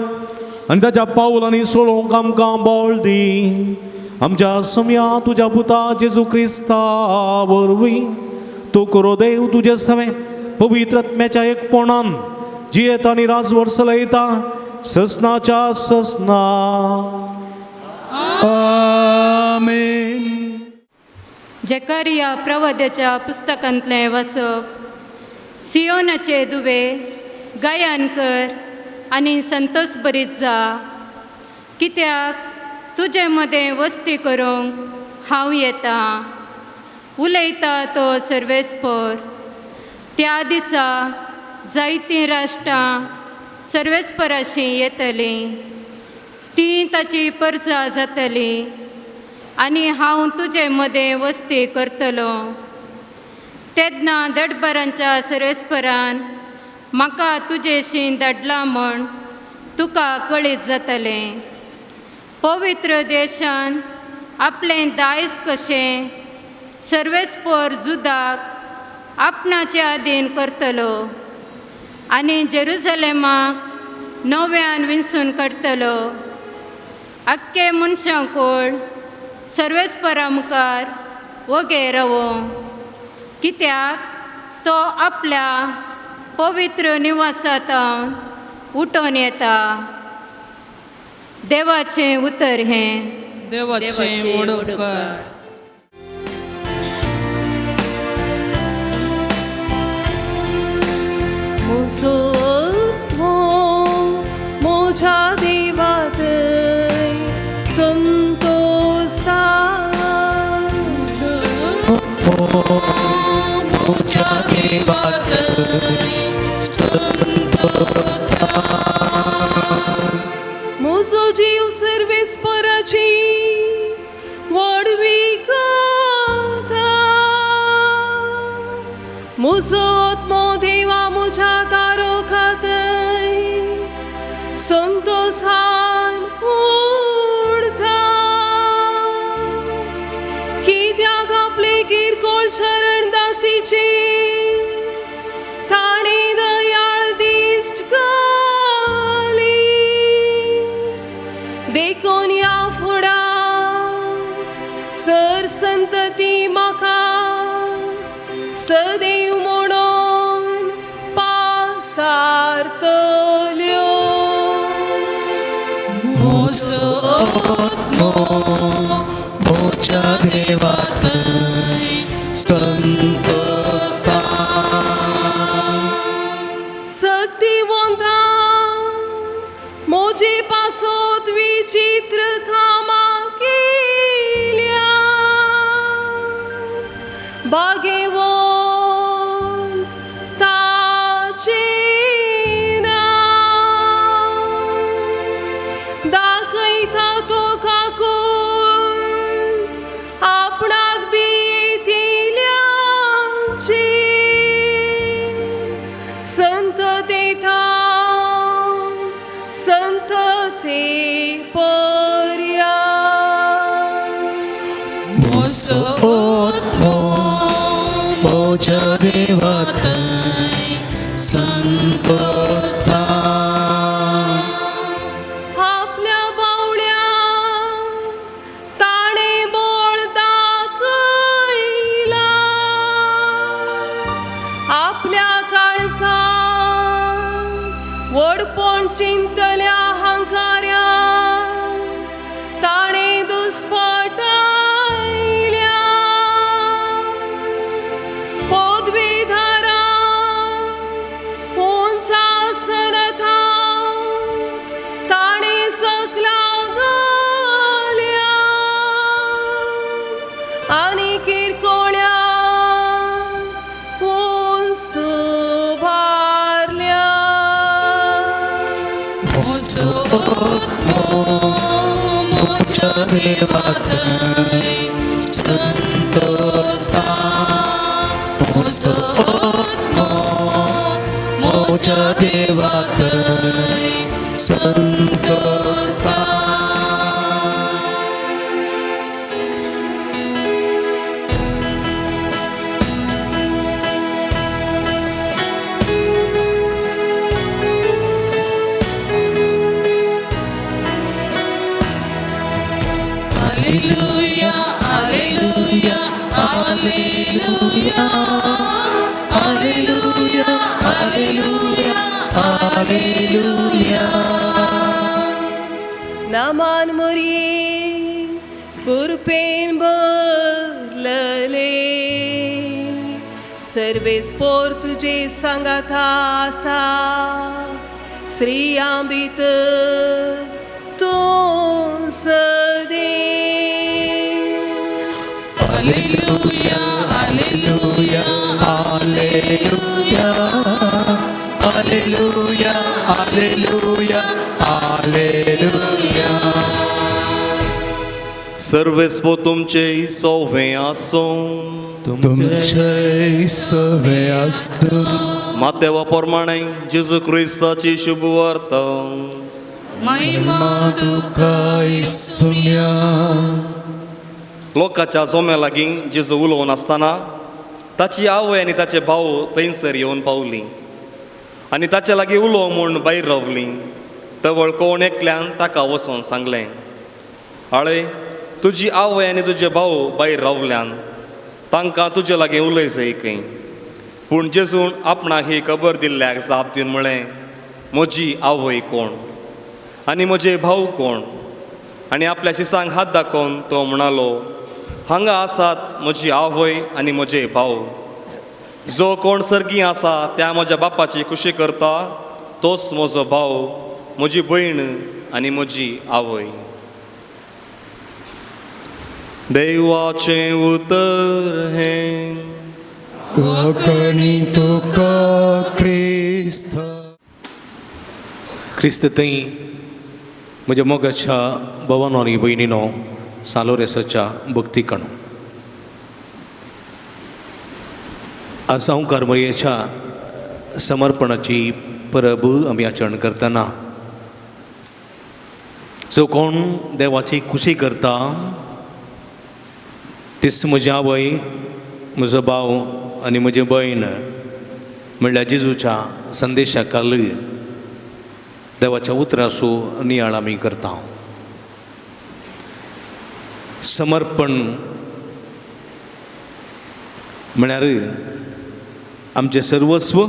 आणि ताच्या पावलांनी सोडोवंक आमकां बळ दी आमच्या समया तुझ्या पुता जेजू क्रिस्ता वरवीं तू करो देव तुझे सवे पवित्र आत्म्याच्या एकपणान जियेता आनी राजवर चलयता ससनाच्या ससना आमेन. जकारिया प्रवाद्याच्या पुस्तकांतलें वाचप सियोनाचे दुवे गायन कर आनी संतोश भरीत जा कित्याक तुजे मदें वस्ती करूंक हांव येता उलयता तो सर्वेस्पर त्या दिसा जायतीं राष्ट्रां सर्वेस्पराशी येतलीं ती ताची परजा जातली आनी हांव तुजे मदें वस्ती करतलो तेन्ना दडबारांच्या सर्वेस्परान म्हाका तुजेशी धाडलां म्हण तुका कळीत जातलें पवित्र देशान आपलें दायज कशें सर्वेस्पर जुदाक आपणाच्या अधीन करतलो आनी जेरुसलेमाक नव्यान विंचून काडटलो आख्खे मनशांकूळ सर्वेस्परा मुखार वगे रावो कित्याक तो आपल्या पवित्र निवासांत उठोन येता देवाचें उतर हें देवाचें वडोवकार म्हजो आत्मो म्हज्या देवात संतोषता मोच्या देवात म्हजो जीव सर्वेस्पराची वडवी गाता म्हजो आत्मो देवा म्हज्या दारो खातय संतोषान उडता कित्याक आपले किरकोळ चरण दासीची ताणी दयाळ दिश्ट घाली देखून या फुडा सर संतती म्हाका सदैव म्हणून पासारतल्यो म्हजो आत्मो मोच्या देवात संतोषता सक्तिवंता मोजे पासोत विचित्र कामां केल्या बागेवंत ताचें नांव दाखयता तो काकूळ आपणाक बी येतिल्यांची संत देता संत ते पर्या म्हजो आत्मो मोच्या देवात संतोषता आपल्या बावड्या ताणे बोळ दाखयला आपल्या काळसा वडपण चिंतल्या अहंकार्या ताणे दुस्पटायल्या पदवीधरा उंचा सनथा ताणे सकला घाल्या आनी किरकोळ्या उंच भारल्या म्हजो आत्मो मोच्या देवात संतोषता मोसो आत्मो मोच्या देवातय संतोषता. Alleluia, alleluia, alleluia, alleluia, alleluia, alleluia. नामान मोरी कुरपेन बोलले सर्वे स्पोर तुझे सांगात आसा श्री आंबित तू सदे. Alleluia, alleluia, Alleluia, Alleluia, Alleluia, Alleluia. सर्वेस्व तुमचे सोवे आसो. तुमचे सवे असतो. मातेवा प्रमाणे जेजू क्रिस्ताची शुभ वार्ता. महिमा तुका इसुम्या. लोकांच्या जोम्या लागीं जेजू उलोवन आसतना ताची आवय आनी ताचे भाव थंयसर येवन पावली आनी ताचे लागीं उलो म्हूण भायर रावली. तवळ कोण एकल्यान ताका वचोन सांगलें, आळे तुजी आवय आनी तुजे भाव भायर रावल्यान तांकां तुजे लागीं उलय खंय. पूण जेजून आपणाक ही खबर दिल्ल्याक जाप दिवन म्हळें, म्हजी आवय कोण आनी म्हजे भाव कोण? आनी आपल्या शिसांक हात दाखोवन तो म्हणालो, हांगा आसात म्हजी आवय आनी म्हजे भाव. जो कोण सर्गी आसा त्या म्हज्या बापाची कुशी करता तोच म्हजो भाव, म्हजी भयण आनी म्हजी आवय. देवाचें उतर हें. वखणी तुका क्रिस्त. क्रिस्त थंय म्हज्या मोगाच्या भवानो आनी भयणीनो सालोरेसाच्या भक्ती कणो. आज हांव कार्मेलीच्या समर्पणाची परब आमी आचरण करतना जो कोण देवाची खुशी करता तीच म्हजी आवय, म्हजो भाव आनी म्हजी भयण म्हणल्यार जेजूच्या संदेशा खाला देवाच्या उतरासो नियाळ आमी करता. समर्पण म्हळ्यार आमचें सर्वस्व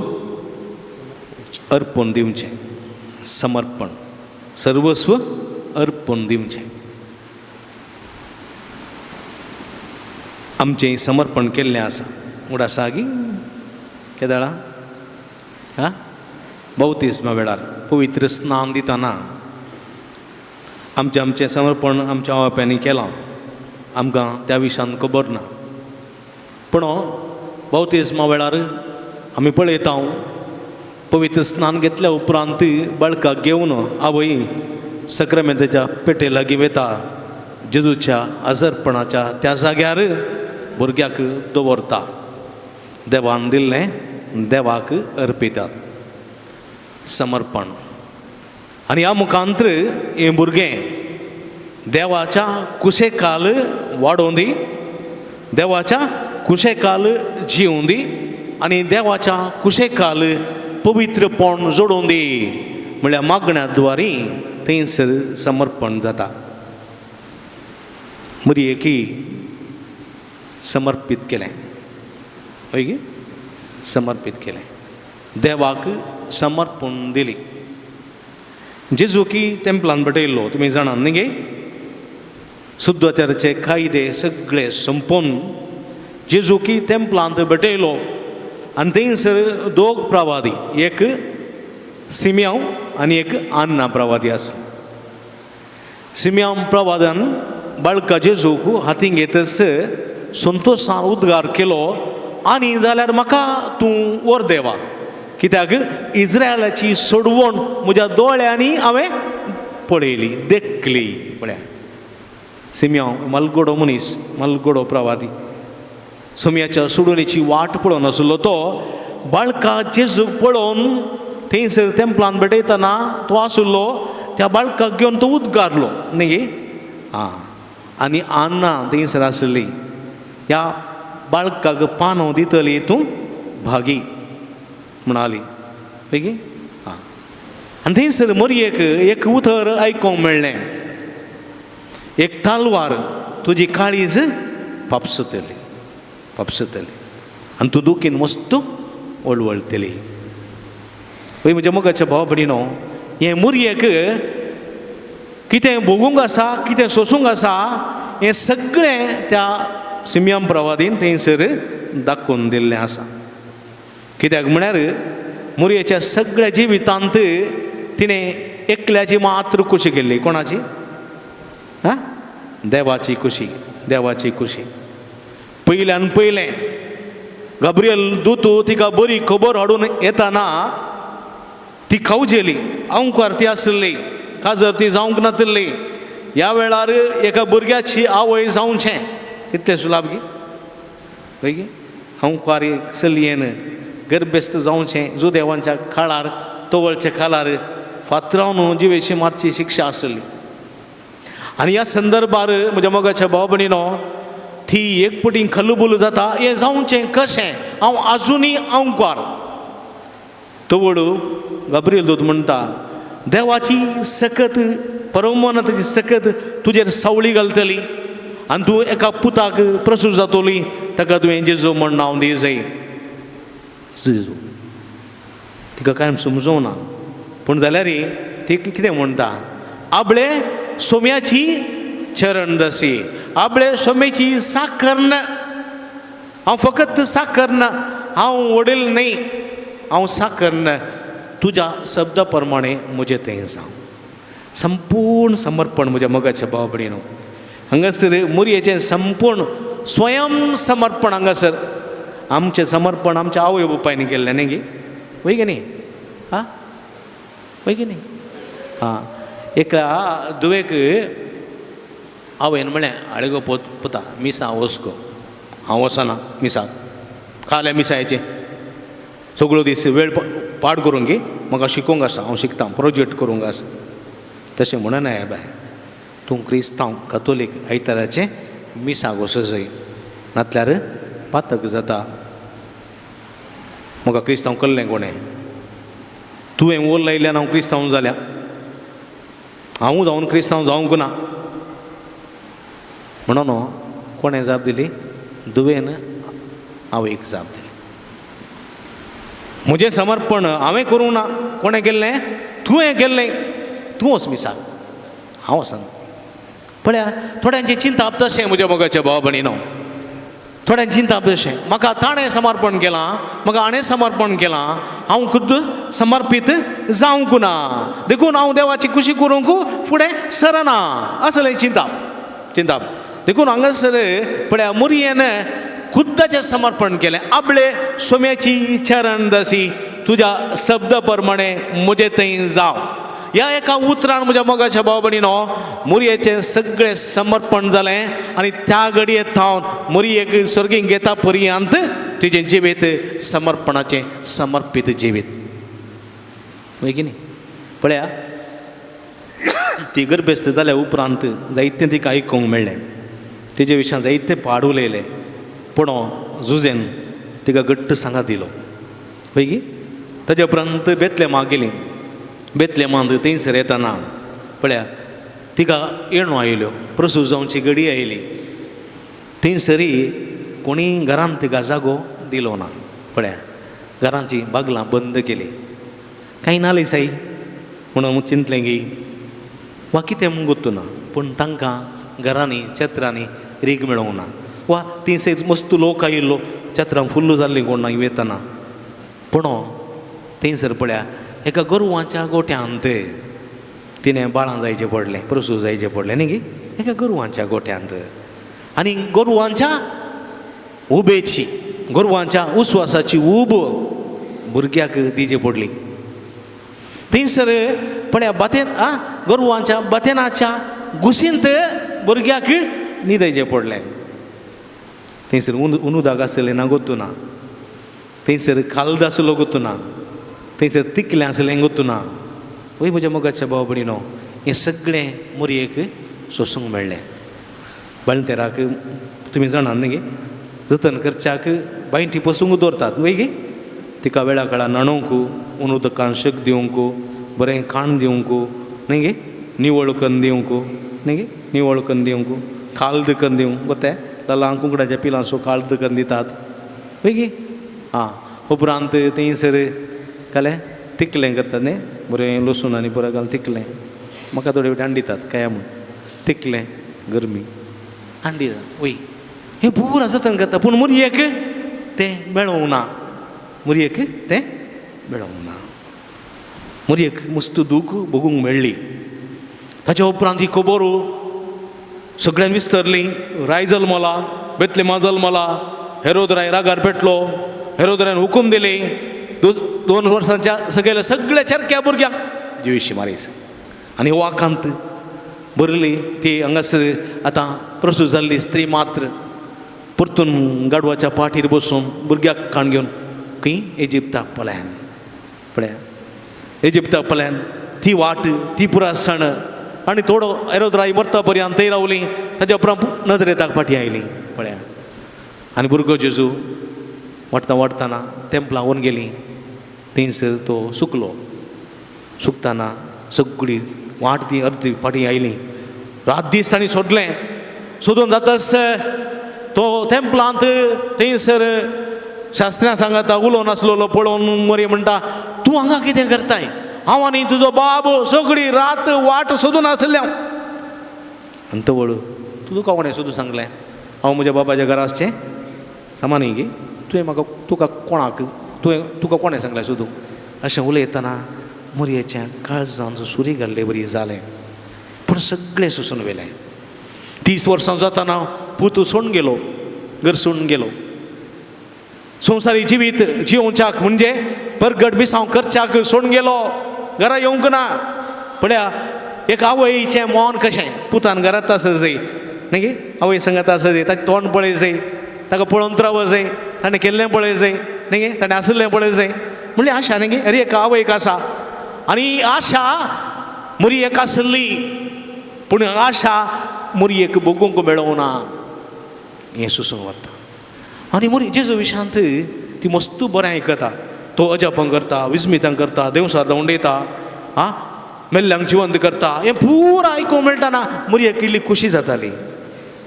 अर्पण दिवचें. समर्पण सर्वस्व अर्पण दिवचें. आमचें समर्पण केल्लें आसा उड आसा गी केदाळा हां बौतिस्मा वेळार पवित्र स्नान दितना आमचें समर्पण आमच्या बापायांनी केलां आमकां त्या विशयान खबर ना. पूण बौतिस्मा वेळार आमी पळयता पवित्र स्नान घेतल्या उपरांत बाळकाक घेवन आवय सक्रामेंताच्या पेटे लागीं वता. जेजूच्या आजारपणाच्या त्या जाग्यार भुरग्याक दवरता. देवान दिल्लें देवाक अर्पितात. समर्पण. आनी ह्या मुखांतर हें भुरगें देवाच्या कुशेकाल वाडोवन दी, देवाच्या कुशेकाल जिवून दी आनी देवाच्या कुशेकाल पवित्रपण जोडून दी म्हळ्यार मागण्या द्वारी थंयसर समर्पण जाता. मरयेकी समर्पीत केलें. हय गे समर्पीत केलें. देवाक समर्पण दिली. जेजू की तेंपलान बटयल्लो तुमी जाणात न्ही गे. शुद्धाचाराचे कायदे सगळे संपोवन जेजू की तेंपलांत बटयलो आनी थंयसर दोग प्रवादी, एक सिम्याव आनी एक आन्ना प्रवादी आसलो. सिम्याव प्रवादान बाळका जेजूक हातीन घेतस संतोशान उद्गार केलो, आनी जाल्यार म्हाका तूं वर देवा, कित्याक इस्रायलाची सोडवण म्हज्या दोळ्यांनी हांवें पळयली, देखली. पळया सिम्याव मलगडो मनीस, मलगडो प्रवादी. सोम्याच्या सोडुणेची वाट पळोवन आसलो तो बाळका जेजूक पळोवन थंयसर तेंपलान भेटयतना तो आसलो त्या बाळकाक घेवन तो उद्गारलो न्ही हां आनी आन्ना थंयसर आसली ह्या बाळकाक पानो दितली तूं भागी म्हणाली पळय हां आनी थंयसर मोरयेक एक उतर आयकोंक मेळ्ळें एक तालवार तुजी काळीज पापसतली आनी तूं दुखीन मस्त वळवळटली पळय म्हज्या मोगाच्या भाव भयणीनो हें मोरयेक कितें भोगूंक आसा कितें सोसूंक आसा हें सगळें त्या सिमियोन प्रवादीन थंयसर दाखोवन दिल्लें आसा कित्याक म्हळ्यार मोरयेच्या सगळ्या जिवितांत तिणें एकल्याची मात्र कुशी केल्ली कोणाची हां देवाची कुशी पयल्यान पयलें गब्रियल दूत तिका बरी खबर हाडून येताना ती खावजेली आंवकार ती आसली काजर ती जावंक नासली ह्या वेळार एका भुरग्याची आवय जावचें कितलें सुलाभ गे पळय गे आंवकार चलयेन गर्भेस्त जावचें जो देवांच्या काळार तोवळच्या काळार फातरावन जिवेची मारची शिक्षा आसली आनी ह्या संदर्भार म्हज्या मोगाच्या भाव भयणीनो ती एक पटीन खल्लबुल जाता हें जावचें कशें हांव आजुनी आंवकार तवळ गब्रियल दूत म्हणटा देवाची सकत परमोन्नताची सकत तुजेर सावळी घालतली आनी तूं एका पुताक प्रसूत जातली ताका तुवें जेजू म्हण नांव दी जाय जेजू तिका कांय समजोना पूण जाल्यार ती कितें म्हणटा आपले सोम्याची चरण दसी आपले सोम्याची साखर न हांव फकत साखर न हांव वडील न्ही हांव साखर न तुज्या शब्दा प्रमाणे म्हजें तें जावं संपूर्ण समर्पण म्हज्या मोगाच्या भाव भयणीनो हांगासर मोरयेचें संपूर्ण स्वयं समर्पण हांगासर आमचें समर्पण आमच्या आवय बापायनी केल्लें न्ही गे वय गे न्ही हां वय गे न्ही हां एका दुवेक आवयन म्हळें आळे गो पुता मिसा वच गो हांव वचना मिसाक खाल्या मिसायेचें सगळो दीस वेळ पाड करूंक गे म्हाका शिकोवंक आसा हांव शिकता प्रोजेक्ट करूंक आसा तशें म्हणना हे बाय तूं क्रिस्तांव कथोलीक आयताराचें मिसाक वच जाय नातल्यार पातक जाता म्हाका क्रिस्तांव केल्लें कोणें तुवें ओल लायल्यान हांव क्रिस्तांव जाल्या हांव जावन क्रिस्तांव जावंक ना म्हणून कोणें जाप दिली दुवेन आवयक जाप दिली म्हजें समर्पण हांवें करूंक ना कोणें केल्लें तुवें केल्लें तूं वच मिसाक हांव वचना पळया थोड्यांची चिंता तशें म्हज्या मोगाच्या भाव भयणीनो थोड्यांची चिंता तशें म्हाका ताणें समर्पण केलां म्हाका हाणें समर्पण केलां हांव खुद्द समर्पीत जावंक ना देखून हांव देवाची खुशी करूंक फुडें सरना असलें चिंता देखून हांगासर पळया मोरयेन खुद्दाचें समर्पण केलें आपले सोम्याची चरण दसी तुज्या शब्द प्रमाणे म्हजें थंय जाव ह्या एका उतरान म्हज्या मोगाच्या भाव भयणीनो मोरयेचें सगळें समर्पण जालें आनी त्या घडयेंत थावन मोरयेक स्वर्गीक घेता पर्यंत तिजें जिवीत समर्पणाचें समर्पीत जिवीत वय की न्ही पळया ती गर्भेस्त जाल्या उपरांत जायतें तिका आयकूंक मेळ्ळें तिजे विशयां जायते पाड उलयले पूण जुजेन तिका घट्ट सांगात दिलो वय की ताजे उपरांत बेतलेमाक गेली बेतलेमांत थंयसर येताना पळया तिका येणो आयल्यो प्रसूत जावची घडी आयली थंयसरी कोणी घरांत तिका जागो दिलो ना पळया घरांची बागलां बंद केली कांय नाली साई म्हणून चिंतलें गी वा कितें म्हूण गोत्तू ना पूण तांकां घरांनी छत्रांनी रीग मेळोंक ना वा थंयसर मस्त लोक आयिल्लो छत्रां फुल्ल जाल्लीं कोण ना येताना पूण थंयसर पळया एका गोरवांच्या गोठ्यांत तिणें बाळां जायचें पडलें प्रसूत जायचें पडलें न्ही गे एका गोरवांच्या गोठ्यांत आनी गोरवांच्या उबेची गोरवांच्या उस्वासाची उब भुरग्याक दिवची पडली थंयसर पळया बातेन गोरवांच्या बातेनाच्या घुशींत भुरग्याक न्हिदयचें पडलें थंयसर उनुदाक आसलें ना गोतू ना थंयसर खाल्द आसलो गोतू ना थंयसर तिकलें आसलें गोतू ना वय म्हज्या मोगाच्या भाव भयणीनो हें सगळें मोरयेक सोसूंक मेळ्ळें बाळंतेराक तुमी जाणात न्ही गे जतन करच्याक बांयटी पसूंक दवरतात वय गे तिका वेळा काळा न्हाणोवंक उदकान शक दिवंक बरें खाण दिवंक न्ही गे निवळ कन्न दिवंक न्ही गे निवळ कन्न दिवंक खाल्द कन्न दिवंक गोतें लालांक कुंकडाच्या पिलांचो खाल्द कन्न दितात वय गे आं उपरांत थंयसर कालें तिकलें करतात न्ही बरें लसूण आनी बरें घालून तिकलें म्हाका थोडे फावटी हांडीतात काय म्हूण तिकलें गरमी हांडीतात वय हें पुरा जतन करता पूण मोरयेक तें मेळोंक ना मोरयेक तें मेळोंक ना मोरयेक मस्त दूख भोगूंक मेळ्ळी ताच्या उपरांत ही खबर सगळ्यांक विस्तरली राय जल्मला बेतलेमा जल्मला हेरोदराय रागार पेटलो हेरोदरायन हुकूम दिली 2 वर्सांच्या सगळ्या चरक्या भुरग्यांक जिवेशी मारीस आनी वाकांत बरली ती हांगासर आतां प्रसूत जाल्ली स्त्री मात्र परतून गाडवाच्या पाठीर बसून भुरग्याक खाण घेवन खंय इजिप्ताक पळयान पळया इजिप्ताक पळयान ती वाट ती पुरा सण आनी थोडो हेरोदराय मरता पर्यंत थंय रावली ताच्या उपरांत नजरेताक फाटी आयली पळया आनी भुरगो जेजू वतना टेंपलां व्हरून गेली थंयसर तो सुकताना सगळी वाट ती अर्दी फाटी आयली रात दीस तांणी सोदून जातास तो टेंपलांत थंयसर शास्त्र्यां सांगता उलो नासलो पळोवन मरी म्हणटा तूं हांगा कितें करताय हांव आनी तुजो बाब सगळी रात वाट सोदून आसल्या आनी तो वळू तुका कोणें सोदूं सांगलें हांव म्हज्या बाबाच्या घरा आसचें सामान गे तुवें म्हाका तुका कोणें सांगलें सोदूं अशें उलयतना मोरयेच्या काळजांत सुरी घाल्ले बरी जालें पूण सगळें सुसून वेलें 30 वर्सां जातना पूत सोडून गेलो घर सोडून गेलो संवसारी जिवीत जिवच्याक म्हणजे परगट बिसांव करच्याक सोडून गेलो घरा येवंक ना पळया एक आवयचें मोन कशें पुतान घरांत आसत जाय न्ही गे आवय सांगता आसत जाय ताचें तोंड पळय जाय ताका पळोवन रावत जाय ताणें केल्लें पळय जाय न्ही गे ताणें आसलें पळय जाय म्हणली आशा न्ही गे अरे एक आवयक आसा आनी आशा मोरयेक आसली पूण आशा मोरयेक भोगूंक मेळोंक ना हें सुसून वता आनी मोरी जेजू विशांत ती मस्त बरें आयकता तो अजापां करता विस्मितां करता देवसां दवंडयता आं मेल्ल्यांक जिवंत करता हें पुरा आयकूंक मेळटाना मोरयेक इल्ली खुशी जाताली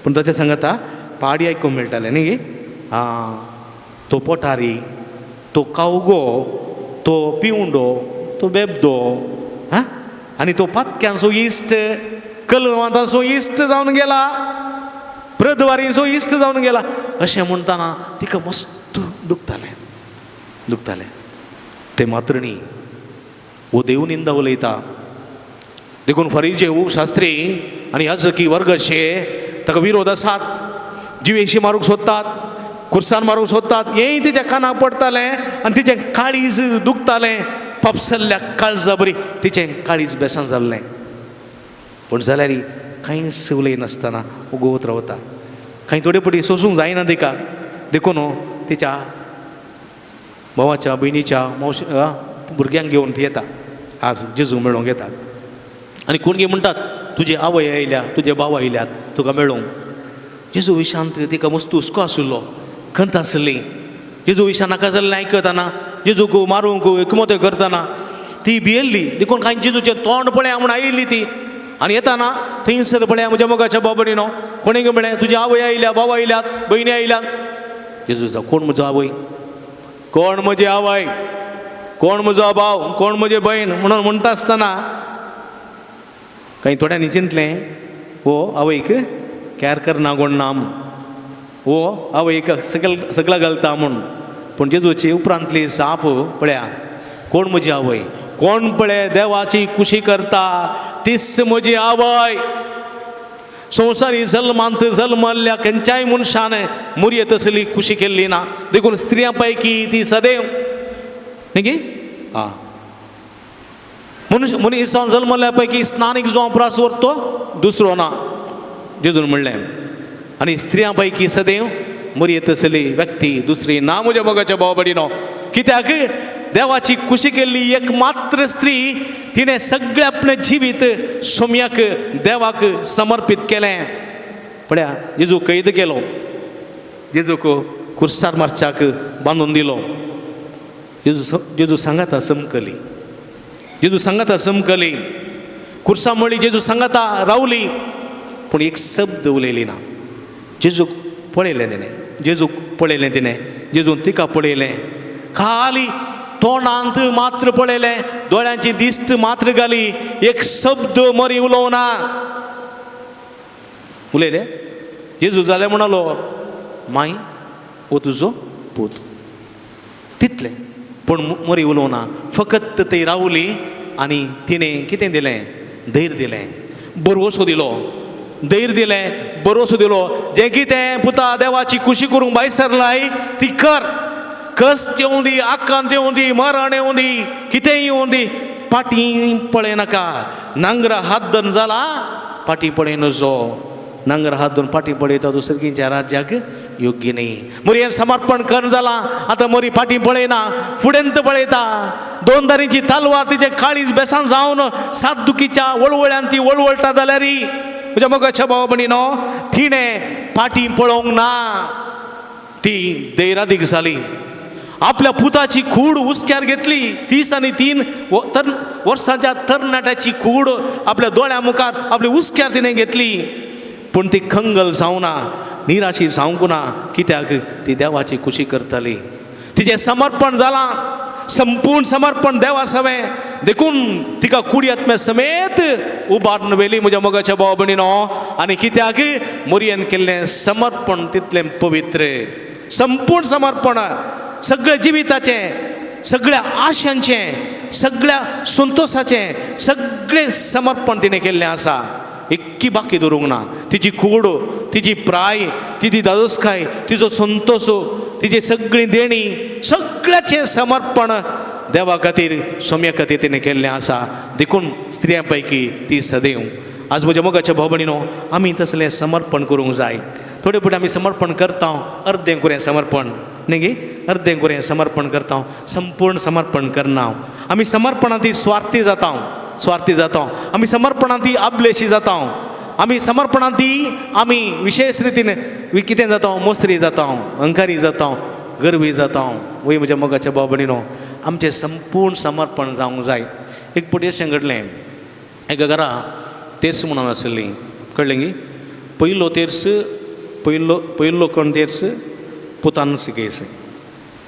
पूण ताचें सांगता पाडी आयकूंक मेळटालें न्ही गे आं तो पोटारी तो कावगो तो पिवंडो तो बेबदो हां आनी तो पातक्यांचो इश्ट कलवांताचो इश्ट जावन गेला प्रदवारीचो इश्ट जावन गेला अशें म्हणटाना तिका मस्त दुखतालें ते मात्रणी वो देवनिंदा उलयता देखून फरीजे शास्त्री आनी याजकी वर्गशे ताका विरोध आसात जिवेशी मारूंक सोदतात खुर्सान मारूंक सोदतात हेंय तिच्या कानाक पडटालें आनी तिचें काळीज दुखतालें पापसल्ल्या काळजा बरी तिचें काळीज बेसान जाल्लें पूण जाल्यार कांयच उलयनासतना उगवत रावता कांय थोडे पटी सोसूंक जायना तिका देखून तिच्या भावाच्या भयणीच्या भुरग्यांक घेवन ती येता आज जेजू मेळोंक येता आनी कोण गे म्हणटात तुजे आवय आयल्या तुजे भाव आयल्यात तुका मेळोंक जेजू विशांत तिका मस्त हुस्को आशिल्लो खंत आसली जेजू विशां नाका जाल्लें आयकतना जेजूक मारूंक एकमोते करतना ती भियेल्ली देखून कांय जेजूचें तोंड पळया म्हूण आयिल्ली ती आनी येताना थंयसर पळया म्हज्या मोगाच्या बाबडीनो कोणें म्हळें तुजी आवय आयल्या भाव आयल्यात भयणी आयल्यात जेजूचा कोण म्हजो आवय कोण म्हजी आवय कोण म्हजो भाव कोण म्हजी भयण म्हणून म्हणटा आसतना कांय थोड्यांनी चिंतलें हो आवयक कॅर करना कोण ना म्हूण हो आवयक सगळा घालता म्हूण पूण जेजूची उपरांतली साप पळया कोण म्हजी आवय कोण पळय देवाची कुशी करता तीच म्हजी आवय संवसारी जल्मांत जल्मल्ल्या खंयच्याय मनशान मोरये तसली खुशी केल्ली ना देखून स्त्रियां पैकी ती सदैव न्ही गे आं मनीस जल्मल्ल्या पैकी स्नानीक जो अपरास व्हरतो दुसरो ना जेजून म्हणलें आनी स्त्रियां पैकी सदैव मरयत असली व्यक्ती दुसरी ना म्हज्या मोगाच्या भाव भयणीनो. कित्याक देवाची खुशी केल्ली एक मात्र स्त्री तिने सगळें आपलें जिवीत सोम्याक देवाक समर्पित केलें. पळया जेजू कैद केलो, जेजूक कुर्सार मारच्याक बांदून दिलो. जेजू सांगाता समकली, जेजू सांगाता समकली, कुर्सा मळी जेजू सांगाता रावली, पूण एक शब्द उलयली ना. जेजूक पळयलें तिणें, जेजूक पळयलें तिणें, जेजून तिका पळयलें. खाली तोंडांत मात्र पळयलें, दोळ्यांची दिश्ट मात्र घाली, एक शब्द मरी उलोवना. उलयलें जेजू जालें म्हणलो, माई हो तुजो पूत. तितलें, पूण मरी उलोवना. फकत थंय रावली आनी तिणें कितें दिलें? धैर्य दिलें, भरवोसो दिलो, धैर्य दिलें, भरवोसो दिलो. जें कितें पुता देवाची खुशी करूंक भायर सरलाय ती कर. कस येवं दी, आकांत येवं दी, मरण येवं दी, कितेंय येवं दी, फाटीं पळय नाका. नांगरा हात धरून जाला, फाटीं पळय नजो. नांगर हात धरून फाटीं पळयता तो सर्गीच्या राज्याक योग्य न्ही. मरी समर्पण कर जाला, आतां मरी फाटीं पळयना, फुडेंत पळयता. दोन दारीची तालवार तिचे काळीज बेसान जावन सात दुखीच्या वळवळ्यान ती वळवळटा जाल्यार म्हज्या मोगाच्या भाव भयणीनो, तिणें फाटीं पळोवंक ना. ती धैर्यादीक जाली. आपल्या पुताची कूड उस्क्यार घेतली. 30 आनी 3 वर्सांच्या तरणाट्याची कूड आपल्या दोळ्या मुखार आपली उस्क्यार तिणें घेतली. पूण ती खंगल जावना, निराशी जावंक ना. कित्याक ती देवाची खुशी करताली. तिचें समर्पण जालां, संपूर्ण समर्पण देवा सवें. देखून तिका कुडी आत्म्या समेत उबारून व्हेली म्हज्या मोगाच्या भाव भयणीनो. आनी कित्याक मरयेन केल्लें समर्पण तितलें पवित्र, संपूर्ण समर्पण. सगळ्या जिविताचें, सगळ्या आशांचें, सगळ्या संतोषाचें सगळें समर्पण तिणें केल्लें आसा. एक्की बाकी दवरूंक ना. तिची कूड, तिची प्राय, तिची दादोसकाय, तिचो संतोष, तिची सगळी देणी, सगळ्याचें समर्पण देवा खातीर, सोम्या खातीर तिणें केल्लें आसा. देखून स्त्रियां पैकी ती सदैव. आज म्हज्या मोगाच्या भाव भयणीनो, आमी तसलें समर्पण करूंक जाय. थोडे फुडें आमी समर्पण करता, अर्दें कुरें समर्पण न्ही गे, अर्दें कुरें समर्पण करता, संपूर्ण समर्पण करना. आमी समर्पणांत ती स्वार्थी जाता, स्वार्थी जाता. आमी समर्पणांत ती आबलेशी जाता. आमी समर्पणांत ती आमी विशेष रितीन कितें जाता? मोसरी जाता, अहंकारी जाता, गर्वी जाता. वय म्हज्या मोगाच्या भाव भयणीनो, आमचें संपूर्ण समर्पण जावंक जाय. एक फावटी अशें घडलें, एका घरा तेर्स म्हणून आसली, कळ्ळें गी. पयलो तेर्स, पयलो कण तेर्स पुतान शिकयचें,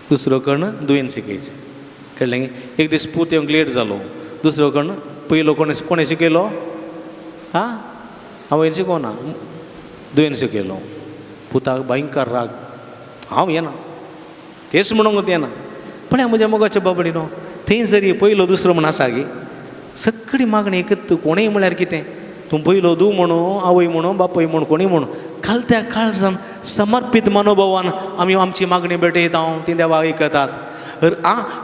दुसरो कण दुयेन शिकयचें, कळ्ळें गी. एक दीस पूत येवंक लेट जालो, दुसरो कण पयलो कोणें शिकयलो? हांवें शिकोवना, दुयेन शिकयलो. पुताक भयंकर राग, हांव येना, तेर्स म्हणूंक येना. पण म्हज्या मोगाच्या भाव भयणीनो, थंय जरी पयलो दुसरो म्हूण आसा गे, सगळी मागणी एकच. कोणेंय म्हळ्यार कितें, तूं पयलो धूव म्हणू, आवय म्हणू, बापय म्हणू, कोणी म्हणू, कालत्या काळजान समर्पीत मनोभावान आमी आमची मागणी भेटयता, ती देवा आयकतात.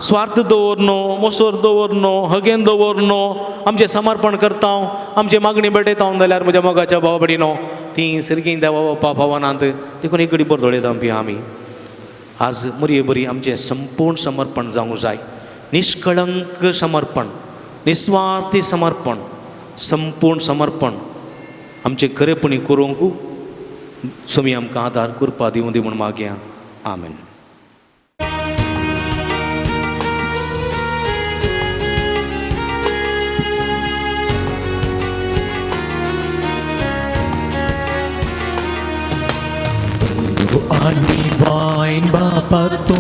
स्वार्थ दवरनो, मोसोर दवरनो, हगेन दवरनो, आमचें समर्पण करता, आमची मागणी भेटयता जाल्यार म्हज्या मोगाच्या भाव भयणीनो, ती सर्गी देवा बापा भावनांत देखून एक घडी बरदोळयता आमी. आज बरी बरी आमचें संपूर्ण समर्पण जावंक जाय. निष्कळंक समर्पण, निस्वार्थी समर्पण, संपूर्ण समर्पण आमचें खरेपणी करूंक सोमी आमकां आदार कृपा दिवं दी म्हूण मागया. आमेन. आणि वाईन बापा तू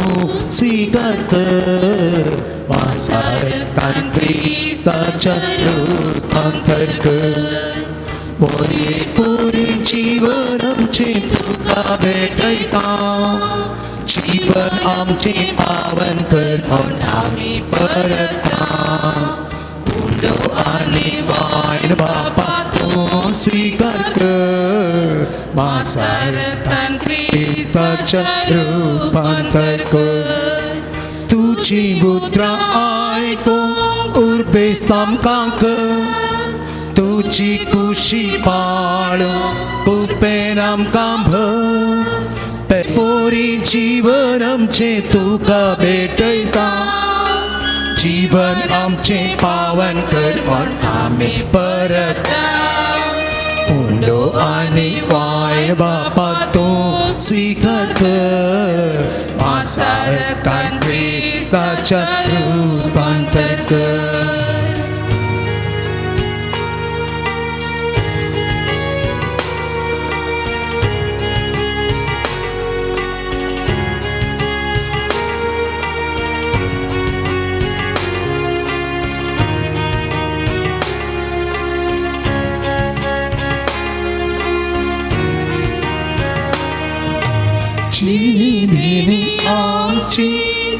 स्वीकार कर, मासारकान ख्रिस्ताच्या रूपांतर कर. मोरे पुरी जीवन आमचे तुका भेटयता, जीवन आमचे पावन कर म्हूण आमी परता. उंडो आनी वाईन बापा तू स्वीकार कर, मासारकान ख्रिस्ताच्या रूपांतर कर. तुझी मुद्रा आयकूंक उर्बेस आमकां कर, तुझी खुशी पाळूंक कुपेन आमकां भर. पोरी जीवन आमचे तुका भेटयता जीवन आमचे पावन कर म्हण आमी परत उंडो आनी वायण बापा तूं स्वीकार कर मांसारकान क्रिस्ताच्या रूपांतर कर जिणी आमची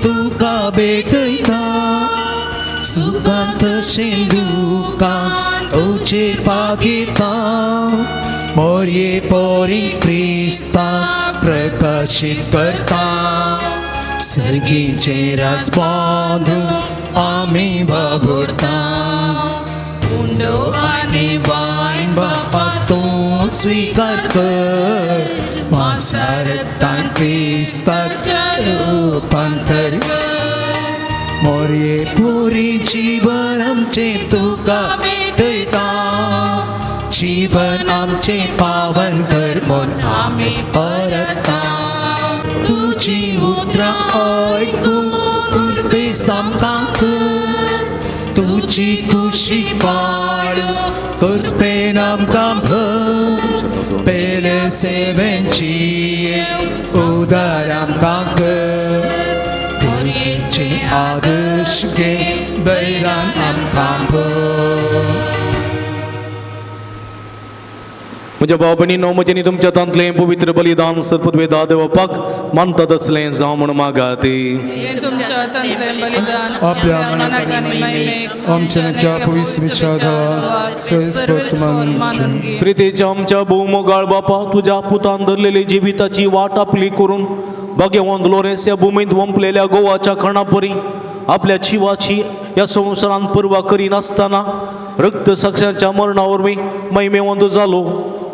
तुका भेटयता सुखांत तशें दुखांत तुजे पागिता मोरये पोरी क्रिस्ताक प्रकाशीत करता सर्गीचे रास बांदून आमी बाबुरता उंडो आनी वायण बापा तूं स्वीकार कर मांसारकान क्रिस्ताच्या रूपांतर मोरये पोरी जीवन आमचे तुका भेटयता जीवन आमचे पावन कर म्हूण आमी परता तुजी उतरां आयकून क्रिस्त आमकां कर तुजी खुशी पाळू कृपेन आमकां भर पेले सेवेंची उदार आमकां कर तुजे आदर्श घे बैरान आमकां भर म्हज्या भाव भयणींनो म्हजें तुमच्या तांतलें पवित्र बलिदान सत्पदवेदा देवपाक मानता तसलें जावं म्हूण मागात हे तुमच्या हातांतलें बलिदान आपल्या मनाक आनी महिमेक आमच्या नच्या पवित्र विचारा सर्वस्पर्श मानून घे. प्रितेच्या आमच्या भौमोगाळ बापा तुझ्या पुतान धरलेली जिविताची वाट आपली करून भाग्यवान लोरेस या भूमीत वंपलेल्या गोवाच्या खणापरी आपल्या जिवाची या संवसारांत पर्वा करीनासतना रक्त साक्षाच्या मरणावरवी महिमेवंत जालो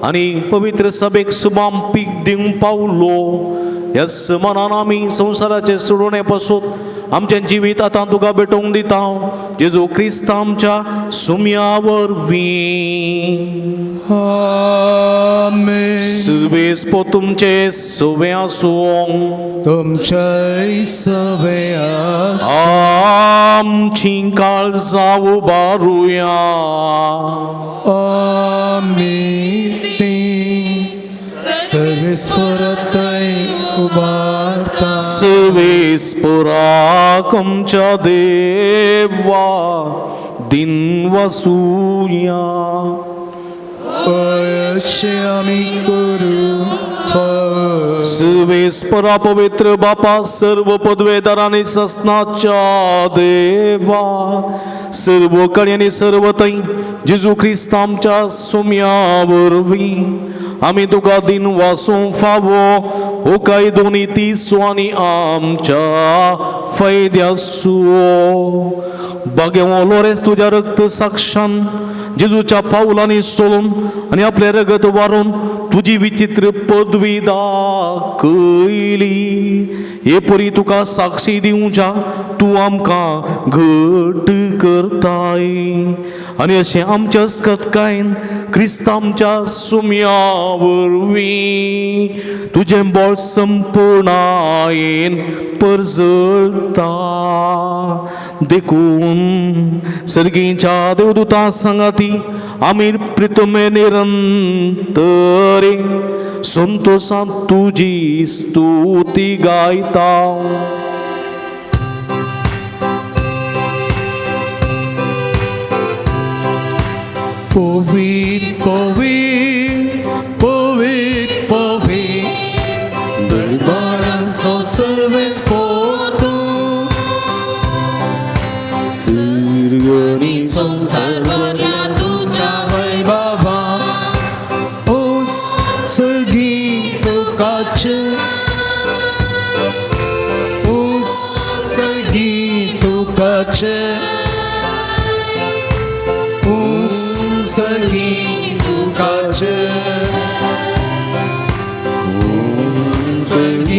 आणि पवित्र सभेक सुबाम पीक दिवंक पावलो ह्या मनान आमी संवसाराचे सोडोवणे पासून आमचें जिवीत आतां तुका भेटोवंक दिता जेजू क्रिस्त आमच्या सुम्या वरवीं आमेन सर्वेस पो तुमचे सवे आसूं तुमचे सवे आसूं आमची काळजां उबारुया आमी ती सर्वेस्परतय उबारता सर्वेस्पराक आमच्या देवा दिन वासुया अशें आमी करू सर्वेस्परा पवित्र बापा सर्व पदवेदारांनी ससनाच्या देवा सर्व कळी आनी सर्व थंय जेजू क्रिस्त आमच्या सुम्या वरवीं आमी तुका दिन वासूंक फावो ओ काय दोनी तिसो आनी आमच्या फायद्यासो भाग्यवान लोरेस तुज्या रक्त साक्षान जेजूच्या पावलांनी सोलून आनी आपले रगत वारून तुजी विचित्र पदवी दाखयली हे परी तुका साक्षी दिवच्या तूं आमकां घट करताय आनी अशें आमच्या खतकायेन क्रिस्त आमच्या सुम्या वरवीं तुजें बळ संपूर्णायेन परजळता देखून सर्गीच्या देवदूतां सांगाती आमी प्रितमे निरंतरे संतोषांत तुजी स्तुती गायता Povit, povit, povit, povit, Dulbaran so serves portu, Sirgani संसार भरला तुझ्या वैभवा, ओस सगळी तुकाचे, ओस सगळी तुकाचे, सगळी तुकाचे, सगळी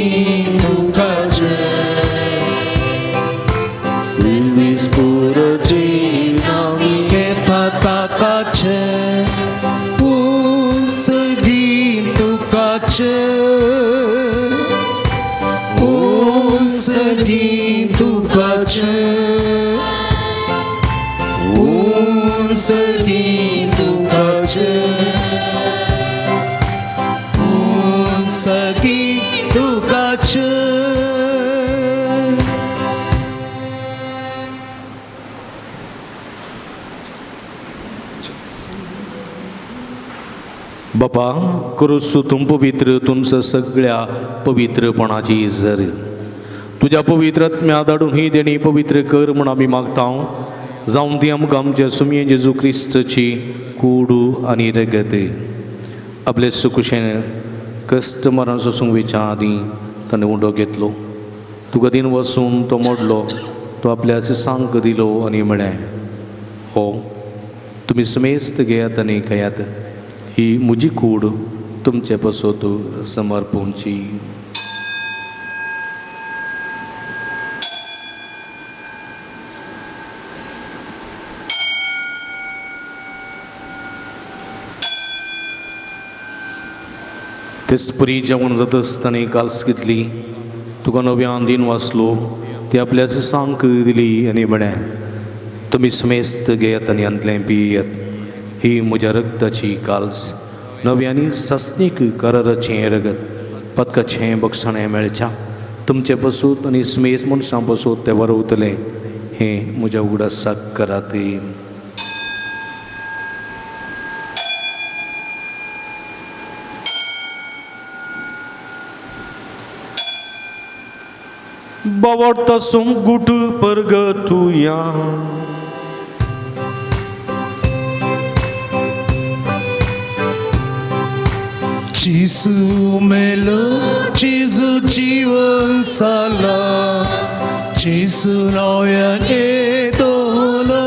तुकाचें उंच दी तुकाचें उंच दी तुकाचें बापा करूच तुम पवित्र तुमचं सगळ्या पवित्रपणाची झर तुझ्या पवित्रत्म्या धाडून ही देणी पवित्र कर म्हण आमी मागता जावन ती आमकां आमच्या सुमये जेजू क्रिस्तची कूड आनी रगत आपले सुकुशेन कश्ट मरण सोसूंक वेच्या आदीं ताणें उंडो घेतलो तुका दिन वचून तो मोडलो तो आपल्या सांक दिलो आनी म्हळें हो तुमी समेस्त घेयात आनी खयात ही म्हजी कूड तुमचे पसोत समर्पूंची तेच परी जेवण जात आसतना काल्स घेतली तुका नव्यान दिन वाचलो ती आपल्या सांक दिली आनी म्हळें तुमी समेस्त घेयात आनी अंतलें पियेत ही म्हज्या रक्ताची काल्स नव्यांनी सस्नीक कराराचें रगत पदकाचें बक्षणें मेळच्या तुमचे पसूत आनी समेस्त मनशां पसूत तें वरवतलें हें म्हज्या उगडासाक करात Bawarta sum gutu pergatuya Cisu melo Cisu jiwan sala Cisu noyan edolo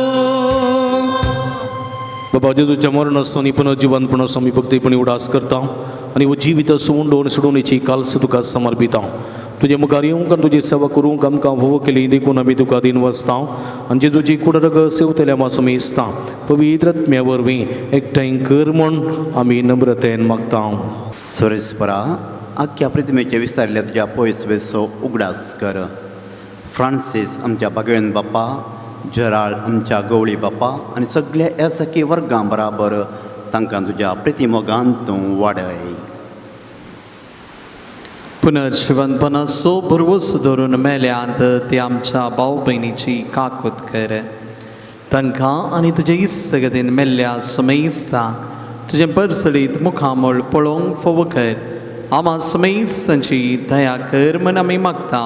बाबा जेजूच्या मरणासोनी पुनर्जीवनपणासो आमी भक्तीपणी उडास करता आनी वो जिवीत सोडून सोडूनची काल्स तुका समर्पिता तुझे मुखार येवंक आनी तुजी सेवा करूंक आमकां फोव केली देखून आमी तुका दिन वचता आनी जेजूची कुडरग सेवतल्या मात समेजता पवित्रत्म्या वरवीं एकठांय कर म्हूण आमी नम्रतेन मागता सुरेशपरा आख्या प्रतिमेचे विस्तारले तुज्या पयस वेसो उगडास कर फ्रांसीस आमच्या भगवेन बाप्पा जराळ आमच्या गवळी बाप्पा आनी सगळ्या येसकी वर्गां बराबर तांकां तुज्या प्रतिमोगान तूं वाडय पुनर्जीवनपणाचो भरवोस धरून मेल्यांत ते आमच्या भाव भयणीची काकूत कर तांकां आनी तुजे इश्टगतीन मेल्ल्या समेस्ता तुजें परसळीत मुखामोळ पळोवंक फोव कर आमा समेस्तांची दया कर म्हण आमी मागता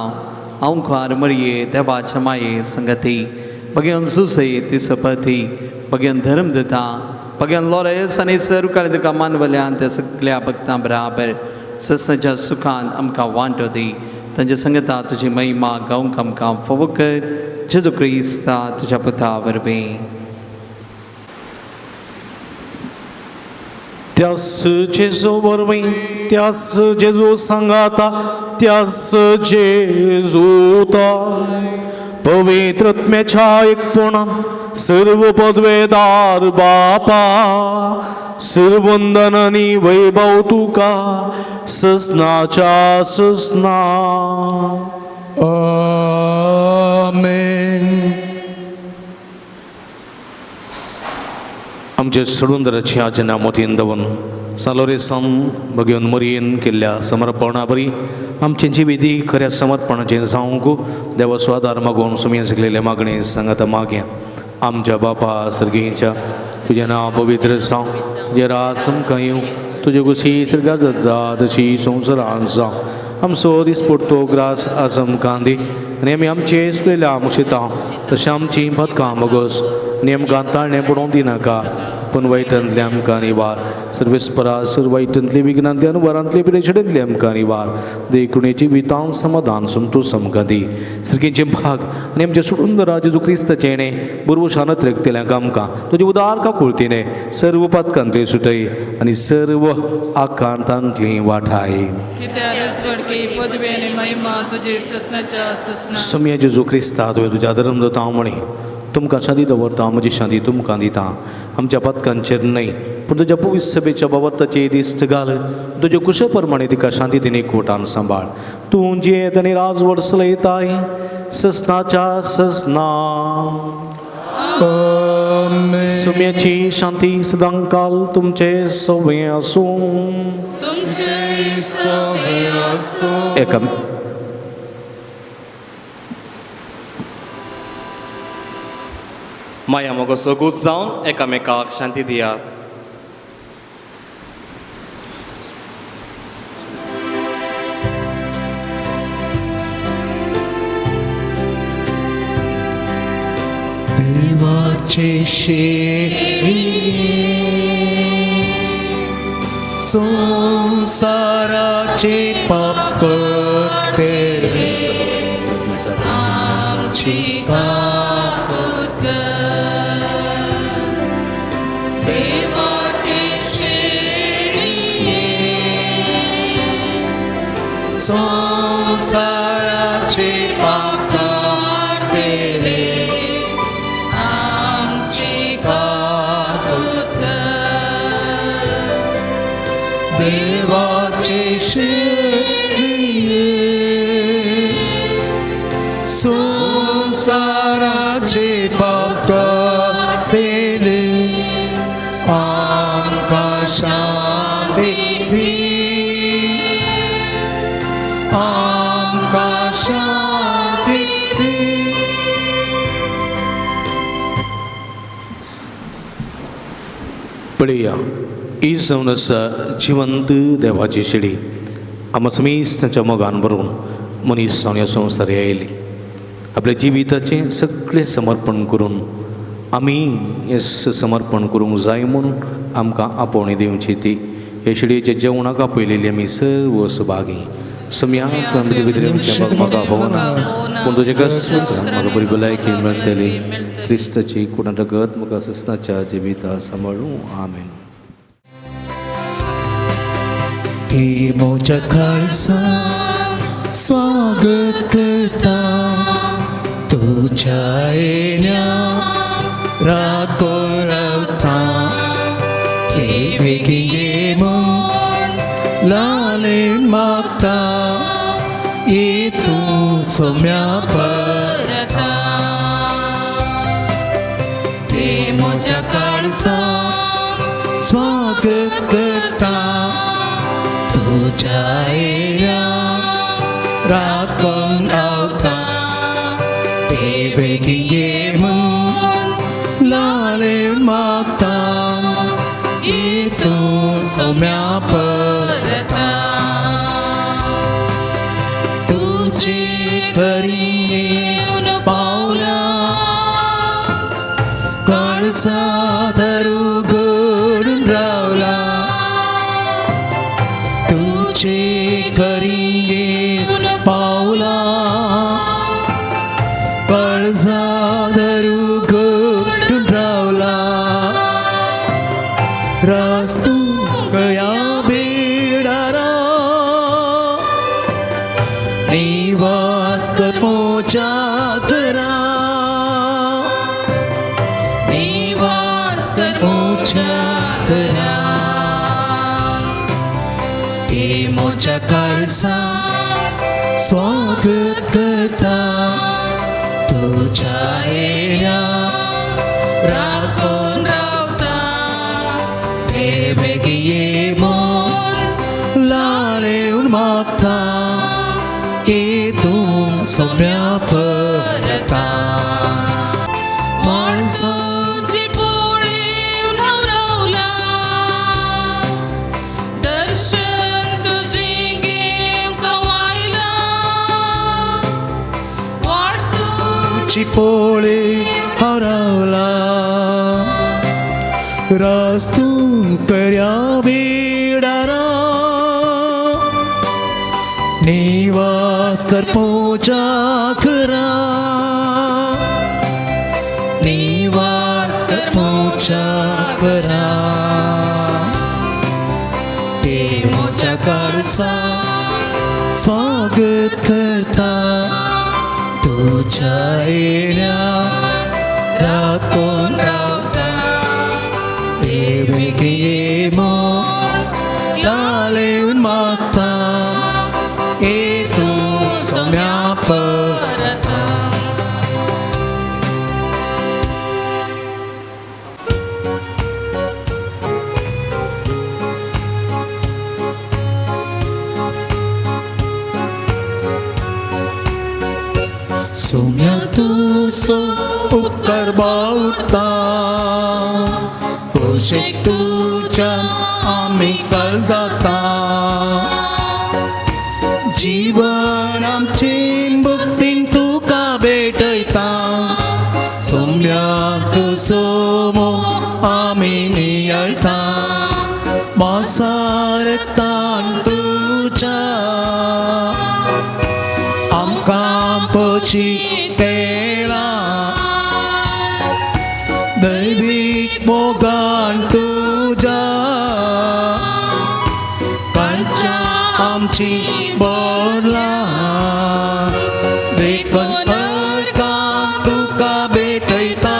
हांव खुवार मरये देवाच्या माये संगती भगवान सुसय तिसपती भगवान धर्मदता भगवान लॉरेस आनी सर्व तुका मानवल्यान त्या सगळ्या भक्तां बराबर सस्नाच्या सुखान आमकां वांटो दी तांच्या संगता तुजी महिमा गावंक आमकां फोव कर जेजू क्रिस्ता तुज्या पुता वरवीं त्यास जेजू वरवीं त्यास जेजू सांगाता त्यास जेजूता पवित्रत्म्याच्या एकपणान सर्व पदवेदार बापा सर्वंदन आनी वैभव तुका ससनाच्या ससना आमेन आमचे सडुंदराची आजना मोतीन दवन सालोरेसम भगवान मरयेन केल्ल्या समर्पणा बरी आमचे जिविती खऱ्या समर्पणाचें जावंक देवाचो आदार मागून सुमये शिकलेले मागणे सांगात मागया आमच्या बापा सर्गीच्या तुजें नांव पवित्र जावं तुजें रास आमकां येवं तुजे कुशी सर्गा जाता तशी संवसारांत जावं आमचो दीस पडटो ग्रास आज आमकां दी आनी आमी आमचे सुलेल्या मुशिता तशें आमची पदकां मागोस आनी आमकां ताळणें पडोवंक दिनाका पूण वायटांतले आमकां निवार सर्वेस्परा सर्व वायटांतले विघ्नांतले आनी वरांतले पिडेचडेंतले आमकां निवार देखुणेची वितान समाधान संतोश आमकां दी सर्गेचे भाग आनी आमचे सुंदर जेजू क्रिस्ताचे येणें बरोबर शानत रक्तल्यांक आमकां तुजे उदार काकुळतीने सर्व पदकांतले सुटय आनी सर्व आकांतांतली वाठाय कित्या रसवडकी पदवी आनी महिमा तुजे ससनाच्या ससना सुमये जेजू क्रिस्ता तुवें तुज्या धर्मदता हांव म्हणी तुमकां शांती दवरता म्हजी शांती तुमकां दिता आमच्या पदकांचेर न्हय पूण तुज्या पवित्र सभेच्या बाबताचे दिश्ट घाल तुज्या कुशे प्रमाणे तिका शांती दिने एकवटान सांबाळ तूं जियेत आनी राज वर्सला येताय ससनाच्या ससना सुम्याची शांती सदांकाल तुमचे सवय आसूं तुमचे सवय असो एका माया मोगो सगूच जावन एकामेकाक शांती दियात. देवाचे शेळी संसाराचे पाप करते आमची काकूत देवाची शेळी संसाराचे पाप काढले आमची काकूत देवाचे शेळी संसाराचे पाप तेले आमका शांती दी आमका शांती दी. पळया ही जावन आसा जिवंत देवाची शिडी आमी समीस तांच्या मोगान भरून मनीस जावन ह्या संवसारी आयली. आपल्या जिविताचें सगळें समर्पण करून आमी हें समर्पण करूंक जाय म्हूण आमकां आपोवणी दिवची ती हे शिडयेच्या जेवणाक आपयलेली आमी सर्व सुभागी सम्याक कंदरी विद्रेंच्या म्हाका भोवना पूण तुजे कश्ट म्हाका बरी भलायकी मेळटली क्रिस्ताची कुणारगत म्हाका ससनाच्या जिविता सांबाळूं आमेन. हे मोच्या खालसा स्वागत करता तुझ्या येण्या राखून रावता हे बेगीन ये म्हूण लालेन मागता ये तूं सोम्या परता ते म्हज्या काळजांत स्वागत करता तुझ्या येण्या राखून रावता ते बेगीन ये म्हूण लालेन मागता ये तूं सोम्या परता तुझे घरी येवन पावला कळसा धरू घडून रावला तुझे घरी येवन पावला कळसा धरू घडून रावला रास्तू कया बेडारा निवास कर मोच्या घरा निवास कर मोच्या घरा हे मोच्या काळसा स्वागत करता तुझ्या येण्या राखून रावता हे बेगीन ये म्हूण लालेन मागता ये तूं सोम्या परता. माणसा तुझी पोळी न्हवरवला दर्शन तुझी घेव कवायला वाट ची पोळे हरवला रास्तू कर्या बेडारा निवास कर पोच्या घरा निवास कर पोच्या घरा ते मोच्या काळसा स्वागत करता तुझ्या येण्या राखून रावता हे बेगीन ये म्हूण लालेन मागता ये तूं सोम्या परता. सो उपकार बावता पोषक तुझ्या आम्ही काळजाता जीवन आमचे भक्तीन तुका भेटयता सोम्याक सोमो आम्ही नियळता मासारतान तुझ्या आमकां पचितेला दैवीक मोगान तुझ्या काळजा आमची बोरला देखून अर्कां तुका भेटयता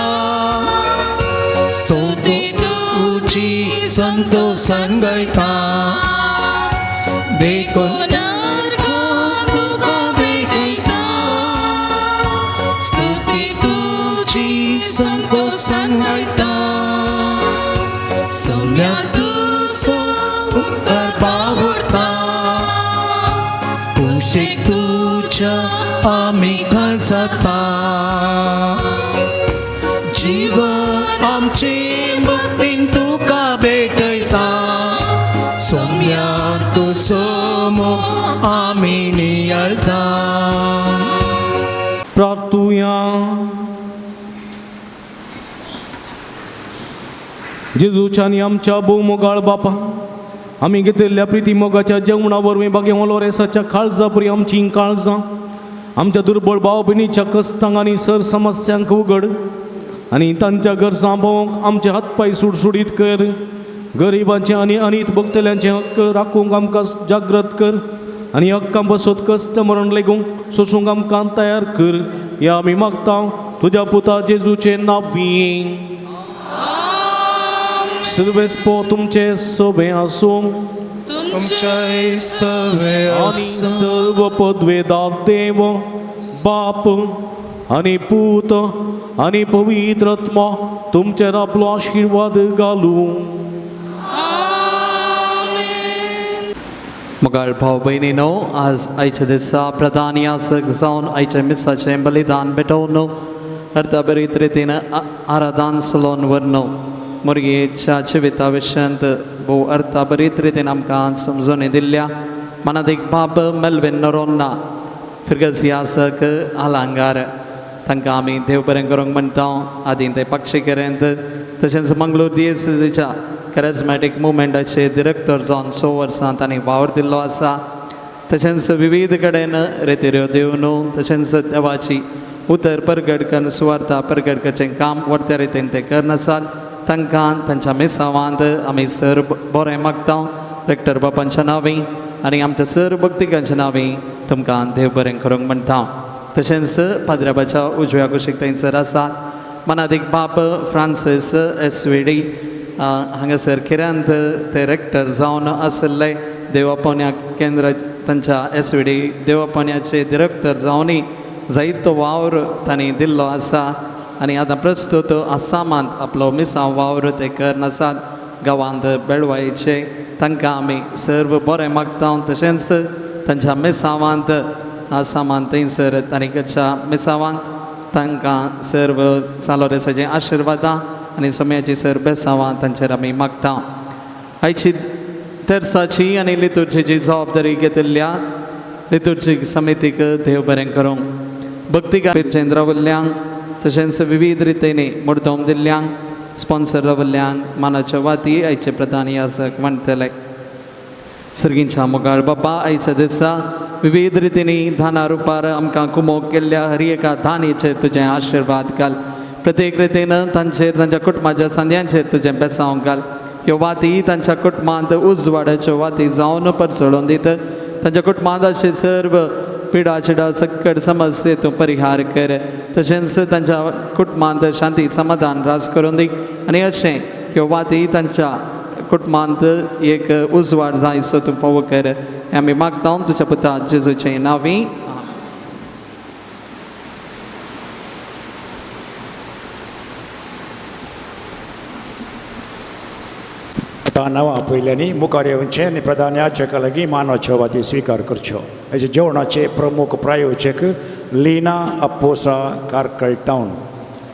सोती तुझी संतोषान गायता देखून अर्कां तुका भेटयता स्तुती तुझी संतोषान गायता सोम्या तुझो उपकार बावडता कुशीक तुझ्या आम्ही काळजाता जीवन आमचे भक्तीन तुका भेटयता सोम्या तुझो मोग आम्ही नियळता प्रार्थुया जेजूच्या आनी आमच्या भोवमोगाळ बापा आमी घेतिल्ल्या प्रिती मोगाच्या जेवणा वरवीं बागे वलोरेसाच्या काळजा परी आमची काळजां आमच्या दुर्बळ भाव भयणीच्या कश्टांक आनी सर समस्यांक उगड आनी तांच्या गरजां भोवंक आमचे हातपाय सुडसुडीत कर गरिबांचे आनी अनीत भोगतल्यांचे हक्क राखूंक आमकां जागृत कर आनी हक्कां बसत कश्ट मरण लेगूंक सोसूंक आमकां तयार कर या आमी मागता तुज्या पुता जेजूचे नांवीं सर्वेस्पो तुमचे सोबे आसूं तुमचे सवे आणि सर्व पदवेदार देव बाप आणि पूत आणि पवित्र आत्मा तुमचेर आपलो आशीर्वाद घालूं मोगाळ भाव भयणीनो आज आयच्या दिसा प्रधान यासक जावन आयच्या मिसाचें बलिदान भेटोवन अर्थ बरीत रितीन आराधन सुलोवन व्हरनो मुर्गेच्या जिविता विशयांत भोव अर्था बरीत रितीन आमकां समजून दिल्ल्या मनादीक बाब मेल्विन नरोन्ना फिरगस यासक आलांगार तांकां आमी देव बरें करूंक म्हणटा आदीं ते पक्षिकेरेंत तशेंच मंगळूर DSCच्या कॅरिझमॅटीक मुवमेंटाचे डिरेक्टर जावन 6 वर्सां तांणी वावर दिल्लो आसा तशेंच विविध कडेन रेतेऱ्यो दिवन तशेंच देवाची उतर परगट करून सुवार्ता परगट करचें काम व्हरत्या रितीन ते करनासात तांकां तांच्या मिसावांत आमी सर बरें मागता रेक्टर बापांच्या नांवीं आनी आमच्या सर भक्तिकांच्या नांवीं तुमकां देव बरें करूंक म्हणटा तशेंच पाद्र्याबाच्या उजव्या कुशीक थंयसर आसात मनादीक बाप फ्रांसीस SVD हांगासर किऱ्यांत ते रेक्टर जावन आसले देवापोन्या केंद्र तांच्या SVD देवापोन्याचे डिरेक्टर जावनय जायतो वावर तांणी दिल्लो आसा आनी आतां प्रस्तुत आसामांत आपलो मिसांव वावर ते करनासात गांवांत बेळवायेचे तांकां आमी सर्व बरें मागता तशेंच तांच्या मिसावांत आसामांत थंयसर तारीखच्या मिसावांत तांकां सर्व चालोरेसाचें आशिर्वादां आनी सोम्याची सर बेसांवां तांचेर आमी मागता आयची तेर्साची आनी लितुर्जीची जबाबदारी घेतिल्ल्या लितुर्जीक समितीक देव बरें करूंक भक्तिकार चंद्रावल्ल्यांक तशेंच विविध रितींनी मुर्तोम दिल्ल्यांक स्पॉन्सर रावल्ल्यांक मानाच्या वाती आयचे प्रधान यासक म्हणटले सर्गींच्या मोगाळ बापा आयच्या दिसा विविध रितींनी दाना रुपार आमकां कुमोग केल्ल्या हर एका दानीचेर तुजें आशिर्वाद घाल प्रत्येक रितीन तांचेर तांच्या कुटुंबाच्या सांद्यांचेर तुजें बेसांव घाल ह्यो वाती तांच्या कुटुंबांत उजवाडाच्यो वाती जावन परचडोवन दीत तांच्या कुटुंबांत अशे सर्व पिडा चिडा सकट समस्ये तूं परिहार कर तशेंच तांच्या कुटुंबांत शांती समाधान रास करून दी आनी अशें ह्यो वाती तांच्या कुटुंबांत एक उजवाड जायसो तूं फावो कर हें आमी मागता तुज्या पुता जेजूचे नांवीं नांवां पयल्यांनी मुखार येवचें आनी प्रधान याचका लागीं मानाच्यो वाती स्विकार करच्यो हेजे जेवणाचे प्रमुख प्रायोजक लीना अप्पोसा कार्कल टावन,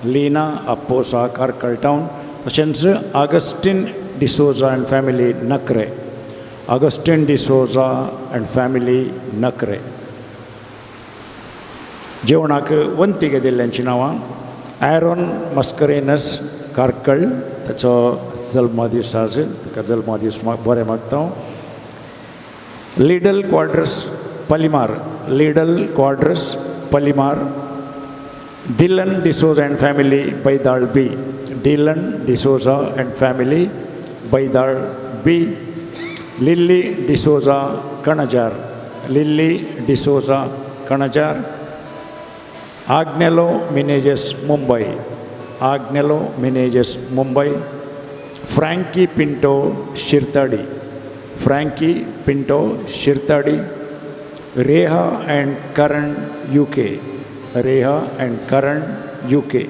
लीना अप्पोसा कार्कल टावन. तशेंच Augustine D'Souza and family Nakre, Augustine D'Souza and family Nakre. जेवणाक वंतिके दिल्ल्यांची नांवां ॲरोन मस्करेनस कार्कळ, ताचो जल्मदीस आज, ताका जल्मदीस बरें मागता. लिडल क्वाड्रस पलिमार, लिडल क्वाड्रस पलिमार. डिलन डिसोजा अँड फॅमिली बैदाळ बी, डिलन डिसोजा अँड फॅमिली बैदाळ बी. Lilly D'Souza Kanajar, Lilly D'Souza Kanajar. Agnelo Menezes Mumbai, Agnelo Menezes Mumbai. Frankie Pinto Shirthady, Frankie Pinto Shirthady. Reha and Karan UK, Reha and Karan UK.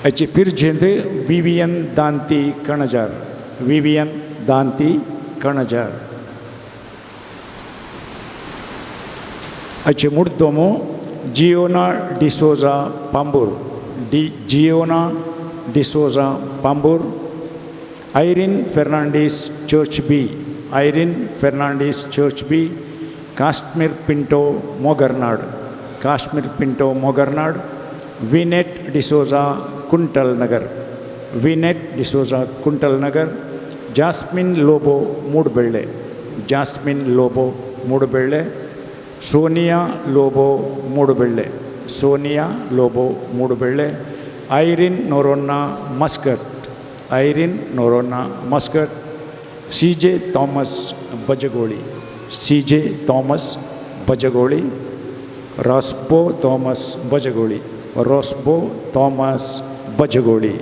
हाची पिरजेंत विवियन दांती कणजार, विवियन दांती कणजार. हाचे मुर्तोमो जिओना डिसोजा पांबूर, जिओना डिसोजा पांबूर. आयरीन फेर्नांडीस चर्च बी, आयरीन फेर्नांडीस चर्च बी. Kashmir Pinto Mogarnad, Kashmir Pinto Mogarnad. Vinet D'Souza Kuntal Nagar, Vinet D'Souza Kuntal Nagar. Jasmine Lobo Moodbelle, Jasmine Lobo Moodbelle. Sonia Lobo Moodbelle, Sonia Lobo Moodbelle. Irene Noronha Muscat, Irene Noronha Muscat. CJ Thomas Bajagoli, CJ Thomas Bajagoli. Rosbo Thomas Bajagoli, Rosbo Thomas Bajagoli.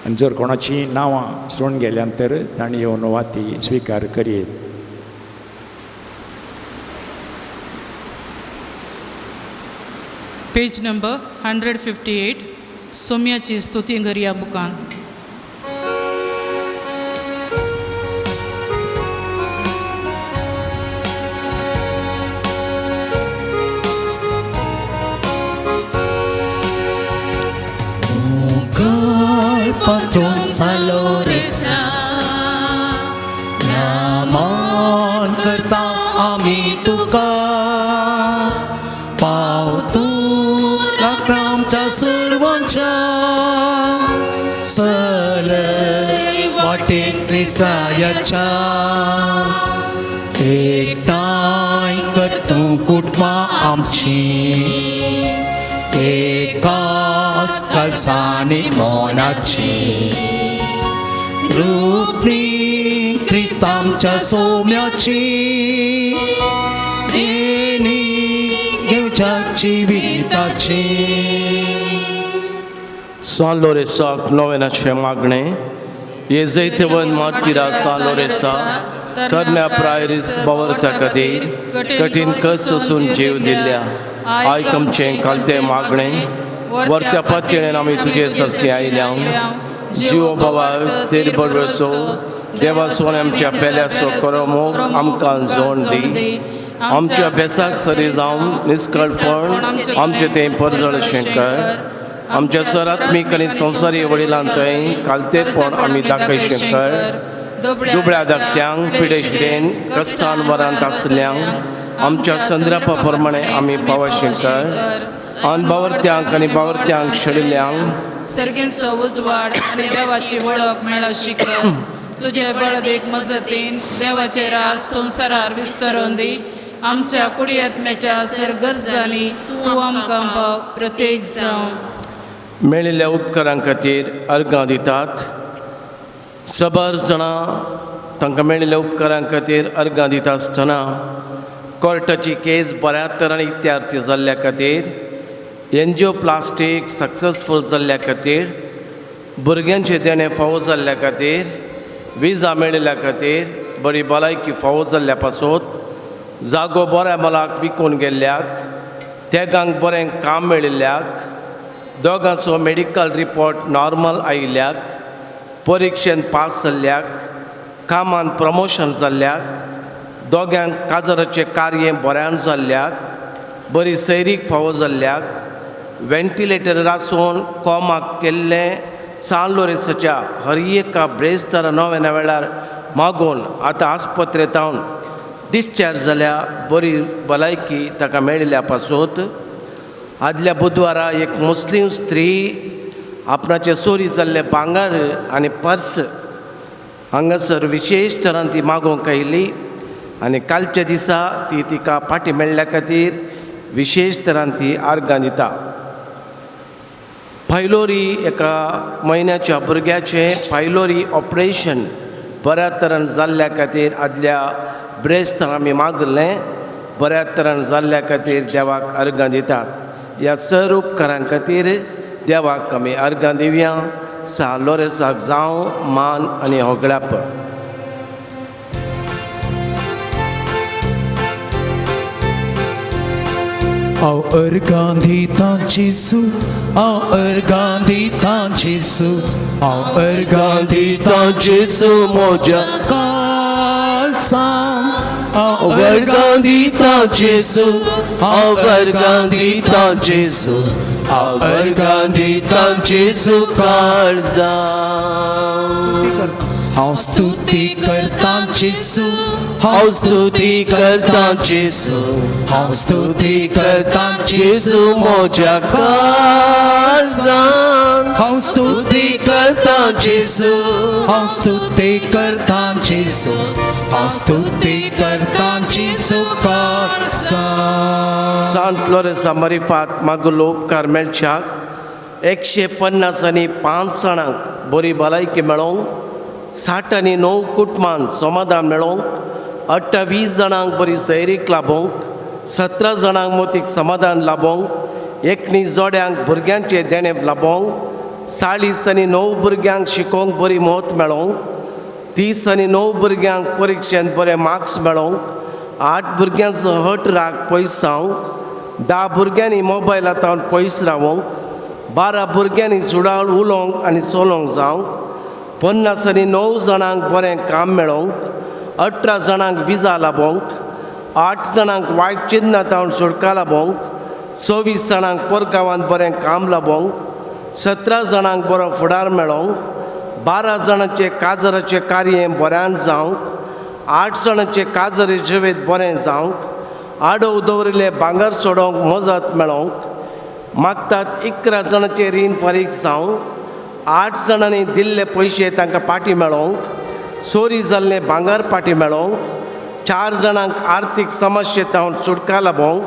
आनी जर कोणाची नांवां सोडून गेल्यान तर तांणी येवन वाती स्विकार करीत. पेज नंबर 158, सोम्याची स्तुती करिया बुकान. Patron Saloresa, नामान करता आमी तुका. पावतू आमच्या सर्वांच्या सलय वाटेन क्रिस्तायाच्या. एकठांय करतू कुटुंबां आमची, एकाच काळसानी मोनाची. रूपणी क्रिस्तांच्या सोम्याची, देणी घेवच्याची विताची. San Lorenzo novenaचे मागणे. येजैतवन मातीरा San Lorenzo तरण्या प्रायरीस बावरता खातीर कठीण कस सोसून जीव दिल्या. आयकमचें कालते मागणे. वर्त्या पत्केणेन आमी तुजे ससी आयल्या. जीव बाबाक तेर बडवसो देवा सोन आमच्या पेल्यासो करमूक आमकां जोड दी. आमच्या बेसाक सरी जावन निस्कळपण आमचें तें परजळशें कर. आमच्या सरात्मीक आनी संवसारी वडिलां थंय कालतेपण आमी दाखयशें कर. दुबळ्या धाकट्यांक पिडेशिडेन कश्टान वरांत आसल्यांक आमच्या संद्रापा प्रमाणे आमी पावशें कर. आनी बावरत्यांक आनी बावरत्यांक शेडिल्ल्यांक सर्गेन उजवाड आनी देवाची वळख मेळा शिकर. तुजे बळदेक मजतीन देवाचे रास संवसारार विस्तरोवन दी. आमच्या कुडी आत्म्याच्या सरगरजांनी तूं आमकां भाव प्रत्येक जावं. मेळिल्ल्या उपकारां खातीर अर्गां दितात. सबर जाणां तांकां मेळिल्ल्या उपकारां खातीर अर्गां दिता आसतना कोर्टाची केस बऱ्या तरान इत्यार्थी जाल्ल्या खातीर, एन्जिओप्लास्टीक सक्सेसफूल जाल्ल्या खातीर, भुरग्यांचे देणे फावो जाल्ल्या खातीर, विजा मेळिल्ल्या खातीर, बरी भलायकी फावो जाल्ल्या पासून, जागो बऱ्या मोलाक विकून गेल्ल्याक, तेगांक बरें काम मेळिल्ल्याक, दोगांचो मेडिकल रिपोर्ट नॉर्मल आयिल्ल्याक, परीक्षेन पास जाल्ल्याक, कामान प्रमोशन जाल्ल्याक, दोग्यांक काजराचें कार्य बऱ्यान जाल्ल्याक बरी सैरीक फावो जाल्ल्याक व्हेंटिलेटर आसून कोमाक केल्लें सान लोरेसाच्या हरिएका ब्रेस्तारा नव्या वेळार मागून आतां आस्पत्रेंत हांव डिस्चार्ज जाल्या बरी भलायकी ताका मेळिल्ल्या पासून आदल्या बुधवारा एक मुस्लीम स्त्री आपणाचे चोरी जाल्ले भांगर आनी पर्स हांगासर विशेश तरान ती मागोवंक आयिल्ली आनी कालच्या दिसा ती तिका फाटीं मेळ्ळ्या खातीर विशेष तरान ती आर्गां दिता. फायलोरी एका म्हयन्याच्या भुरग्याचें फायलोरी ऑपरेशन बऱ्या तरान जाल्ल्या खातीर आदल्या ब्रेस्तार आमी मागलें बऱ्या तरान जाल्ल्या खातीर देवाक अर्गां दितात. ह्या सर उपकारां खातीर देवाक आमी अर्गां दिवया. सा लोरेसाक जावं मान आनी होगळाप. Ao ergandita Jesu, ao ergandita Jesu, ao ergandita Jesu moja kalsam. Ao ergandita Jesu, ao ergandita Jesu, ao ergandita Jesu kalsam. How स्तुति करता Jesu, how स्तुति करता Jesu, how स्तुति करता Jesu मोजा काज़ान. How स्तुति करता Jesu, how स्तुति करता Jesu, how स्तुति करता Jesu काज़ान. सांत लोरेसा मरिफात मागुलो उपकार मेळच्याक 150 जाणांक बरी भलायकी मेळोवंक 69 कुटुंबांक समाधान मेळोवंक 28 जाणांक बरी सैरीक लाभोवंक 17 जाणांक मोतीक समाधान लाभोवंक 19 जोड्यांक भुरग्यांचे देणे लाभोवंक 40 भुरग्यांक शिकोवंक बरी मोत मेळोवंक 30 भुरग्यांक परिक्षेंत बरे मार्क्स मेळोवंक 8 भुरग्यांचो हट राग पयस जावंक 10 भुरग्यांनी मोबायलांत पयस रावंक 12 भुरग्यांनी सुडाळ उलोवंक आनी चलोवंक जावंक 59 जाणांक बरें काम मेळोवंक 18 जाणांक विजा लाभोवंक 8 जाणांक वायट चिन्नांत सुटका लाभोवंक 24 जाणांक परगांवांत बरें काम लाभोवंक 17 जाणांक बरो फुडार मेळोवंक 12 जाणांचे काजराचें कार्य बऱ्यान जावंक 8 जाणांचे काजर जिवेत बरें जावंक आडव दवरिल्ले भांगर सोडोवंक मजत मेळोवंक मागतात 11 जाणांचे रीण फारीक जावंक 8 जाणांनी दिल्ले पयशे तांकां पाटी मेळोवंक चोरी जाल्लें भांगर पाटी मेळोवंक 4 जाणांक आर्थीक समस्येंत सुटका लाभोवंक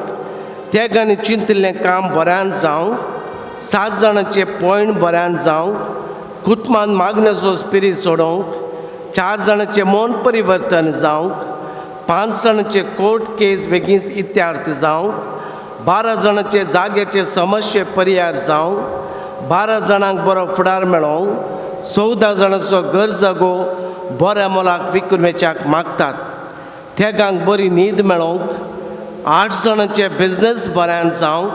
तेगांनी चिंतिल्लें काम बऱ्यान जावंक 7 जाणांचे पॉयंट बऱ्यान जावंक कुटुंबान मागण्याचो स्पिरीट सोडोवंक 4 जाणांचे मन परिवर्तन जावंक 5 जाणांचे कोर्ट केस बेगीन इत्यार्थ जावंक 12 जाणांचे जाग्याचे समस्ये परिहार जावंक 12 जाणांक बरो फुडार मेळोवंक 14 जाणांचो घर जागो बऱ्या मोलाक विकून वेचाक मागतात तेगांक बरी न्हीद मेळोवंक 8 जाणांचे बिझनेस बऱ्यान जावंक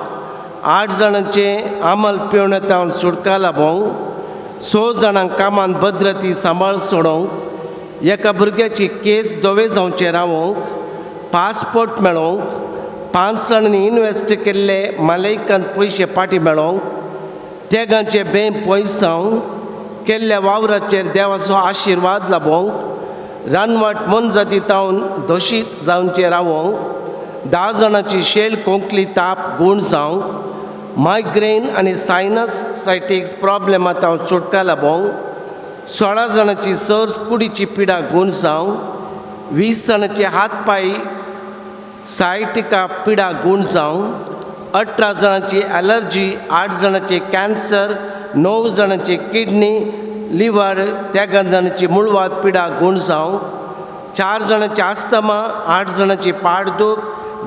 8 जाणांचे आमल पिवणेतावन सुटका लाभोवंक 6 जाणांक कामान भद्रती सांबाळ सोडोवंक एका भुरग्याची केस दोवे जावचे रावोवंक पासपोर्ट मेळोवंक 5 जाणांनी इन्वेस्ट केल्ले मालयकांत पयशे पाटी मेळोवंक तेगांचे बें पयस जावंक केल्ल्या वावराचेर देवाचो आशिर्वाद लाभोवंक रानवट मन जातीतावन दोशीत जावचे रावोवंक 10 जाणांची शेल कोंकली ताप गूण जावंक मायग्रेन आनी सायनसायटीक्स प्रॉब्लेमांत सुटका लाभोवंक 16 जाणांची सर्स कुडीची पिडा गूण जावंक 20 जाणांचे हात पाय सायटिका पिडा गूण जावंक 18 जाणांची एलर्जी 8 जाणांचे कॅन्सर 9 जाणांची किडनी लिव्हर 13 जाणांची मुळवात पिडा गूण जावंक 4 जाणांची आस्थमा 8 जाणांची पाठदूख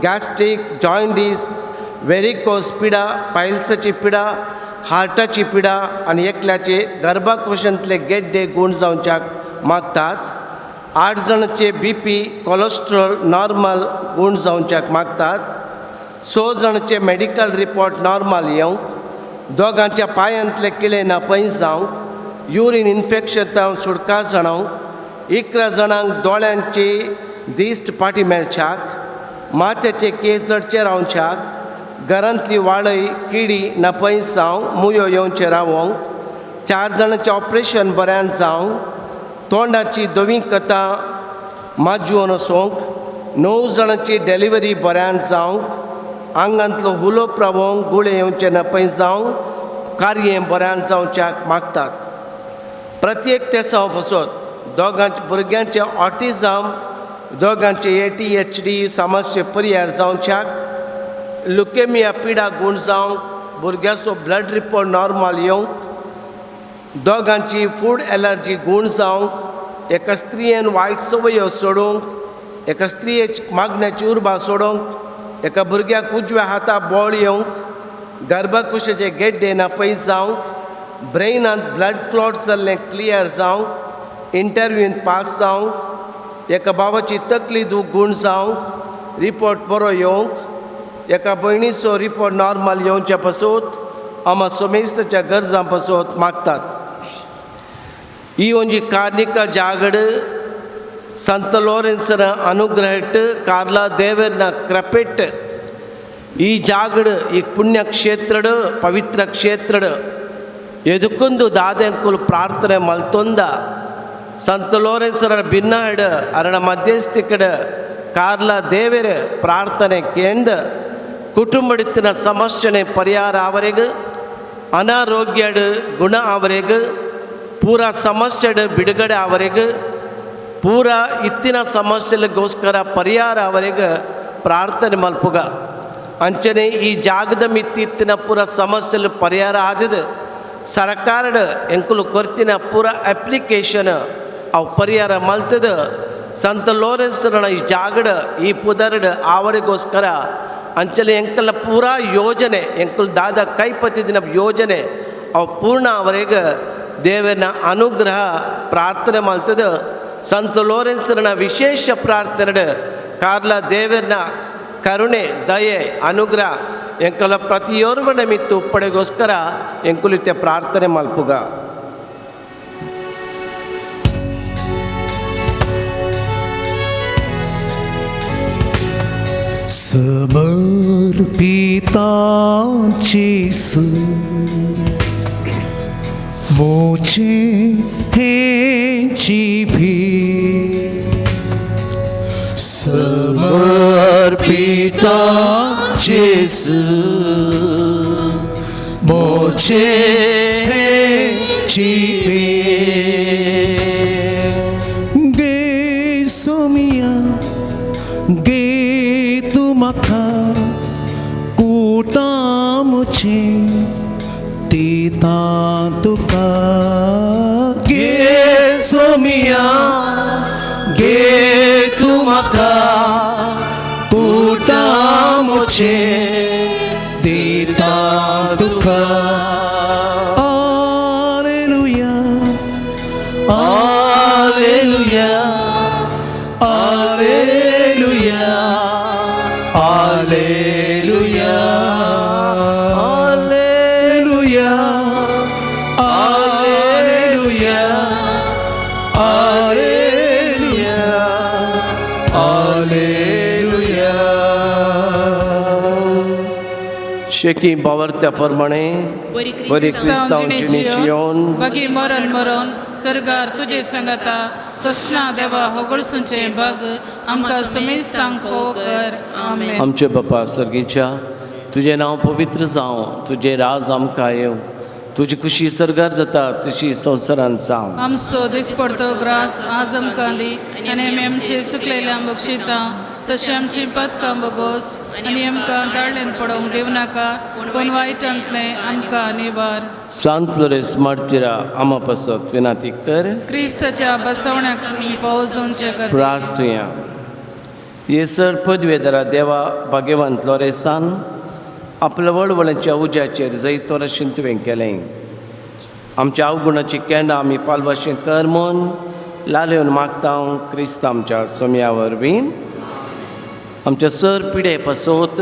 गॅस्ट्रीक जॉयंटीस वेरिकोस पिडा पायल्साची पिडा हार्टाची पिडा आनी एकल्याचे गर्भाकोशांतले गेड्डे गूण जावच्याक मागतात 8 जाणांचे BP कोलेस्ट्रॉल नॉर्मल गूण जावच्याक मागतात 6 जाणांचे मेडिकल रिपोर्ट नॉर्मल येवंक दोगांच्या पांयांतले किळे नापयस जावंक युरीन इन्फेक्शन सुटका जाणवंक 11 जाणांक दोळ्यांची दिश्ट पाटी मेळच्याक माथ्याचे केस चडचे रावच्याक घरांतली वाळय किडी ना पयस जावंक मुयो येवचे रावोंक 4 जाणांचें ऑपरेशन बऱ्यान जावंक तोंडाची दोवी कथां माजून वसोंक 9 जाणांची डिलिव्हरी बऱ्यान जावंक आंगांतलो हुलो प्रवोंक गुळे येवचे ना पयस जावंक कार्य बऱ्यान जावच्याक मागतात. प्रत्येक तेसां पासत भुरग्यांचे ऑटिझम दोगांचे ADHD समस्ये परिहार जावच्याक लुकेमिया पिडा गूण जावंक भुरग्याचो ब्लड रिपोर्ट नॉर्मल येवंक दोगांची फूड एलर्जी गूण जावंक एका स्त्रियेन वायट संवयो सोडूंक एका स्त्रियेची मागण्याची उर्बा सोडूंक एका भुरग्याक उजव्या हाता बोळ येवंक गर्भकुशीचे गेड्डे ना पयस जावंक ब्रेनांत ब्लड क्लॉट जाल्लें क्लियर जावंक इंटरव्यूंत पास जावंक एका बाबाची तकली दूख गूण जावंक रिपोर्ट बरो येवंक एका भयणीचो रिपोर्ट नॉर्मल येवचे पासून आमा सोमेस्ताच्या गरजां पासून मागतात. ಈ ಒಂಜಿ ಕಾರ್ಣಿಕ ಜಾಗಡ್ ಸಂತ ಲೋರೆನ್ಸರ ಅನುಗ್ರಹಟ್ ಕಾರ್ಲ ದೇವರನ ಕೃಪೆಟ್ ಈ ಜಾಗಡ್ ಈ ಪುಣ್ಯ ಕ್ಷೇತ್ರಡ್ ಪವಿತ್ರ ಕ್ಷೇತ್ರಡ್ ಎದುಕುಂದು ದಾದೆಂಕುಲು ಪ್ರಾರ್ಥನೆ ಮಲ್ತೊಂದ ಸಂತ ಲೋರೆನ್ಸರ ಭಿನ್ನಹಡ್ ಅರಣ ಮಧ್ಯಸ್ಥಿಕಡ್ ಕಾರ್ಲ ದೇವರ ಪ್ರಾರ್ಥನೆ ಕೇಂದ ಕುಟುಂಬಡಿತ್ತಿನ ಸಮಸ್ಯೆನೆ ಪರಿಹಾರ ಅವರೆಗೆ ಅನಾರೋಗ್ಯಡ್ ಗುಣ ಅವರೆಗೆ पूरा ಸಮಸ್ಯೆಡ್ ಬಿಡುಗಡೆ ಅವರೆಗೆ पूरा ಇತ್ತಿನ ಸಮಸ್ಯೆಗಳಿಗೋಸ್ಕರ ಪರಿಹಾರ ಅವರೆಗೆ ಪ್ರಾರ್ಥನೆ ಮಲ್ಪುಗ ಅಂಚನೆ ಈ ಜಾಗದ ಮಿತ್ತಿತ್ತಿನ ಪೂರ ಸಮಸ್ಯೆಲು ಪರಿಹಾರ ಆದಿದೆ ಸರ್ಕಾರದ ಎಂಕುಲು ಕೊರ್ತಿನ ಪೂರ ಅಪ್ಲಿಕೇಶನ್ ಅವು ಪರಿಹಾರ ಮಲ್ತದ ಸಂತ ಲೋರೆನ್ಸ್ನ ಈ ಜಾಗಡ ಈ ಪುದರ್ಡ್ ಅವರಿಗೋಸ್ಕರ ಅಂಚನೆ ಎಂಕಲ ಪೂರಾ ಯೋಜನೆ ಎಂಕುಲು ದಾದ ಕೈಪತ್ತಿದಿನ ಯೋಜನೆ ಅವು ಪೂರ್ಣ ಅವರೆಗೆ ದೇವನ ಅನುಗ್ರಹ ಪ್ರಾರ್ಥನೆ ಮಲ್ತದ ಸಂತ ಲೋರೆನ್ಸ್ನ ವಿಶೇಷ ಪ್ರಾರ್ಥನೆ ಕಾರ್ಲ ದೇವರನ ಕರುಣೆ ದಯೆ ಅನುಗ್ರಹ ಎಂಕಲ ಪ್ರತಿಯೋರ್ವನ ಮಿತ್ತು ಉಪ್ಪಡೆಗೋಸ್ಕರ ಎಂಕುಲಿತೆ ಪ್ರಾರ್ಥನೆ ಮಲ್ಪುಗ. समर्पिता जेसु मुझे है जीवी समर्पिता जेसु मुझे है जीवी गे सोमिया गे तुमका कुटामुचे तीता तुका गे सोमिया गे तुमका कुटामुचे तीता तुका. Alleluia Alleluia Alleluia Alleluia Alleluia Alleluia Alleluia Alleluia. शेकी बावरत्या प्रमाणे बरी क्रिस्तांवची जियोन बगी मरण मरण सरगार तुझे संगता ससना देवा होगळसूंचे बग आमकां समेस्तांक फोव कर. आमेन. आमचे बापा सर्गीच्या तुझे नाव पवित्र जावं तुझे राज आमकां येव तुजी खुशी सरगार जाता तशी संवसारांत जावं. आमचो दिसपडतो ग्रास आज आमकां दी आनी आमी आमचे सुकलेल्या बक्षिता तशें आमची पदकां बगोस आनी आमकां ताळ्ळेन पडोवंक दिव नाका पूण वायटांतलें आमकां निवार. सांत लोरेस मार्तिरा आमा पासत विनाती कर. क्रिस्ताच्या बसवण्याक पावजोवचे खातीर प्रार्थया. येसर पदवेदरा देवा भाग्यवंत लोरेसान आपल्या वळवळ्याच्या उज्याचेर जैतोर शिंतुवें केलें. आमच्या अवगुणाची केंडां आमी पालवाशें कर म्हूण लालेवन मागता क्रिस्त आमच्या सोम्या वरवीं. आमच्या सर पिढे पासत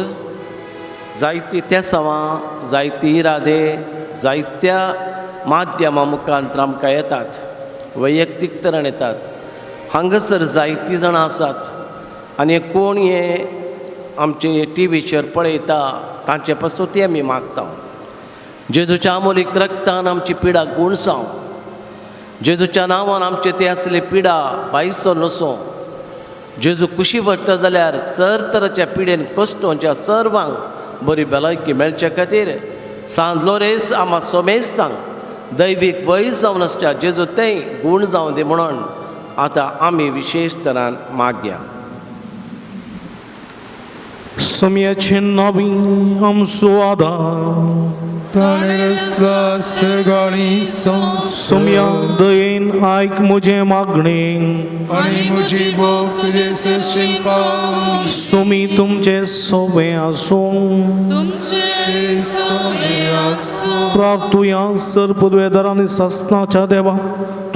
जायती तेसांवां जायती इरादे जायत्या माध्यमां मुखांतर आमकां येतात वैयक्तीक तरेन येतात. हांगासर जायतीं जाणां आसात आनी कोण हे आमचे टी व्हीचेर पळयता तांचे पासून ती आमी मागता. जेजूच्या अमोलीक रक्तान आमची पिडा गुणसाव, जेजूच्या नांवान आमचे ते असले पिडा बायसो नसो. जेजू खुशी पडटा जाल्यार सर तराच्या पिडेन कश्टांच्या सर्वांक बरी भलायकी मेळचे खातीर सांत लोरेस आमा सोमेस्तांक दैवीक वय जावन आसच्या जेजू तें गूण जावं दी म्हणून आतां आमी विशेश तरान मागया. सोम्याचे नावी आमचो आदार, सोम्या दयेन आयक म्हजें मागणें आनी म्हजी भोग तुजे सरशीन पावूं. सोमी तुमचे सोबे आसूं. तुमचे सोबे आसूं. प्रार्थुया सर्पद्वेदार आनी सासणाच्या देवा,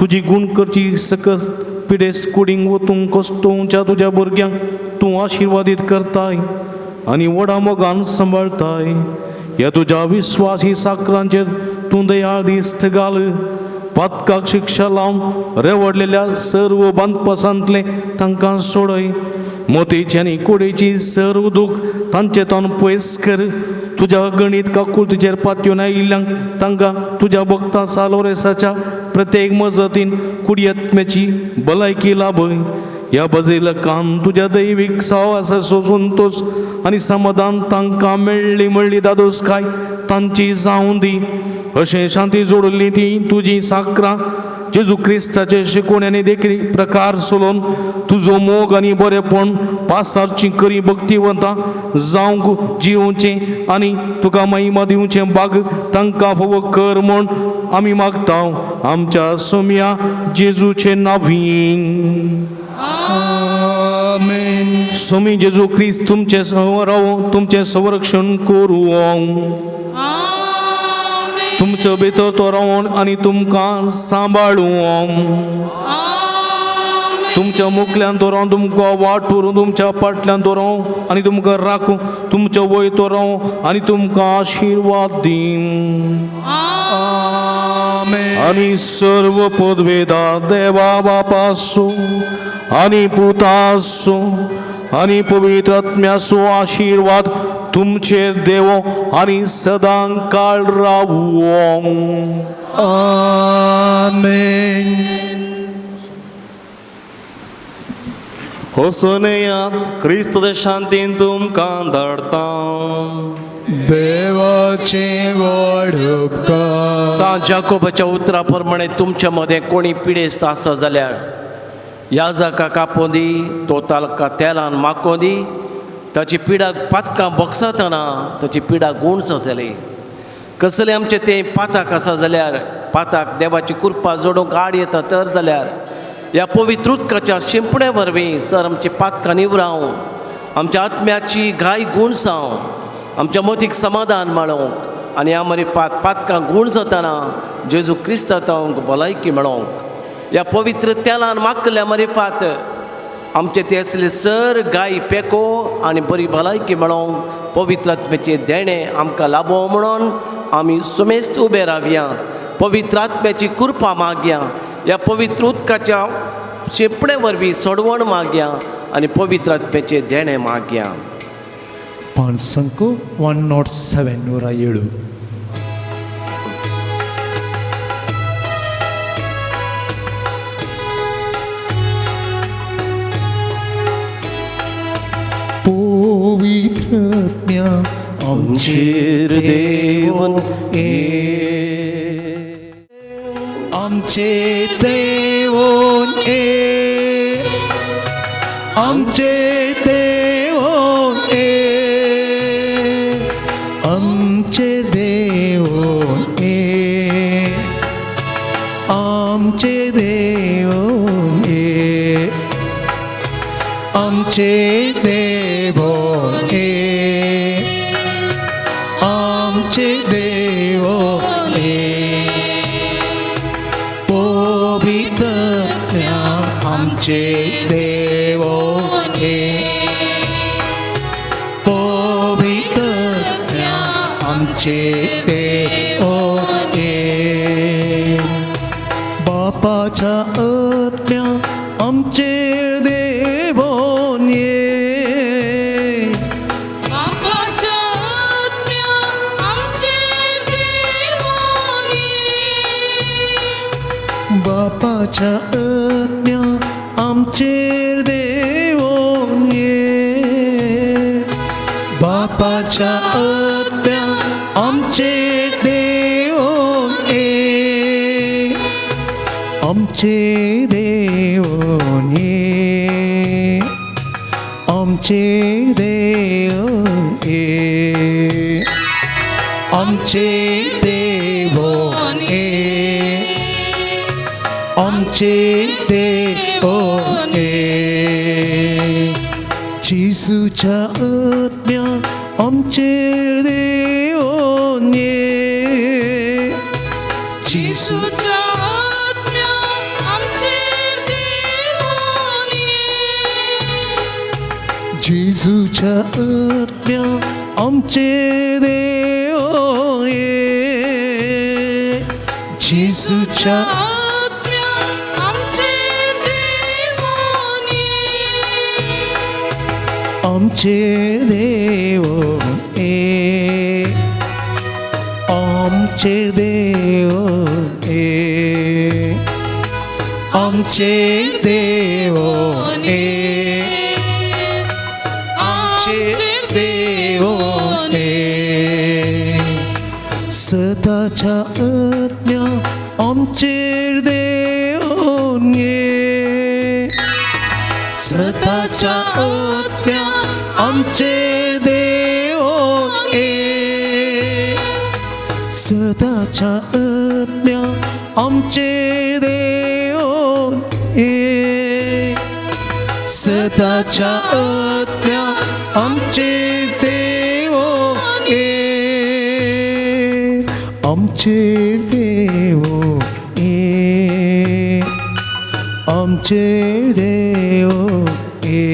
तुजी गुण करची सकत पिडेस्त कुडींग वतूंक कश्टोवच्या तुज्या भुरग्यांक तूं आशिर्वादीत करताय आनी व्हडा मोगान सांबाळताय. ह्या तुज्या विस्वासी साकरांचेर तूं दयाळ दिश्ट घाल. पातकाक शिक्षा लावन रेवडलेल्या सर्व बांदपासांतले तांकां सोडय. मोतेची आनी कुडेची सर्व दूख तांचे तोंड पयस कर. तुज्या गणित काकुळतीचेर पातयेवन आयिल्ल्यांक तांकां तुज्या भक्तां सालोरेसाच्या प्रत्येक मजतीन कुडयेत्म्याची भलायकी लाभय. ह्या बजयलकान तुज्या दैवीक सावासाचो संतोष आनी समाधान तांकां मेळ्ळी दादोस काय तांची जावं दी. अशें शांती जोडली ती तुजी साकरां जेजू क्रिस्ताचे शिकवण्यानी देखील प्रकार चलोवन तुजो मोग आनी बरेपण पासारची करी भक्तिवंतां जावंक जिवोवचें आनी तुका महिमा दिवचें भाग तांकां फोव कर म्हूण आमी मागता आमच्या सोम्या जेजूचे नांवीं. आमेन. सोमी जेजू क्रिस्त तुमचे रावो, तुमचे संरक्षण करूं. तुमचो भितर तो रावून आनी तुमकां सांबाळूं. तुमच्या मुखल्यान तो रावन तुमकां वाटून, तुमच्या फाटल्यान तो रावूं आनी तुमकां राखूं. तुमच्या वयर तो रावूं आनी तुमकां आशिर्वाद दीं. आनी सर्व पदवेदा देवा बापासो आनी पुतासो आनी पवित्र आत्म्याचो आशिर्वाद तुमचेर देवो आनी सदां काळ रावूं. आमेन. होसोनेयात क्रिस्त शांतीन तुमकां धाडटा. देवाचे व्हड उपकार. सांत जाकोबाच्या उतरा प्रमाणे तुमच्या मदें कोणी पिडेस्त आसा जाल्यार याजकाक आपोवन दी, तो ताका तेलान माकोवन दी. ताची पिडा पातकां बोगसातना ताची पिडा गूण जातली. कसले आमचे ते पाताक आसा जाल्यार पाताक देवाची कृपा जोडूंक आड येता तर जाल्यार ह्या पवित्र उदकाच्या शिंपणे वरवीं सर आमची पातकां निवरावं, आमच्या आत्म्याची घाय गूण जावं, आमच्या मतीक समाधान मेळोवंक आनी आमरी पातकां गूण जातना जेजू क्रिस्तांक भलायकी मेळोवंक ह्या पवित्र तेलान मागल्या मरिफात आमचे ते असले सर गाय पेको आनी बरी भलायकी मेळोवंक पवित्र आत्म्याचे देणें आमकां लाभो म्हणून आमी सुमेस्त उबे रावया. पवित्र आत्म्याची कृपा मागया. ह्या पवित्र उदकाच्या शिंपणे वरवीं सोडवण मागया आनी पवित्र आत्म्याचे देणें मागया. पांचसंको 107 107. पवित्र आत्म्या आमचेर देवन आमचे देवोन आमचे देवोन आमचे देवोन आमचे देवोन आमचे देवोन आमचे देवोन पवित्र आमचे देवोन पवित्र आमचे देवोन बापाच्या आत्म्या आमचे देवोन बापाच्या आज्ञा आमचेर देवोन ये बापाच्या आज्ञा आमचेर देवोन ये आमचे देवोन ये आमचे देवोन ये आमचे देवोन ये आमचे देवोन ये जिसूच्या आज्ञा आमचेर देवोन ये जिसूच्या आज्ञा आमचेर देवोन ये जिसूच्या आज्ञा आमचेर देवोन ये जिसूच्या आज्ञा आमचेर देवोन ये आमचेर देवोन ये आमचेर देवोन ये आमचेर देवोन ये आमचेर देवोन ये सदाच्या आज्ञा आमचेर देवोन ये सदाच्या आज्ञा आमचेर देवोन ये सदाच्या आज्ञा आमचेर देवोन ये सदाच्या आज्ञा आमचेर देवोन ये आमचेर देवोन ये आमचेर देवोन ये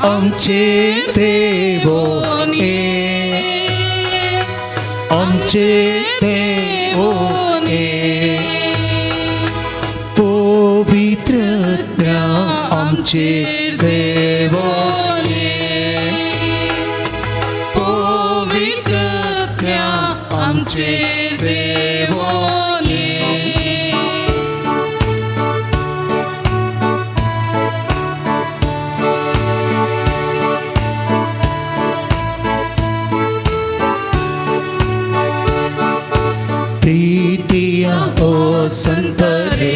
आमचेर देवोन ये आमचेर देवोन ये पवित्रज्ञा आमचेर देवोन ये पवित्रज्ञा आमचेर देवोन ये ಪ್ರೀತಿಯ ಓ ಸಂತರೇ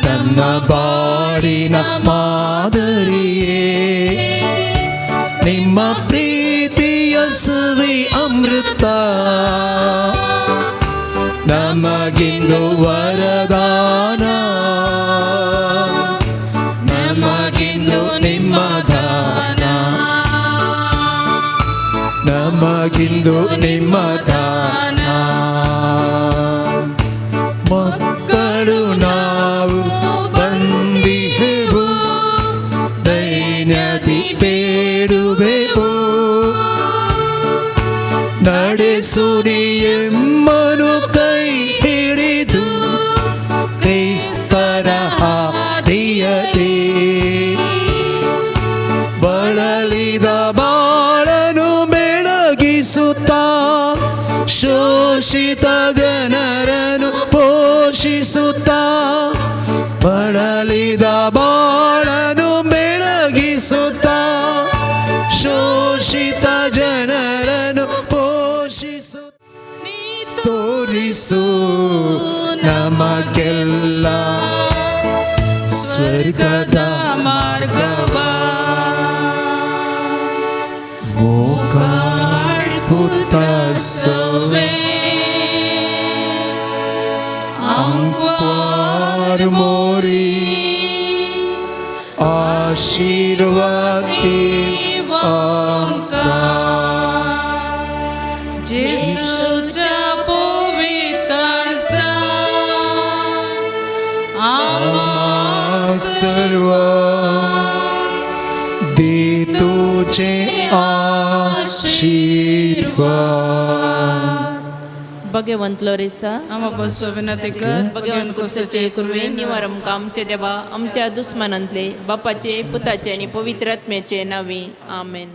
ನನ್ನ ಬಾಳಿನ ಮಾದರಿಯೇ ನಿಮ್ಮ ಪ್ರೀತಿಯ ಸವಿ ಅಮೃತ ನಮಗಿಂದು ವರದಾನ ನಮಗಿಂದು ನಿಮ್ಮ ದಾನ ನಮಗಿಂದು ನಿಮ್ಮ ದಾನ ಮಕ್ಕಳು ನಾವು ಬಂದಿಹೆವು ದೈನ್ಯದಿ ಬೇಡುವೆವು ನಡೆಸುಡಿ ಎಮ್ಮನು ಕೈ ಹಿಡಿದು ಕ್ರಿಸ್ತರ ಹಾದಿಯಲಿ ಬಳಲಿದ ಬಾಳನು ಬೆಳಗಿಸುತ್ತಾ ಶೋಷಿತ ಜನರನ್ನು ಪೋಷಿಸುತ್ತಾ ಬಳಲಿದ ಬಾಳನು ಬೆಳಗಿಸುತ್ತಾ ಶೋಷಿತ ಜನರನ್ನು ಪೋಷಿಸುತ್ತಾ ತೋರಿಸು ನಮಗೆಲ್ಲ ಸ್ವರ್ಗದ ಮಾರ್ಗವಾ Putasawe Angkar Mori Ashirvati Angka जिसूच्या पवित्रचा सर्व दे तुझे आशीर्वाद भगवंत लोरेसा आम्हा बसो विनंती कर भगवंत कुर्सेचे कुर्वे निवारम आमचे देवा आमच्या दुश्मनांतले बापाचे पुताचे आणि पवित्र आत्म्याचे नावे आमेन.